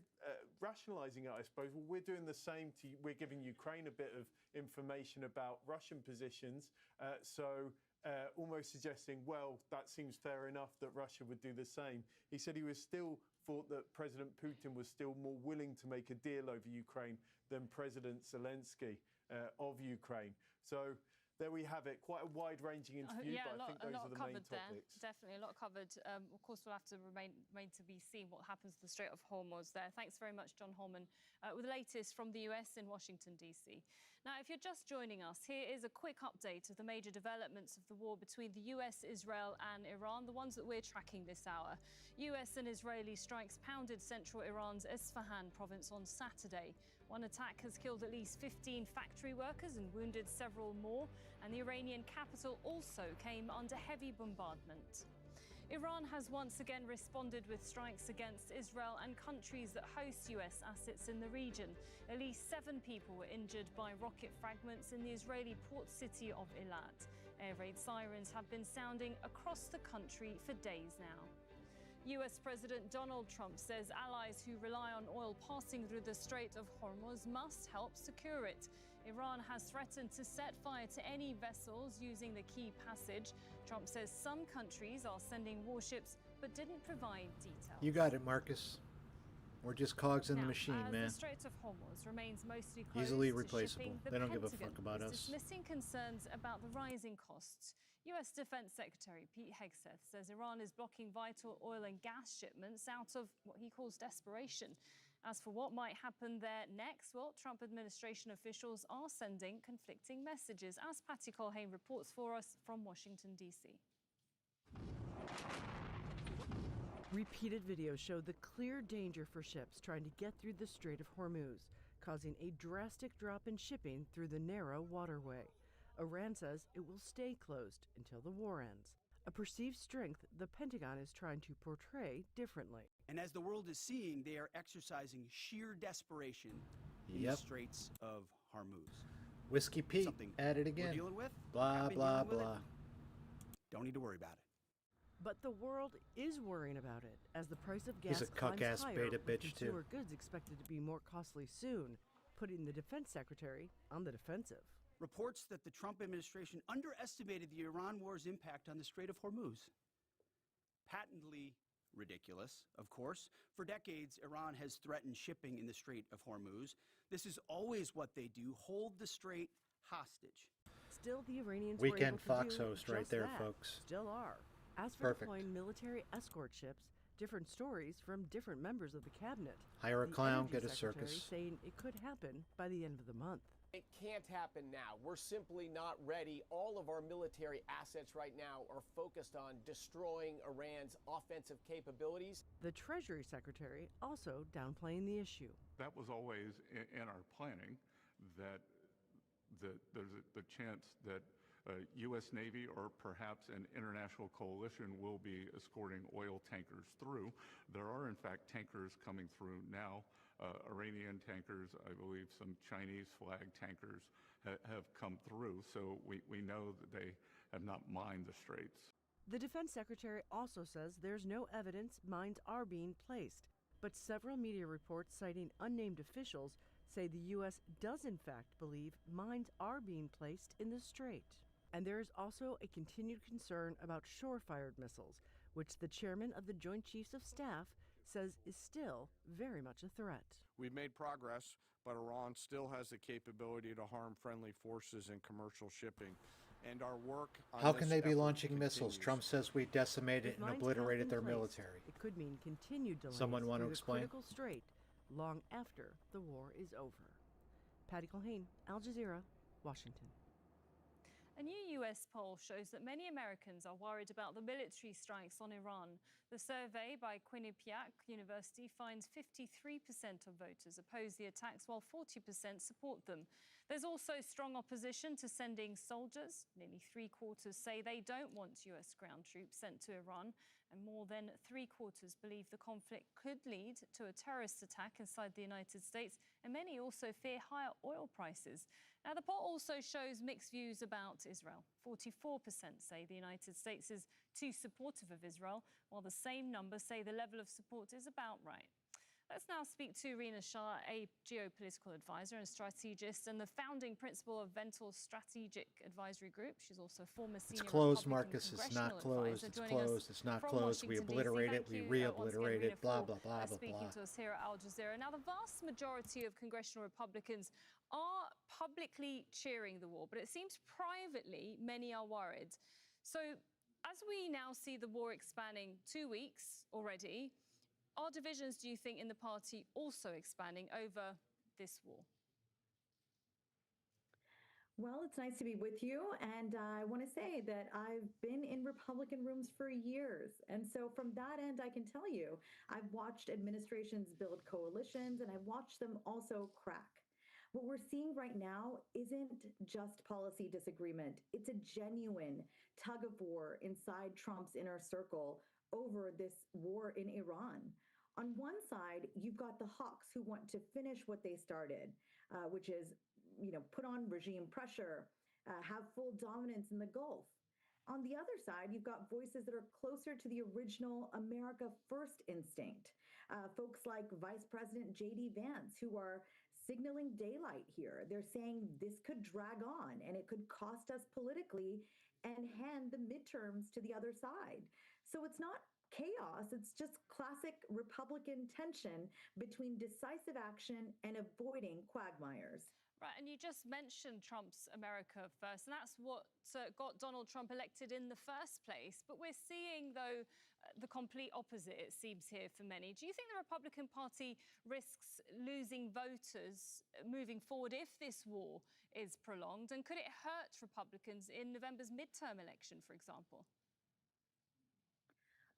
rationalizing it, I suppose, well, we're doing the same to, we're giving Ukraine a bit of information about Russian positions. Almost suggesting, well, that seems fair enough that Russia would do the same. He said he was still thought that President Putin was still more willing to make a deal over Ukraine than President Zelensky of Ukraine. So there we have it. Quite a wide-ranging interview, but I think those are the main topics. Definitely a lot covered. Of course, we'll have to remain to be seen what happens to the Strait of Hormuz there. Thanks very much, John Holman, with the latest from the US in Washington, D.C. Now, if you're just joining us, here is a quick update of the major developments of the war between the US, Israel and Iran, the ones that we're tracking this hour. US and Israeli strikes pounded central Iran's Isfahan province on Saturday. One attack has killed at least 15 factory workers and wounded several more, and the Iranian capital also came under heavy bombardment. Iran has once again responded with strikes against Israel and countries that host US assets in the region. At least 7 people were injured by rocket fragments in the Israeli port city of Eilat. Air raid sirens have been sounding across the country for days now. US President Donald Trump says allies who rely on oil passing through the Strait of Hormuz must help secure it. Iran has threatened to set fire to any vessels using the key passage. Trump says some countries are sending warships but didn't provide details. You got it, Marcus. We're just cogs in the machine, man. The Strait of Hormuz remains mostly closed easily to replaceable. shipping, They don't give a fuck about us. Dismissing concerns about the rising costs. US Defense Secretary Pete Hegseth says Iran is blocking vital oil and gas shipments out of what he calls desperation. As for what might happen there next, well, Trump administration officials are sending conflicting messages, as Patty Colhane reports for us from Washington, D.C. Repeated videos show the clear danger for ships trying to get through the Strait of Hormuz, causing a drastic drop in shipping through the narrow waterway. Iran says it will stay closed until the war ends, a perceived strength the Pentagon is trying to portray differently. And as the world is seeing, they are exercising sheer desperation in the Straits of Hormuz. Whiskey Pete, at it again. We're dealing with? Blah, blah, blah. Don't need to worry about it. But the world is worrying about it, as the price of gas He's a climbs cuck-ass higher, beta with bitch, consumer goods expected to be more costly soon, putting the defense secretary on the defensive. Reports that the Trump administration underestimated the Iran war's impact on the Strait of Hormuz. Patently ridiculous, of course. For decades, Iran has threatened shipping in the Strait of Hormuz. This is always what they do, hold the strait hostage. Still, the Iranians Weekend were able Fox to do host right just there, that. folks. Still are. As for Perfect. deploying military escort ships, different stories from different members of the cabinet. Hire a The clown, Energy get a Secretary circus. saying it could happen by the end of the month. It can't happen now. We're simply not ready. All of our military assets right now are focused on destroying Iran's offensive capabilities. The Treasury Secretary also downplaying the issue. That was always in our planning, that there's the chance that U.S. Navy or perhaps an international coalition will be escorting oil tankers through. There are, in fact, tankers coming through now, Iranian tankers, I believe some Chinese flag tankers have come through, so we know that they have not mined the straits. The defense secretary also says there's no evidence mines are being placed, but several media reports citing unnamed officials say the U.S. does in fact believe mines are being placed in the strait. And there is also a continued concern about shore-fired missiles, which the chairman of the Joint Chiefs of Staff says is still very much a threat. We've made progress, but Iran still has the capability to harm friendly forces and commercial shipping. And our work on How can they be effort launching missiles? continues. Trump says we decimated and obliterated their military. It could mean continued delays Someone want to through the explain? critical strait long after the war is over. Patty Culhane, Al Jazeera, Washington. A new US poll shows that many Americans are worried about the military strikes on Iran. The survey by Quinnipiac University finds 53% of voters oppose the attacks, while 40% support them. There's also strong opposition to sending soldiers. Nearly three-quarters say they don't want US ground troops sent to Iran, and more than three-quarters believe the conflict could lead to a terrorist attack inside the United States, and many also fear higher oil prices. Now, the poll also shows mixed views about Israel. 44% say the United States is too supportive of Israel, while the same number say the level of support is about right. Let's now speak to Rina Shah, a geopolitical advisor and strategist and the founding principal of Vental's Strategic Advisory Group. She's also former senior It's closed, Republican Marcus. It's not closed. It's advisor. closed. It's not From closed. We Washington, obliterate DC. it. We Thank you, re-obliterate once it. again, Blah, Rina, blah, blah, for blah, speaking blah. to us here at Al Jazeera. Now, the vast majority of congressional Republicans are publicly cheering the war, but it seems privately many are worried. So as we now see the war expanding 2 weeks already, are divisions, do you think, in the party also expanding over this war? Well, it's nice to be with you. And I want to say that I've been in Republican rooms for years. And so from that end, I can tell you, I've watched administrations build coalitions and I've watched them also crack. What we're seeing right now isn't just policy disagreement. It's a genuine tug of war inside Trump's inner circle over this war in Iran. On one side, you've got the hawks who want to finish what they started, which is, put on regime pressure, have full dominance in the Gulf. On the other side, you've got voices that are closer to the original America First instinct. Folks like Vice President J.D. Vance, who are signaling daylight here. They're saying this could drag on and it could cost us politically and hand the midterms to the other side. So it's not chaos. It's just classic Republican tension between decisive action and avoiding quagmires. Right, and you just mentioned Trump's America First, and that's what got Donald Trump elected in the first place. But we're seeing, though, the complete opposite, it seems here for many. Do you think the Republican Party risks losing voters moving forward if this war is prolonged? And could it hurt Republicans in November's midterm election, for example?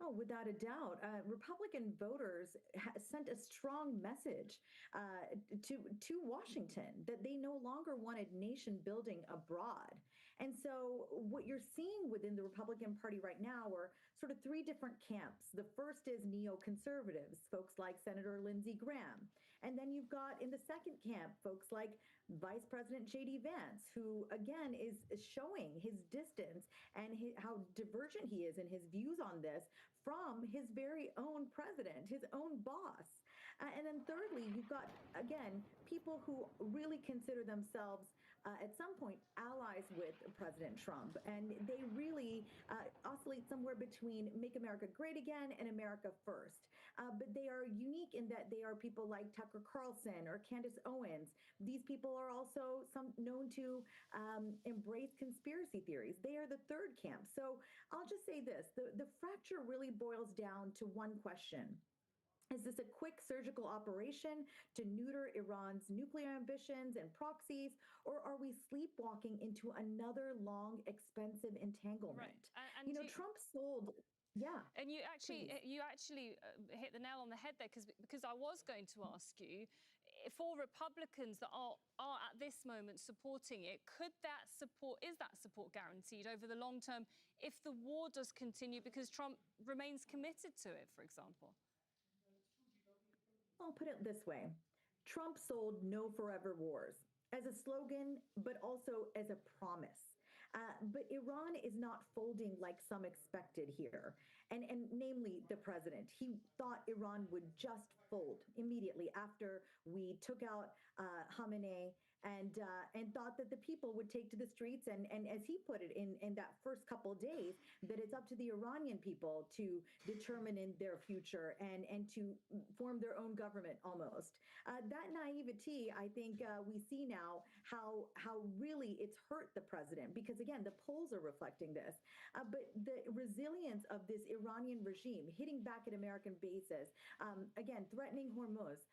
Oh, without a doubt. Republican voters sent a strong message to Washington that they no longer wanted nation building abroad. And so what you're seeing within the Republican Party right now are sort of three different camps. The first is neoconservatives, folks like Senator Lindsey Graham. And then you've got in the second camp, folks like Vice President J.D. Vance, who again is showing his distance and how divergent he is in his views on this from his very own president, his own boss. And then thirdly, you've got, again, people who really consider themselves at some point allies with President Trump. And they really oscillate somewhere between Make America Great Again and America First. But they are unique in that they are people like Tucker Carlson or Candace Owens. These people are also known to embrace conspiracy theories. They are the third camp. So I'll just say this, the fracture really boils down to one question. Is this a quick surgical operation to neuter Iran's nuclear ambitions and proxies, or are we sleepwalking into another long, expensive entanglement? Right. And Trump sold. Yeah. And you actually hit the nail on the head there, because I was going to ask you, for Republicans that are at this moment supporting it, is that support guaranteed over the long term if the war does continue because Trump remains committed to it, for example? I'll put it this way. Trump sold no forever wars as a slogan, but also as a promise. But Iran is not folding like some expected here. And namely the president. He thought Iran would just fold immediately after we took out Khamenei and thought that the people would take to the streets. And as he put it in that first couple of days, that it's up to the Iranian people to determine in their future and to form their own government almost. That naivety, I think we see now how really it's hurt the president, because again, the polls are reflecting this. But the resilience of this Iranian regime hitting back at American bases, again, threatening Hormuz,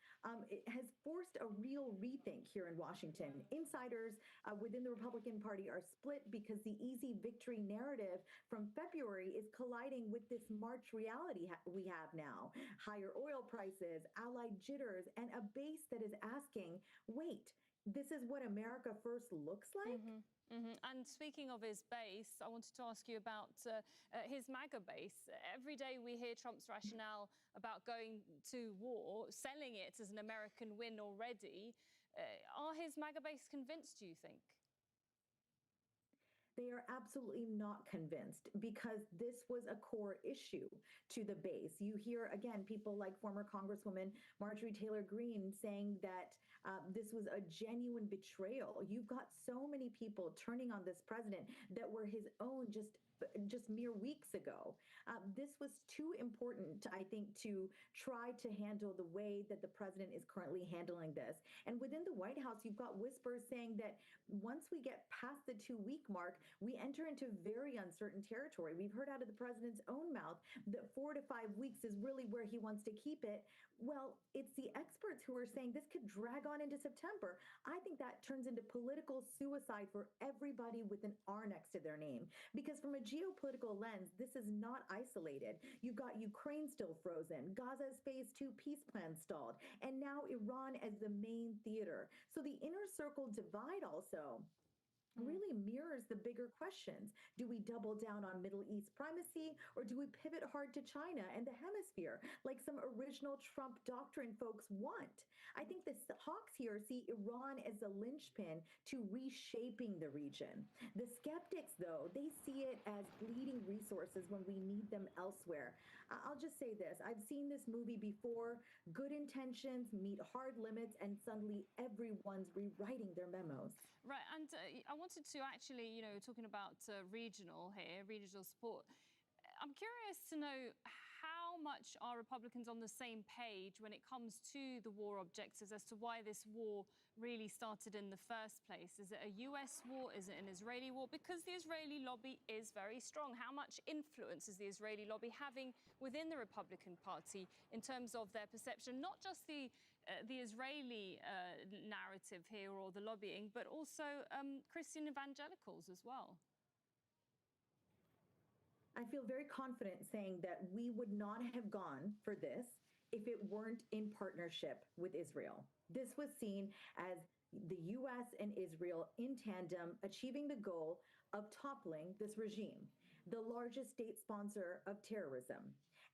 it has forced a real rethink here in Washington. Insiders within the Republican Party are split because the easy victory narrative from February is colliding with this March reality we have now. Higher oil prices, allied jitters, and a base that is asking, wait, this is what America first looks like? And speaking of his base, I wanted to ask you about his MAGA base. Every day we hear Trump's rationale about going to war, selling it as an American win already. Are his MAGA base convinced, do you think? They are absolutely not convinced, because this was a core issue to the base. You hear, again, people like former Congresswoman Marjorie Taylor Greene saying that this was a genuine betrayal. You've got so many people turning on this president that were his own just mere weeks ago. This was too important, I think, to try to handle the way that the president is currently handling this. And within the White House, you've got whispers saying that once we get past the 2-week mark, we enter into very uncertain territory. We've heard out of the president's own mouth that 4 to 5 weeks is really where he wants to keep it. Well, it's the experts who are saying this could drag on into September. I think that turns into political suicide for everybody with an R next to their name, because from a geopolitical lens, this is not isolated. You've got Ukraine still frozen, Gaza's phase 2 peace plan stalled, and now Iran as the main theater. So the inner circle divide also really mirrors the bigger questions. Do we double down on Middle East primacy, or do we pivot hard to China and the hemisphere, like some original Trump doctrine folks want? I think the hawks here see Iran as the linchpin to reshaping the region. The skeptics, though, they see it as bleeding resources when we need them elsewhere. I'll just say this. I've seen this movie before. Good intentions meet hard limits, and suddenly everyone's rewriting their memos. Right, and I wanted to actually, talking about regional support, I'm curious to know how much are Republicans on the same page when it comes to the war objectives as to why this war really started in the first place? Is it a US war? Is it an Israeli war? Because the Israeli lobby is very strong. How much influence is the Israeli lobby having within the Republican Party in terms of their perception, not just the Israeli narrative here or the lobbying, but also Christian evangelicals as well? I feel very confident saying that we would not have gone for this if it weren't in partnership with Israel. This was seen as the US and Israel in tandem achieving the goal of toppling this regime, the largest state sponsor of terrorism.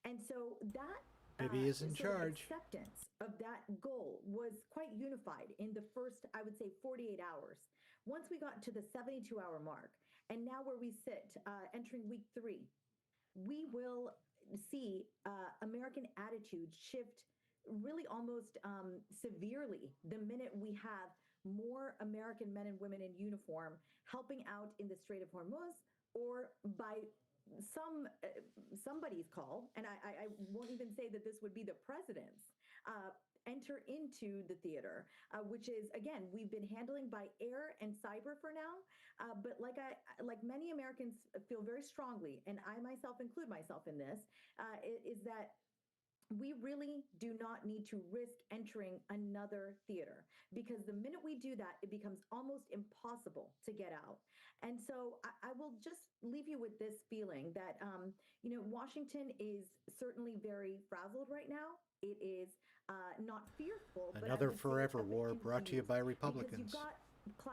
And so that Bibi is in charge. Acceptance of that goal was quite unified in the first, I would say, 48 hours. Once we got to the 72-hour mark, and now where we sit, entering week 3, we will see American attitudes shift really almost severely the minute we have more American men and women in uniform helping out in the Strait of Hormuz, or by somebody's call, and I won't even say that this would be the president's, enter into the theater, which is, again, we've been handling by air and cyber for now. But like many Americans feel very strongly, and I myself include myself in this, is that we really do not need to risk entering another theater, because the minute we do that, it becomes almost impossible to get out. And so I will just leave you with this feeling that, Washington is certainly very frazzled right now. It is not fearful. Another but forever war brought to you by Republicans.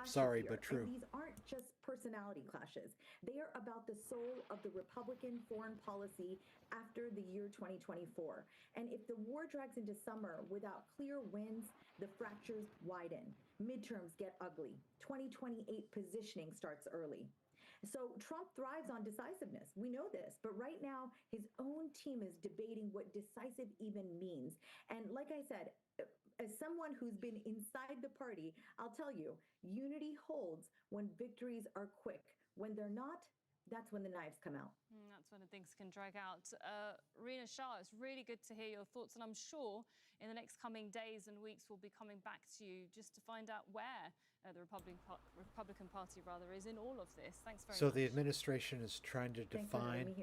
Sorry, but true. And these aren't just personality clashes. They are about the soul of the Republican foreign policy after the year 2024. And if the war drags into summer without clear wins, the fractures widen. Midterms get ugly. 2028 positioning starts early. So Trump thrives on decisiveness. We know this. But right now, his own team is debating what decisive even means. And like I said, as someone who's been inside the party, I'll tell you, unity holds when victories are quick. When they're not, that's when the knives come out. That's when things can drag out. Rina Shah, it's really good to hear your thoughts. And I'm sure in the next coming days and weeks, we'll be coming back to you just to find out where the Republican Party is in all of this. Thanks very much. So the administration is trying to define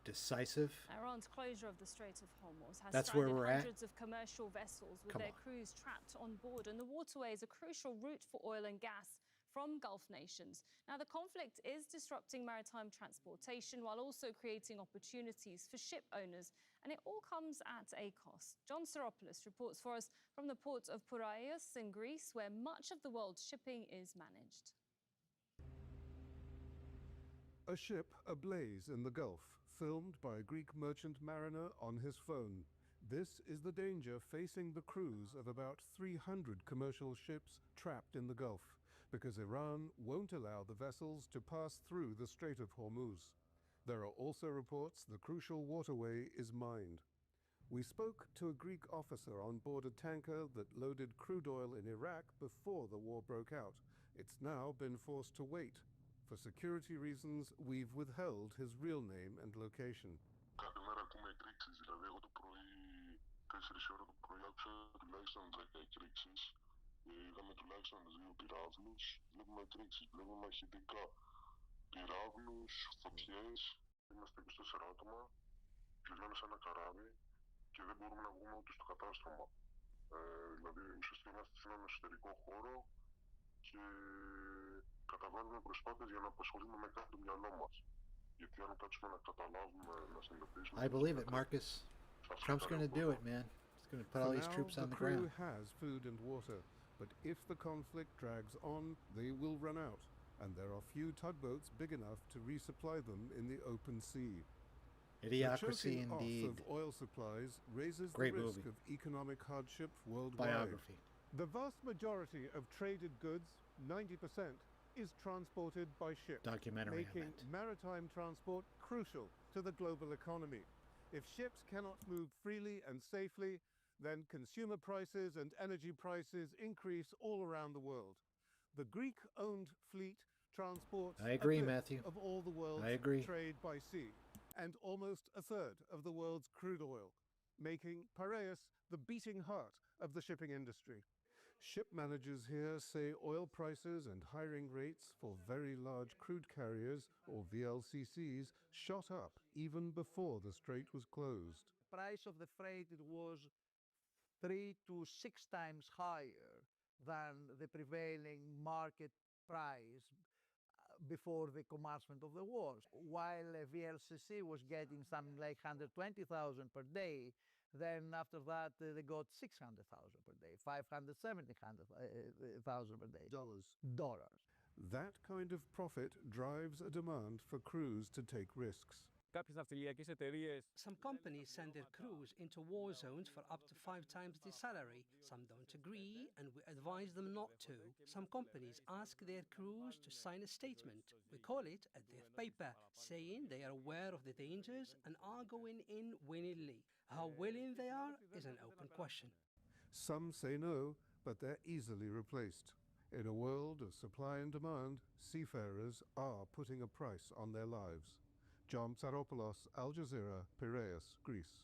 decisive. Iran's closure of the Strait of Hormuz has That's where we're hundreds of commercial vessels with their crews trapped on board, and the waterway is a crucial route for oil and gas from Gulf nations. Now, the conflict is disrupting maritime transportation while also creating opportunities for ship owners, and it all comes at a cost. John Soropoulos reports for us from the port of Piraeus in Greece, where much of the world's shipping is managed. A ship ablaze in the Gulf, filmed by a Greek merchant mariner on his phone. This is the danger facing the crews of about 300 commercial ships trapped in the Gulf, because Iran won't allow the vessels to pass through the Strait of Hormuz. There are also reports the crucial waterway is mined. We spoke to a Greek officer on board a tanker that loaded crude oil in Iraq before the war broke out. It's now been forced to wait. For security reasons, we've withheld his real name and location. Κάθε μέρα ακούμε εκρήξεις, δηλαδή εγώ το πρωί 4 ώρα το πρωί άκουσα τουλάχιστον 10 εκρήξεις. Είδαμε τουλάχιστον 2 πυράβλους, βλέπουμε εκρήξεις, βλέπουμε μαχητικά, πυράβλους, φωτιές. Είμαστε 24 άτομα, κλεισμένοι σε ένα καράβι και δεν μπορούμε να βγούμε ούτε στο κατάστρωμα. Δηλαδή ουσιαστικά είμαστε σε έναν εσωτερικό χώρο και καταβάλουμε προσπάθειες για να απασχολούμε με κάτι το μυαλό μας. Γιατί αν κάτσουμε να καταλάβουμε, να συνειδητοποιήσουμε... I believe it, Marcus. Trump's going to do it, man. He's going to put all these troops on the ground. The crew has food and water, but if the conflict drags on, they will run out, and there are few tugboats big enough to resupply them in the open sea. Idiocracy the indeed. off of oil supplies raises Great the risk movie. of economic hardship worldwide. Biography. The vast majority of traded goods, 90%, is transported by ship, Documentary, making maritime transport crucial to the global economy. If ships cannot move freely and safely, then consumer prices and energy prices increase all around the world. The Greek-owned fleet transports I agree, a fifth Matthew. of all the world's trade by sea, and almost a third of the world's crude oil, making Piraeus the beating heart of the shipping industry. Ship managers here say oil prices and hiring rates for very large crude carriers, or VLCCs, shot up even before the strait was closed. The price of the freight was 3 to 6 times higher than the prevailing market price before the commencement of the war. While a VLCC was getting something like 120,000 per day, then after that they got 600,000 per day, 570,000 per day. Dollars. That kind of profit drives a demand for crews to take risks. Some companies send their crews into war zones for up to 5 times the salary. Some don't agree, and we advise them not to. Some companies ask their crews to sign a statement. We call it a death paper, saying they are aware of the dangers and are going in willingly. How willing they are is an open question. Some say no, but they're easily replaced. In a world of supply and demand, seafarers are putting a price on their lives. John Tsaropoulos, Al Jazeera, Piraeus, Greece.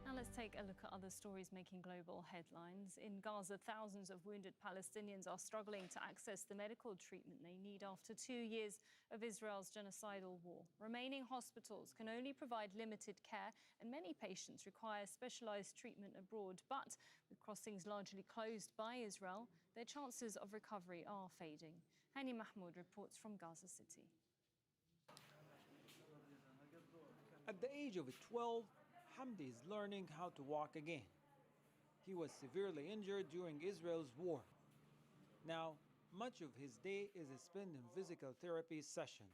Now let's take a look at other stories making global headlines. In Gaza, thousands of wounded Palestinians are struggling to access the medical treatment they need after 2 years of Israel's genocidal war. Remaining hospitals can only provide limited care, and many patients require specialized treatment abroad. But with crossings largely closed by Israel, their chances of recovery are fading. Hani Mahmoud reports from Gaza City. At the age of 12, Hamdi is learning how to walk again. He was severely injured during Israel's war. Now, much of his day is spent in physical therapy sessions.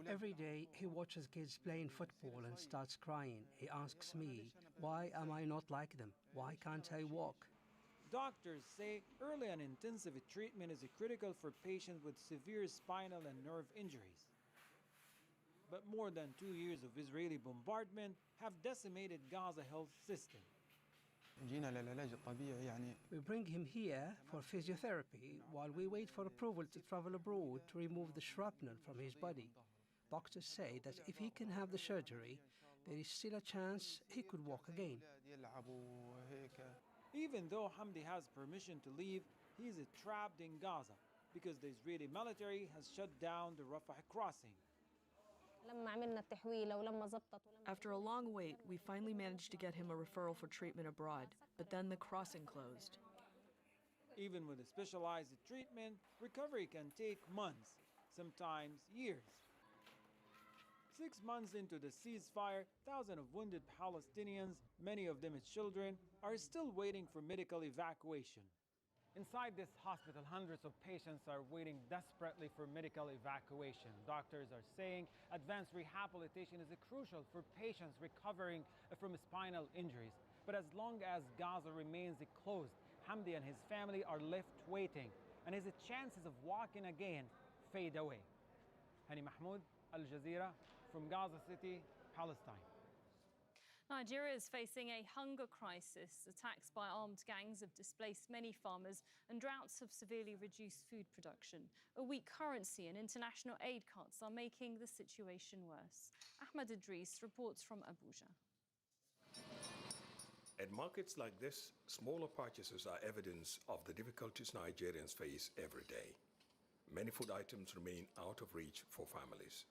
Every day he watches kids playing football and starts crying. He asks me, why am I not like them? Why can't I walk? Doctors say early and intensive treatment is critical for patients with severe spinal and nerve injuries. But more than 2 years of Israeli bombardment have decimated Gaza health system. We bring him here for physiotherapy while we wait for approval to travel abroad to remove the shrapnel from his body. Doctors say that if he can have the surgery, there is still a chance he could walk again. Even though Hamdi has permission to leave, he is trapped in Gaza because the Israeli military has shut down the Rafah crossing. After a long wait, we finally managed to get him a referral for treatment abroad, but then the crossing closed. Even with a specialized treatment, recovery can take months, sometimes years. 6 months into the ceasefire, thousands of wounded Palestinians, many of them as children, are still waiting for medical evacuation. Inside this hospital, hundreds of patients are waiting desperately for medical evacuation. Doctors are saying advanced rehabilitation is crucial for patients recovering from spinal injuries. But as long as Gaza remains closed, Hamdi and his family are left waiting, and his chances of walking again fade away. Hani Mahmoud, Al Jazeera, from Gaza City, Palestine. Nigeria is facing a hunger crisis. Attacks by armed gangs have displaced many farmers, and droughts have severely reduced food production. A weak currency and international aid cuts are making the situation worse. Ahmed Idris reports from Abuja. At markets like this, smaller purchases are evidence of the difficulties Nigerians face every day. Many food items remain out of reach for families.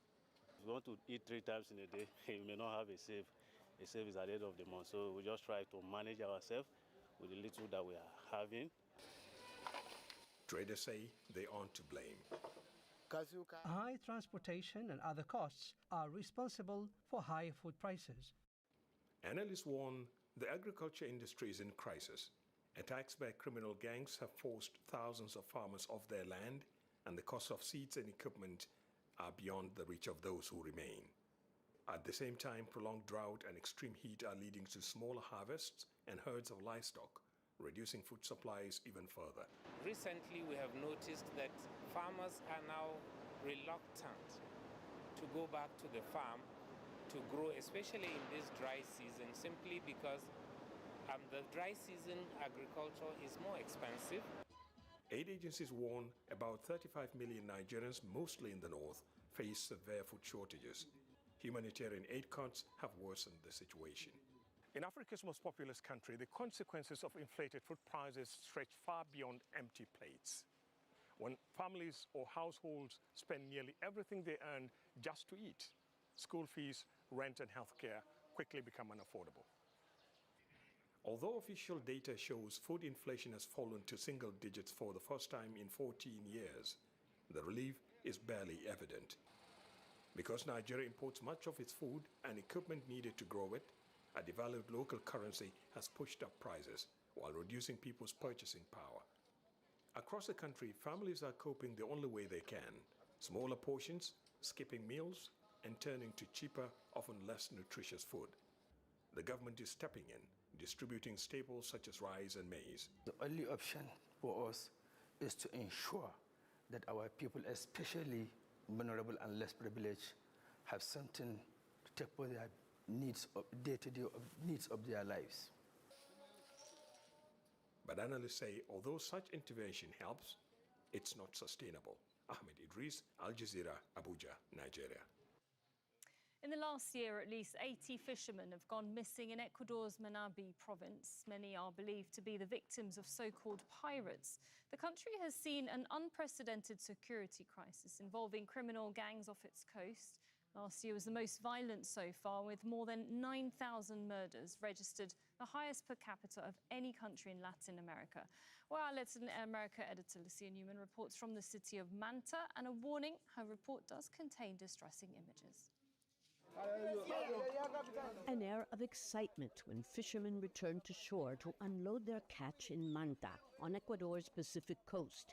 If you want to eat 3 times in a day, you may not have a save. A save is at the end of the month, so we just try to manage ourselves with the little that we are having. Traders say they aren't to blame. High transportation and other costs are responsible for higher food prices. Analysts warn the agriculture industry is in crisis. Attacks by criminal gangs have forced thousands of farmers off their land, and the cost of seeds and equipment are beyond the reach of those who remain. At the same time, prolonged drought and extreme heat are leading to smaller harvests and herds of livestock, reducing food supplies even further. Recently, we have noticed that farmers are now reluctant to go back to the farm to grow, especially in this dry season, simply because the dry season agriculture is more expensive. Aid agencies warn about 35 million Nigerians, mostly in the north, face severe food shortages. Humanitarian aid cuts have worsened the situation. In Africa's most populous country, the consequences of inflated food prices stretch far beyond empty plates. When families or households spend nearly everything they earn just to eat, school fees, rent, and healthcare quickly become unaffordable. Although official data shows food inflation has fallen to single digits for the first time in 14 years, the relief is barely evident. Because Nigeria imports much of its food and equipment needed to grow it, a devalued local currency has pushed up prices while reducing people's purchasing power. Across the country, families are coping the only way they can: smaller portions, skipping meals, and turning to cheaper, often less nutritious food. The government is stepping in, distributing staples such as rice and maize. The only option for us is to ensure that our people, especially vulnerable and less privileged, have something to take for their needs of day-to-day needs of their lives. But analysts say although such intervention helps, it's not sustainable. Ahmed Idris, Al Jazeera, Abuja, Nigeria. In the last year, at least 80 fishermen have gone missing in Ecuador's Manabí province. Many are believed to be the victims of so-called pirates. The country has seen an unprecedented security crisis involving criminal gangs off its coast. Last year was the most violent so far, with more than 9,000 murders registered the highest per capita of any country in Latin America. Well, our Latin America editor Lucia Newman reports from the city of Manta, and a warning, her report does contain distressing images. An air of excitement when fishermen return to shore to unload their catch in Manta, on Ecuador's Pacific coast.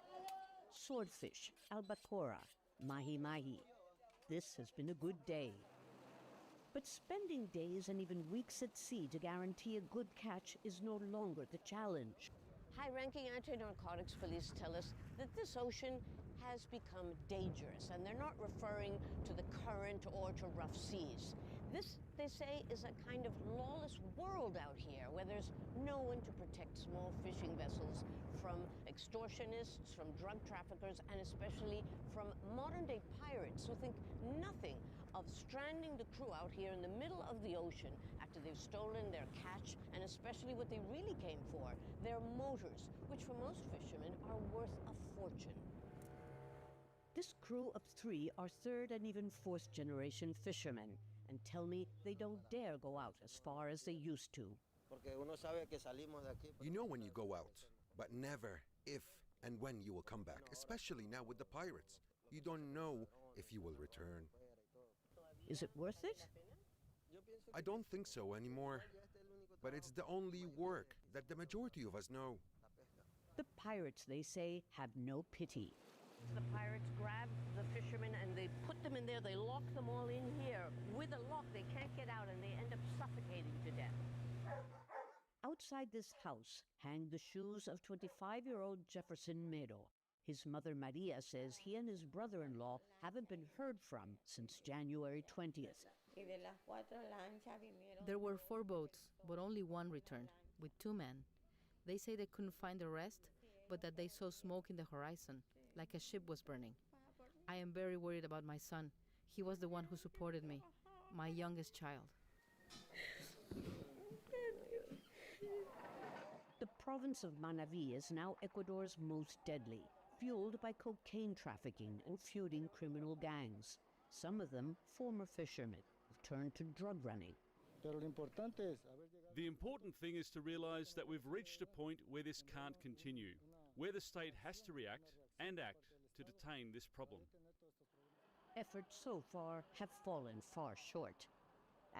Swordfish, albacora, mahi-mahi. This has been a good day. But spending days and even weeks at sea to guarantee a good catch is no longer the challenge. High-ranking anti-narcotics police tell us that this ocean has become dangerous, and they're not referring to the current or to rough seas. This, they say, is a kind of lawless world out here where there's no one to protect small fishing vessels from extortionists, from drug traffickers, and especially from modern-day pirates who think nothing of stranding the crew out here in the middle of the ocean after they've stolen their catch, and especially what they really came for, their motors, which for most fishermen are worth a fortune. This crew of 3 are third and even fourth generation fishermen, and tell me they don't dare go out as far as they used to. You know when you go out, but never if and when you will come back, especially now with the pirates. You don't know if you will return. Is it worth it? I don't think so anymore, but it's the only work that the majority of us know. The pirates, they say, have no pity. The pirates grab the fishermen and they put them in there, they lock them all in here. With a lock, they can't get out and they end up suffocating to death. Outside this house hang the shoes of 25-year-old Jefferson Mero. His mother Maria says he and his brother-in-law haven't been heard from since January 20th. There were 4 boats, but only one returned, with 2 men. They say they couldn't find the rest, but that they saw smoke in the horizon, like a ship was burning. I am very worried about my son. He was the one who supported me, my youngest child. The province of Manabí is now Ecuador's most deadly, fueled by cocaine trafficking and feuding criminal gangs. Some of them former fishermen who've turned to drug running. The important thing is to realize that we've reached a point where this can't continue, where the state has to react and act to detain this problem. Efforts so far have fallen far short.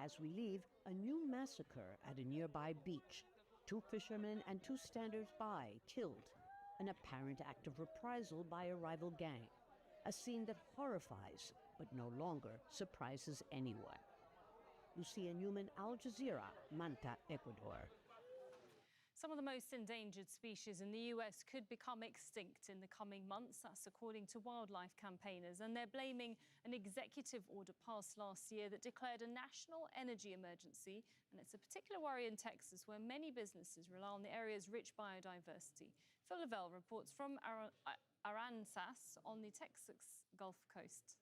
As we leave, a new massacre at a nearby beach. 2 fishermen and 2 standers-by killed. An apparent act of reprisal by a rival gang. A scene that horrifies, but no longer surprises anyone. Lucia Newman, Al Jazeera, Manta, Ecuador. Some of the most endangered species in the US could become extinct in the coming months. That's according to wildlife campaigners. And they're blaming an executive order passed last year that declared a national energy emergency. And it's a particular worry in Texas, where many businesses rely on the area's rich biodiversity. Phil Lavelle reports from Aransas on the Texas Gulf Coast.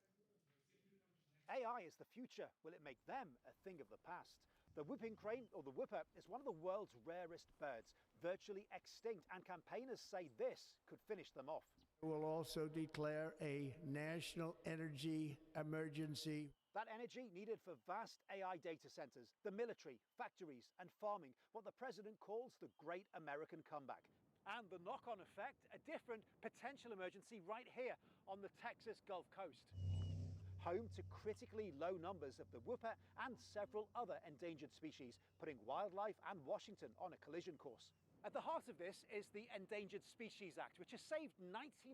AI is the future. Will it make them a thing of the past? The whooping crane, or the whooper, is one of the world's rarest birds, virtually extinct, and campaigners say this could finish them off. We'll also declare a national energy emergency. That energy needed for vast AI data centers, the military, factories, and farming, what the president calls the Great American Comeback. And the knock-on effect, a different potential emergency right here on the Texas Gulf Coast. Home to critically low numbers of the whooper and several other endangered species, putting wildlife and Washington on a collision course. At the heart of this is the Endangered Species Act, which has saved 99%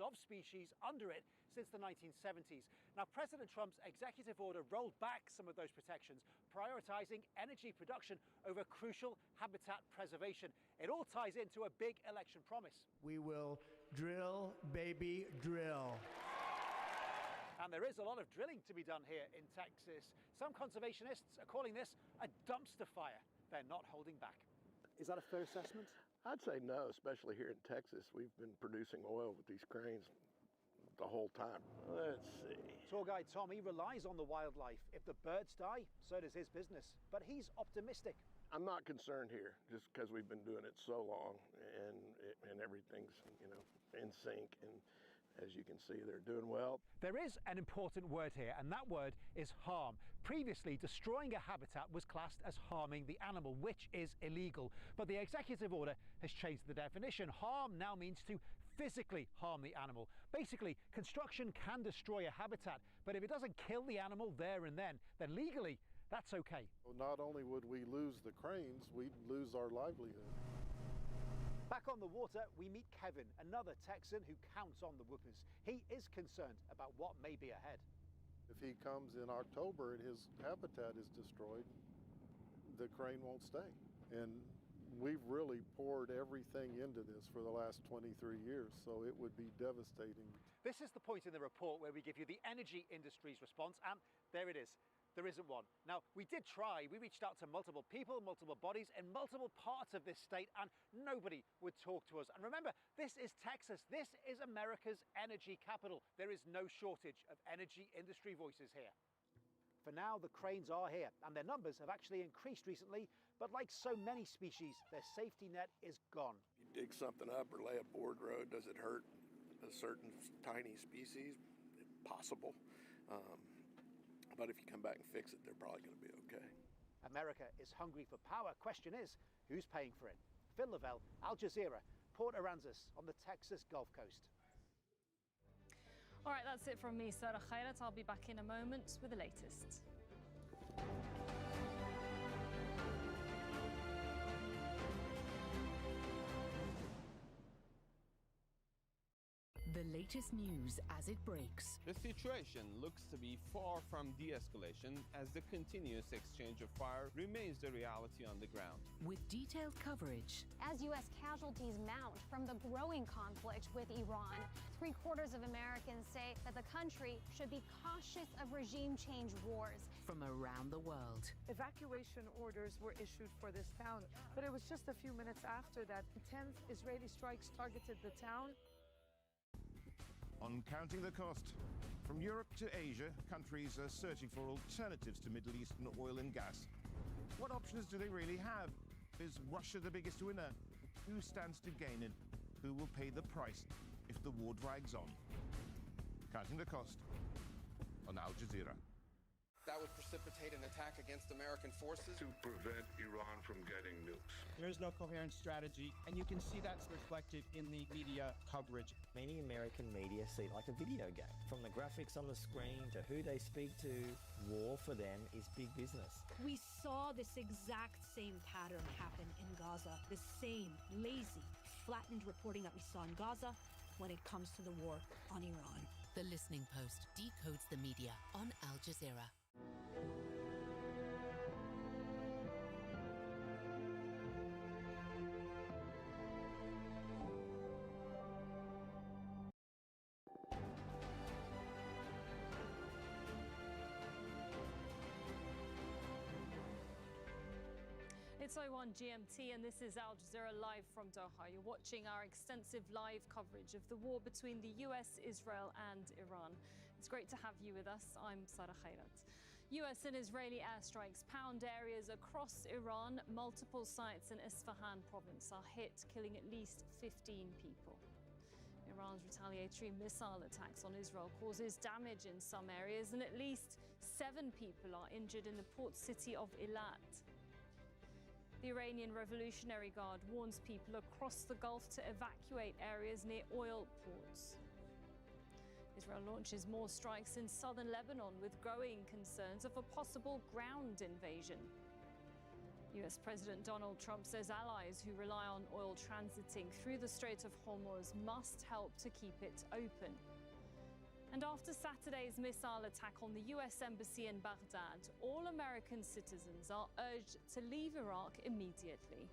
of species under it since the 1970s. Now, President Trump's executive order rolled back some of those protections, prioritizing energy production over crucial habitat preservation. It all ties into a big election promise. We will drill, baby, drill. And there is a lot of drilling to be done here in Texas. Some conservationists are calling this a dumpster fire. They're not holding back. Is that a fair assessment? I'd say no, especially here in Texas. We've been producing oil with these cranes the whole time. Let's see. Tour guide Tommy relies on the wildlife. If the birds die, so does his business. But he's optimistic. I'm not concerned here, just because we've been doing it so long and everything's, in sync. As you can see, they're doing well. There is an important word here, and that word is harm. Previously, destroying a habitat was classed as harming the animal, which is illegal. But the executive order has changed the definition. Harm now means to physically harm the animal. Basically, construction can destroy a habitat, but if it doesn't kill the animal there and then legally, that's okay. Well, not only would we lose the cranes, we'd lose our livelihood. Back on the water, we meet Kevin, another Texan who counts on the whoopers. He is concerned about what may be ahead. If he comes in October and his habitat is destroyed, the crane won't stay. And we've really poured everything into this for the last 23 years, so it would be devastating. This is the point in the report where we give you the energy industry's response, and there it is. There isn't one. Now, we did try. We reached out to multiple people, multiple bodies in multiple parts of this state, and nobody would talk to us. And remember, this is Texas. This is America's energy capital. There is no shortage of energy industry voices here. For now, the cranes are here, and their numbers have actually increased recently, but like so many species, their safety net is gone. You dig something up or lay a board road, does it hurt a certain tiny species? Possible. But if you come back and fix it, they're probably going to be okay. America is hungry for power. Question is, who's paying for it? Phil Lavelle, Al Jazeera, Port Aransas on the Texas Gulf Coast. All right, that's it from me, Sarah Khairat. I'll be back in a moment with the latest. The latest news as it breaks. The situation looks to be far from de-escalation as the continuous exchange of fire remains the reality on the ground. With detailed coverage. As U.S. casualties mount from the growing conflict with Iran, 3/4 of Americans say that the country should be cautious of regime change wars. From around the world. Evacuation orders were issued for this town, but it was just a few minutes after that 10 Israeli strikes targeted the town. On counting the cost. From Europe to Asia, countries are searching for alternatives to Middle Eastern oil and gas. What options do they really have? Is Russia the biggest winner? Who stands to gain and who will pay the price if the war drags on? Counting the cost on Al Jazeera. That would precipitate an attack against American forces. To prevent Iran from getting nukes. There is no coherent strategy, and you can see that's reflected in the media coverage. Many American media see it like a video game. From the graphics on the screen to who they speak to, war for them is big business. We saw this exact same pattern happen in Gaza. The same lazy, flattened reporting that we saw in Gaza when it comes to the war on Iran. The Listening Post decodes the media on Al Jazeera. It's 01 GMT, and this is Al Jazeera live from Doha. You're watching our extensive live coverage of the war between the US, Israel and Iran. It's great to have you with us. I'm Sarah Khairat. US and Israeli airstrikes pound areas across Iran. Multiple sites in Isfahan province are hit, killing at least 15 people. Iran's retaliatory missile attacks on Israel causes damage in some areas, and at least 7 people are injured in the port city of Eilat. The Iranian Revolutionary Guard warns people across the Gulf to evacuate areas near oil ports. Israel launches more strikes in southern Lebanon with growing concerns of a possible ground invasion. US President Donald Trump says allies who rely on oil transiting through the Strait of Hormuz must help to keep it open. And after Saturday's missile attack on the US Embassy in Baghdad, all American citizens are urged to leave Iraq immediately.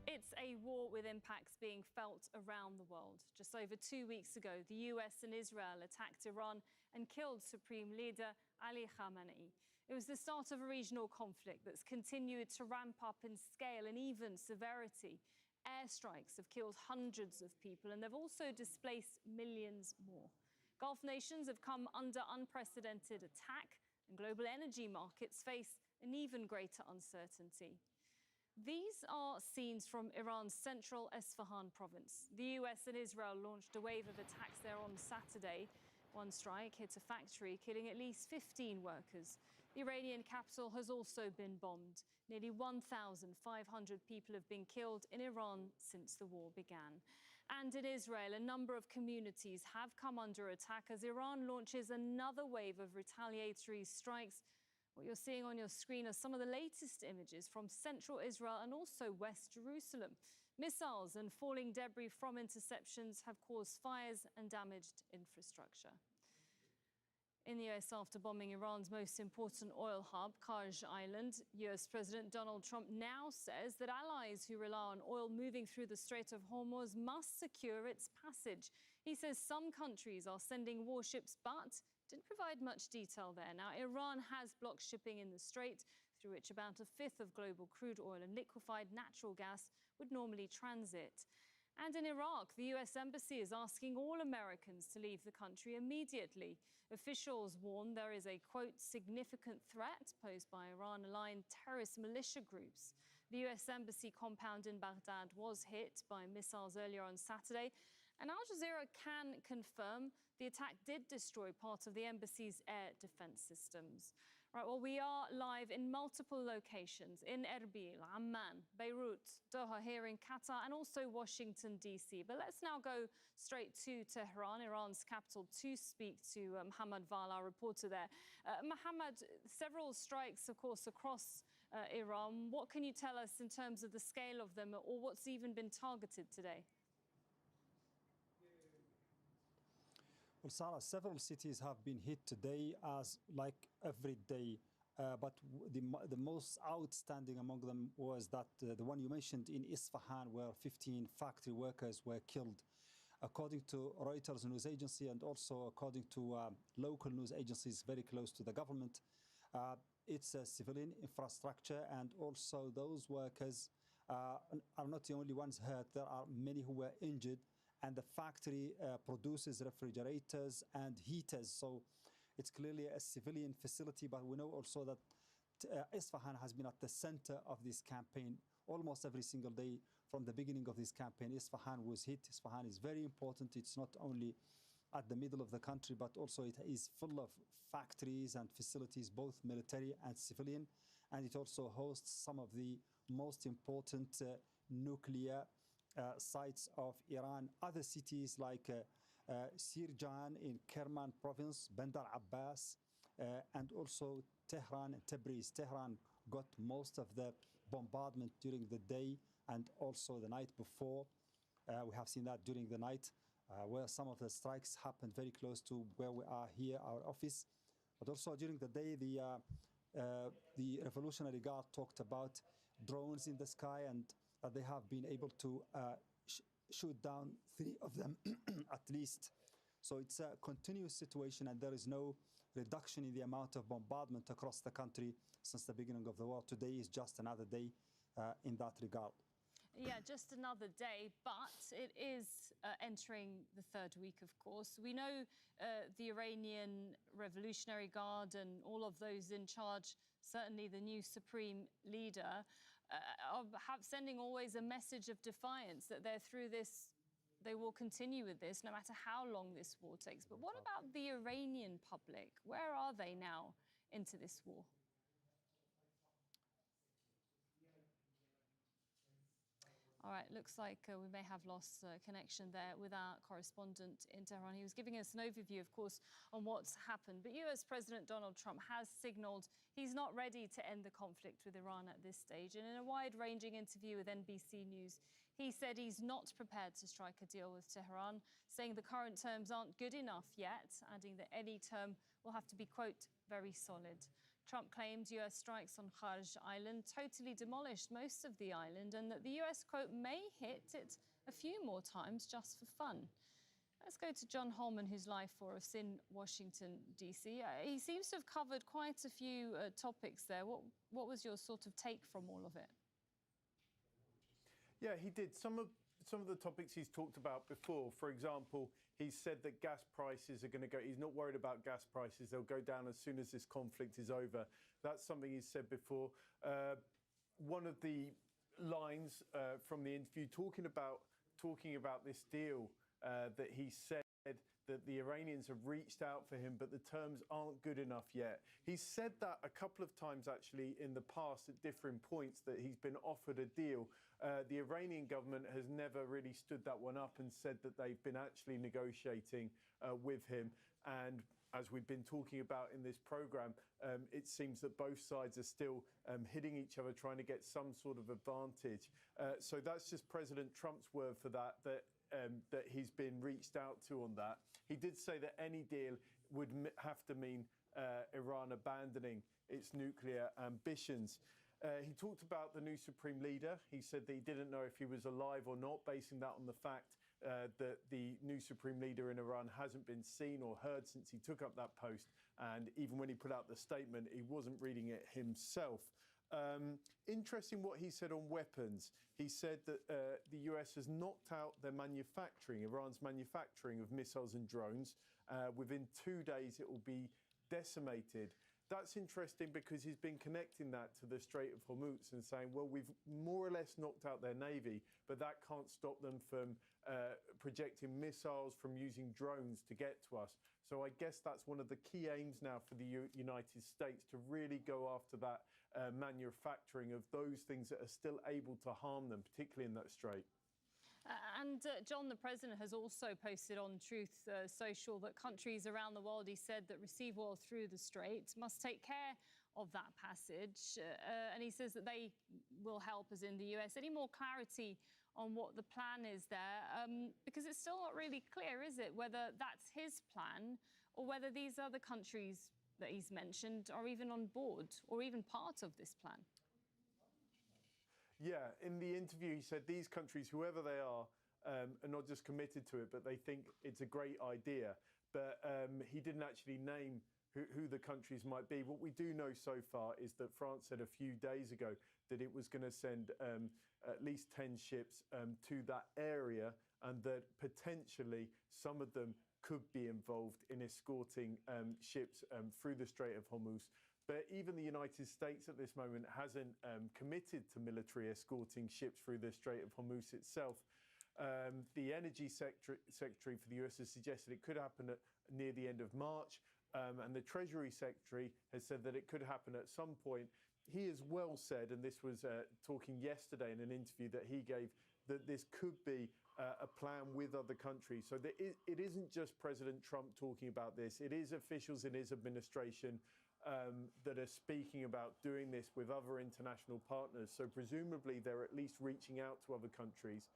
It's a war with impacts being felt around the world. Just over 2 weeks ago, the US and Israel attacked Iran and killed Supreme Leader Ali Khamenei. It was the start of a regional conflict that's continued to ramp up in scale and even severity. Airstrikes have killed hundreds of people, and they've also displaced millions more. Gulf nations have come under unprecedented attack, and global energy markets face an even greater uncertainty. These are scenes from Iran's central Esfahan province. The US and Israel launched a wave of attacks there on Saturday. One strike hit a factory, killing at least 15 workers. The Iranian capital has also been bombed. Nearly 1,500 people have been killed in Iran since the war began. And in Israel, a number of communities have come under attack as Iran launches another wave of retaliatory strikes. What you're seeing on your screen are some of the latest images from central Israel and also West Jerusalem. Missiles and falling debris from interceptions have caused fires and damaged infrastructure. In the US, after bombing Iran's most important oil hub, Kharj Island, US President Donald Trump now says that allies who rely on oil moving through the Strait of Hormuz must secure its passage. He says some countries are sending warships, but didn't provide much detail there. Now, Iran has blocked shipping in the strait, through which about a fifth of global crude oil and liquefied natural gas would normally transit. And in Iraq, the US Embassy is asking all Americans to leave the country immediately. Officials warn there is a, quote, significant threat posed by Iran-aligned terrorist militia groups. The US Embassy compound in Baghdad was hit by missiles earlier on Saturday, and Al Jazeera can confirm the attack did destroy part of the embassy's air defense systems. Right, well, we are live in multiple locations in Erbil, Amman, Beirut, Doha here in Qatar, and also Washington, D.C. But let's now go straight to Tehran, Iran's capital, to speak to Mohammad Val, our reporter there. Mohammad, several strikes, of course, across Iran. What can you tell us in terms of the scale of them, or what's even been targeted today? Well, Sarah, several cities have been hit today, as like every day. But the most outstanding among them was that the one you mentioned in Isfahan, where 15 factory workers were killed. According to Reuters news agency and also according to local news agencies very close to the government, it's a civilian infrastructure, and also those workers are not the only ones hurt. There are many who were injured. And the factory produces refrigerators and heaters. So it's clearly a civilian facility, but we know also that Isfahan has been at the center of this campaign almost every single day from the beginning of this campaign. Isfahan was hit. Isfahan is very important. It's not only at the middle of the country, but also it is full of factories and facilities, both military and civilian. And it also hosts some of the most important nuclear sites of Iran. Other cities like Sirjan in Kerman province, Bandar Abbas, and also Tehran and Tabriz. Tehran got most of the bombardment during the day and also the night before. We have seen that during the night, where some of the strikes happened very close to where we are here, our office. But also during the day, the Revolutionary Guard talked about drones in the sky, and they have been able to shoot down 3 of them at least. So it's a continuous situation, and there is no reduction in the amount of bombardment across the country since the beginning of the war. Today is just another day in that regard. Yeah, just another day, but it is entering the 3rd week, of course. We know the Iranian Revolutionary Guard and all of those in charge, certainly the new supreme leader, are sending always a message of defiance that they're through this, they will continue with this no matter how long this war takes. But what about the Iranian public? Where are they now into this war? All right, looks like we may have lost connection there with our correspondent in Tehran. He was giving us an overview, of course, on what's happened. But US President Donald Trump has signaled he's not ready to end the conflict with Iran at this stage. And in a wide-ranging interview with NBC News, he said he's not prepared to strike a deal with Tehran, saying the current terms aren't good enough yet, adding that any term will have to be, quote, very solid. Trump claimed US strikes on Kharj Island totally demolished most of the island and that the US, quote, may hit it a few more times just for fun. Let's go to John Holman, who's live for us in Washington, D.C. He seems to have covered quite a few topics there. What was your sort of take from all of it? Yeah, he did. Some of the topics he's talked about before. For example, He said that gas prices are going to go, he's not worried about gas prices, they'll go down as soon as this conflict is over. That's something he's said before. One of the lines from the interview talking about this deal that he said that the Iranians have reached out for him, but the terms aren't good enough yet. He's said that a couple of times actually in the past at different points, that he's been offered a deal. The Iranian government has never really stood that one up and said that they've been actually negotiating with him. And as we've been talking about in this program, it seems that both sides are still hitting each other, trying to get some sort of advantage. So that's just President Trump's word for that he's been reached out to on that. He did say that any deal would have to mean Iran abandoning its nuclear ambitions. He talked about the new supreme leader. He said that he didn't know if he was alive or not, basing that on the fact that the new supreme leader in Iran hasn't been seen or heard since he took up that post. And even when he put out the statement, he wasn't reading it himself. Interesting what he said on weapons. He said that the US has knocked out their manufacturing, Iran's manufacturing of missiles and drones. Within 2 days, it will be decimated. That's interesting because he's been connecting that to the Strait of Hormuz and saying, well, we've more or less knocked out their navy, but that can't stop them from projecting missiles, from using drones to get to us. So I guess that's one of the key aims now for the United States, to really go after that manufacturing of those things that are still able to harm them, particularly in that strait. And John, the president has also posted on Truth Social that countries around the world, he said, that receive oil through the strait must take care of that passage. And he says that they will help, as in the US. Any more clarity on what the plan is there? Because it's still not really clear, is it, whether that's his plan or whether these other countries that he's mentioned are even on board or even part of this plan. Yeah, in the interview, he said these countries, whoever they are not just committed to it, but they think it's a great idea. But he didn't actually name who the countries might be. What we do know so far is that France said a few days ago that it was going to send at least 10 ships to that area, and that potentially some of them could be involved in escorting ships through the Strait of Hormuz. But even the United States at this moment hasn't committed to military escorting ships through the Strait of Hormuz itself. The Energy Secretary for the US has suggested it could happen near the end of March, and the Treasury Secretary has said that it could happen at some point. He has well said, and this was talking yesterday in an interview that he gave, that this could be a plan with other countries. So that it isn't just President Trump talking about this. It is officials in his administration that are speaking about doing this with other international partners. So presumably they're at least reaching out to other countries.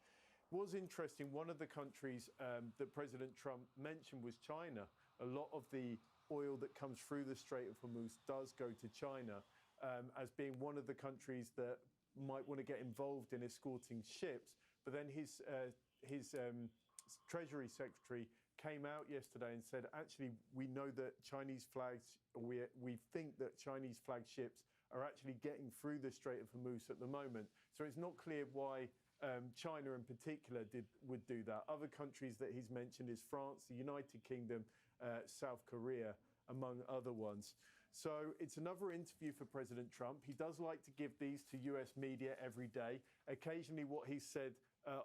Was interesting, one of the countries that President Trump mentioned was China. A lot of the oil that comes through the Strait of Hormuz does go to China, as being one of the countries that might want to get involved in escorting ships. But then his Treasury Secretary came out yesterday and said, actually, we know that Chinese flags, or we think that Chinese flag ships are actually getting through the Strait of Hormuz at the moment. So it's not clear why China in particular would do that. Other countries that he's mentioned is France, the United Kingdom, South Korea, among other ones. So it's another interview for President Trump. He does like to give these to US media every day. Occasionally what he said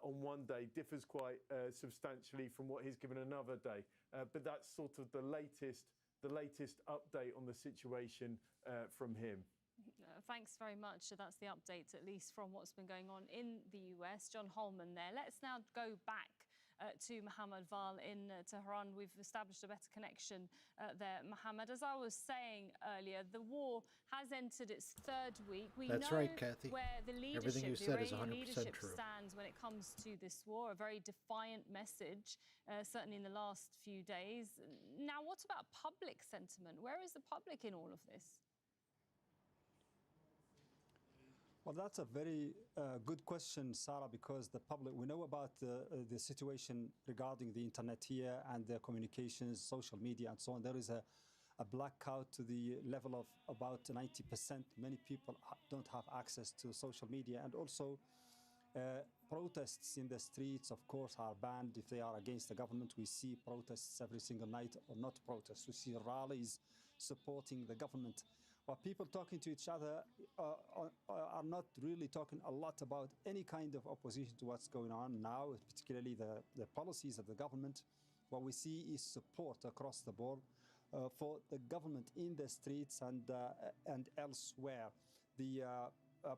on one day differs quite substantially from what he's given another day. But that's sort of the latest update on the situation from him. Thanks very much. So that's the update, at least from what's been going on in the US. John Holman there. Let's now go back to Mohammed Val in Tehran. We've established a better connection there, Mohammed. As I was saying earlier, the war has entered its third week. We know right, Kathy. Where the leadership, everything you said is Iranian 100% leadership true. stands when it comes to this war. A very defiant message, certainly in the last few days. Now, what about public sentiment? Where is the public in all of this? Well, that's a very good question, Sarah, because the public, we know about the situation regarding the internet here and the communications, social media, and so on. There is a blackout to the level of about 90%. Many people don't have access to social media. And also, Protests in the streets, of course, are banned if they are against the government. We see protests every single night, or not protests. We see rallies supporting the government. But people talking to each other are not really talking a lot about any kind of opposition to what's going on now, particularly the policies of the government. What we see is support across the board for the government in the streets and elsewhere. The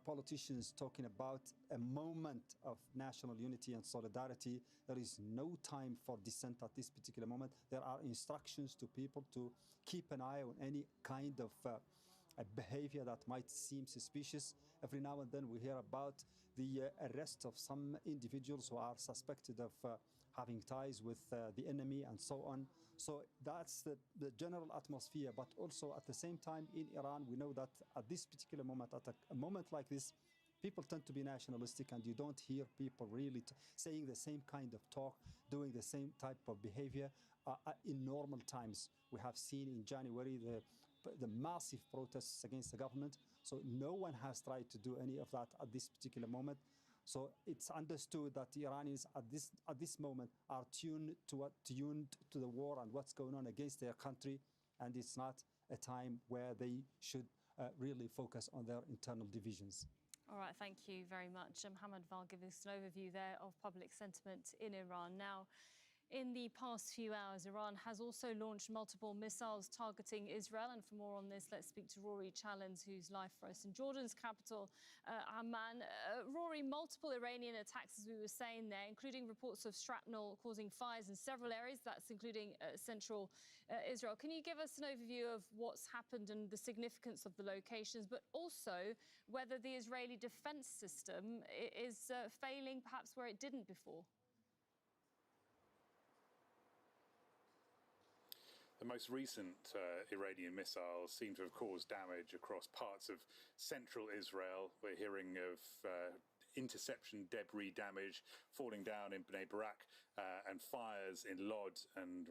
politicians talking about a moment of national unity and solidarity. There is no time for dissent at this particular moment. There are instructions to people to keep an eye on any kind of a behavior that might seem suspicious. Every now and then we hear about the arrest of some individuals who are suspected of having ties with the enemy and so on. So that's the general atmosphere. But also at the same time in Iran, we know that at this particular moment, at a moment like this, people tend to be nationalistic, and you don't hear people really saying the same kind of talk, doing the same type of behavior in normal times. We have seen in January the massive protests against the government. So no one has tried to do any of that at this particular moment. So it's understood that the Iranians at this moment are tuned to the war and what's going on against their country, and it's not a time where they should really focus on their internal divisions. All right, thank you very much. Mohammed Val giving us an overview there of public sentiment in Iran. Now, in the past few hours, Iran has also launched multiple missiles targeting Israel. And for more on this, let's speak to Rory Challens, who's live for us in Jordan's capital, Amman. Rory, multiple Iranian attacks, as we were saying there, including reports of shrapnel causing fires in several areas. That's including central Israel. Can you give us an overview of what's happened and the significance of the locations, but also whether the Israeli defense system is failing perhaps where it didn't before? The most recent Iranian missiles seem to have caused damage across parts of central Israel. We're hearing of interception debris damage falling down in Bnei Barak and fires in Lod and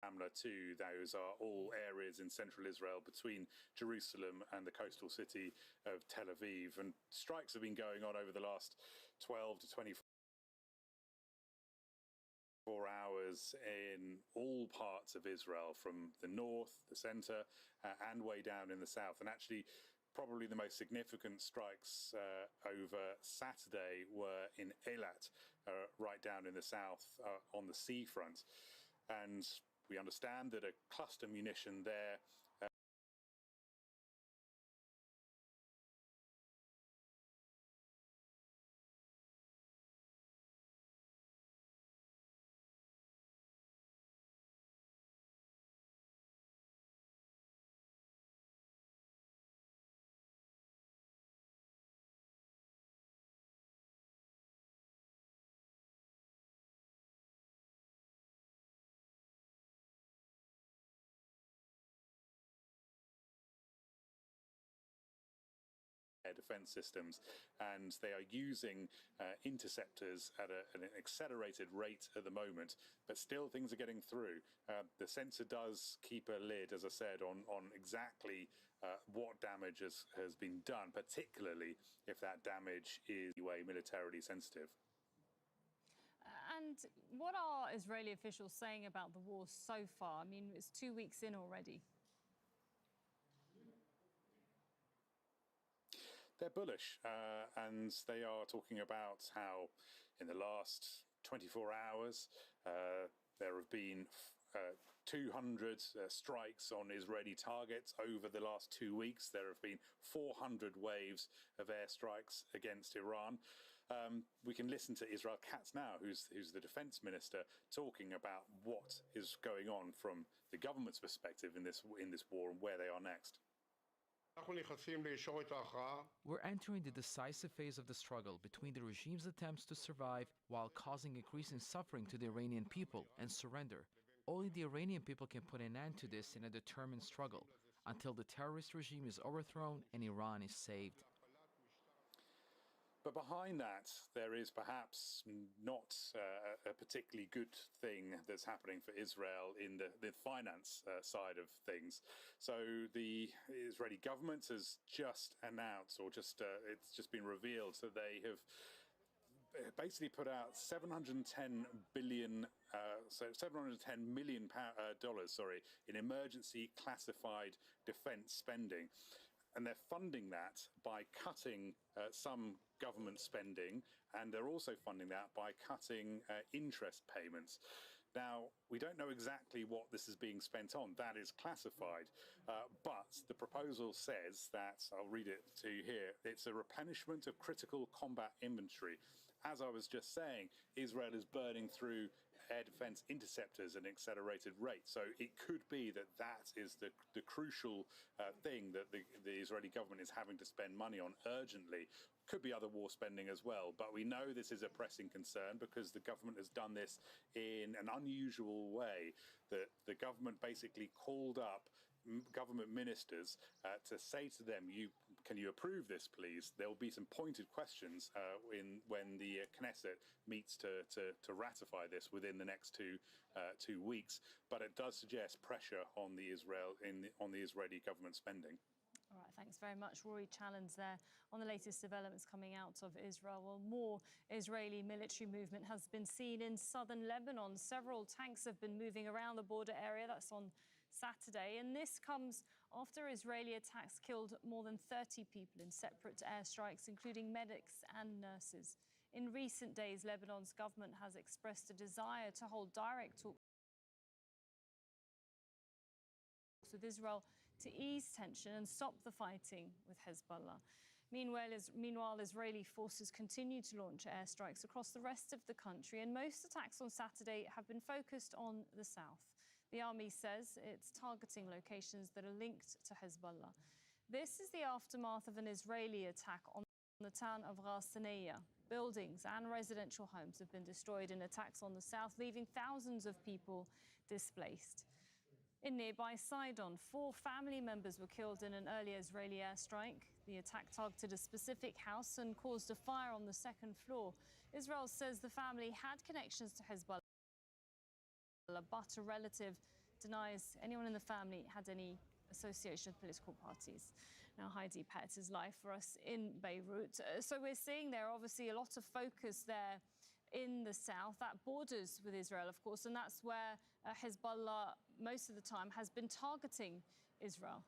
Ramla too. Those are all areas in central Israel between Jerusalem and the coastal city of Tel Aviv. And strikes have been going on over the last 12 to 24 hours in all parts of Israel, from the north, the center, and way down in the south. And actually, probably the most significant strikes over Saturday were in Eilat, right down in the south on the seafront. And we understand that a cluster munition there defense systems, and they are using interceptors at an accelerated rate at the moment, but still things are getting through. The sensor does keep a lid, as I said, on exactly what damage has been done, particularly if that damage is militarily sensitive. And what are Israeli officials saying about the war so far? I mean, it's 2 weeks in already. They're bullish, and they are talking about how in the last 24 hours there have been 200 strikes on Israeli targets over the last 2 weeks. There have been 400 waves of airstrikes against Iran. We can listen to Israel Katz now, who's the defense minister, talking about what is going on from the government's perspective in this war and where they are next. We're entering the decisive phase of the struggle between the regime's attempts to survive while causing increasing suffering to the Iranian people and surrender. Only the Iranian people can put an end to this in a determined struggle until the terrorist regime is overthrown and Iran is saved. But behind that, there is perhaps not a particularly good thing that's happening for Israel in the finance side of things. So the Israeli government has just announced, or it's just been revealed, that they have basically put out $710 million dollars, in emergency classified defense spending. And they're funding that by cutting some government spending, and they're also funding that by cutting interest payments. Now, we don't know exactly what this is being spent on. That is classified. But the proposal says that, I'll read it to you here, it's a replenishment of critical combat inventory. As I was just saying, Israel is burning through air defense interceptors at an accelerated rate. So it could be that is the crucial thing that the Israeli government is having to spend money on urgently. Could be other war spending as well. But we know this is a pressing concern because the government has done this in an unusual way. That the government basically called up government ministers to say to them, can you approve this, please? There will be some pointed questions when the Knesset meets to ratify this within the next 2 weeks. But it does suggest pressure on the Israeli government spending. All right, thanks very much, Rory Challens there on the latest developments coming out of Israel. Well, more Israeli military movement has been seen in southern Lebanon. Several tanks have been moving around the border area. That's on Saturday, and this comes after Israeli attacks killed more than 30 people in separate airstrikes, including medics and nurses. In recent days, Lebanon's government has expressed a desire to hold direct talks with Israel to ease tension and stop the fighting with Hezbollah. Meanwhile, Israeli forces continue to launch airstrikes across the rest of the country, and most attacks on Saturday have been focused on the south. The army says it's targeting locations that are linked to Hezbollah. This is the aftermath of an Israeli attack on the town of Ras Sanaya. Buildings and residential homes have been destroyed in attacks on the south, leaving thousands of people displaced. In nearby Sidon, 4 family members were killed in an early Israeli airstrike. The attack targeted a specific house and caused a fire on the second floor. Israel says the family had connections to Hezbollah, but a relative denies anyone in the family had any association with political parties. Now, Heidi Pett is live for us in Beirut. So we're seeing there obviously a lot of focus there in the south. That borders with Israel, of course, and that's where Hezbollah most of the time has been targeting Israel.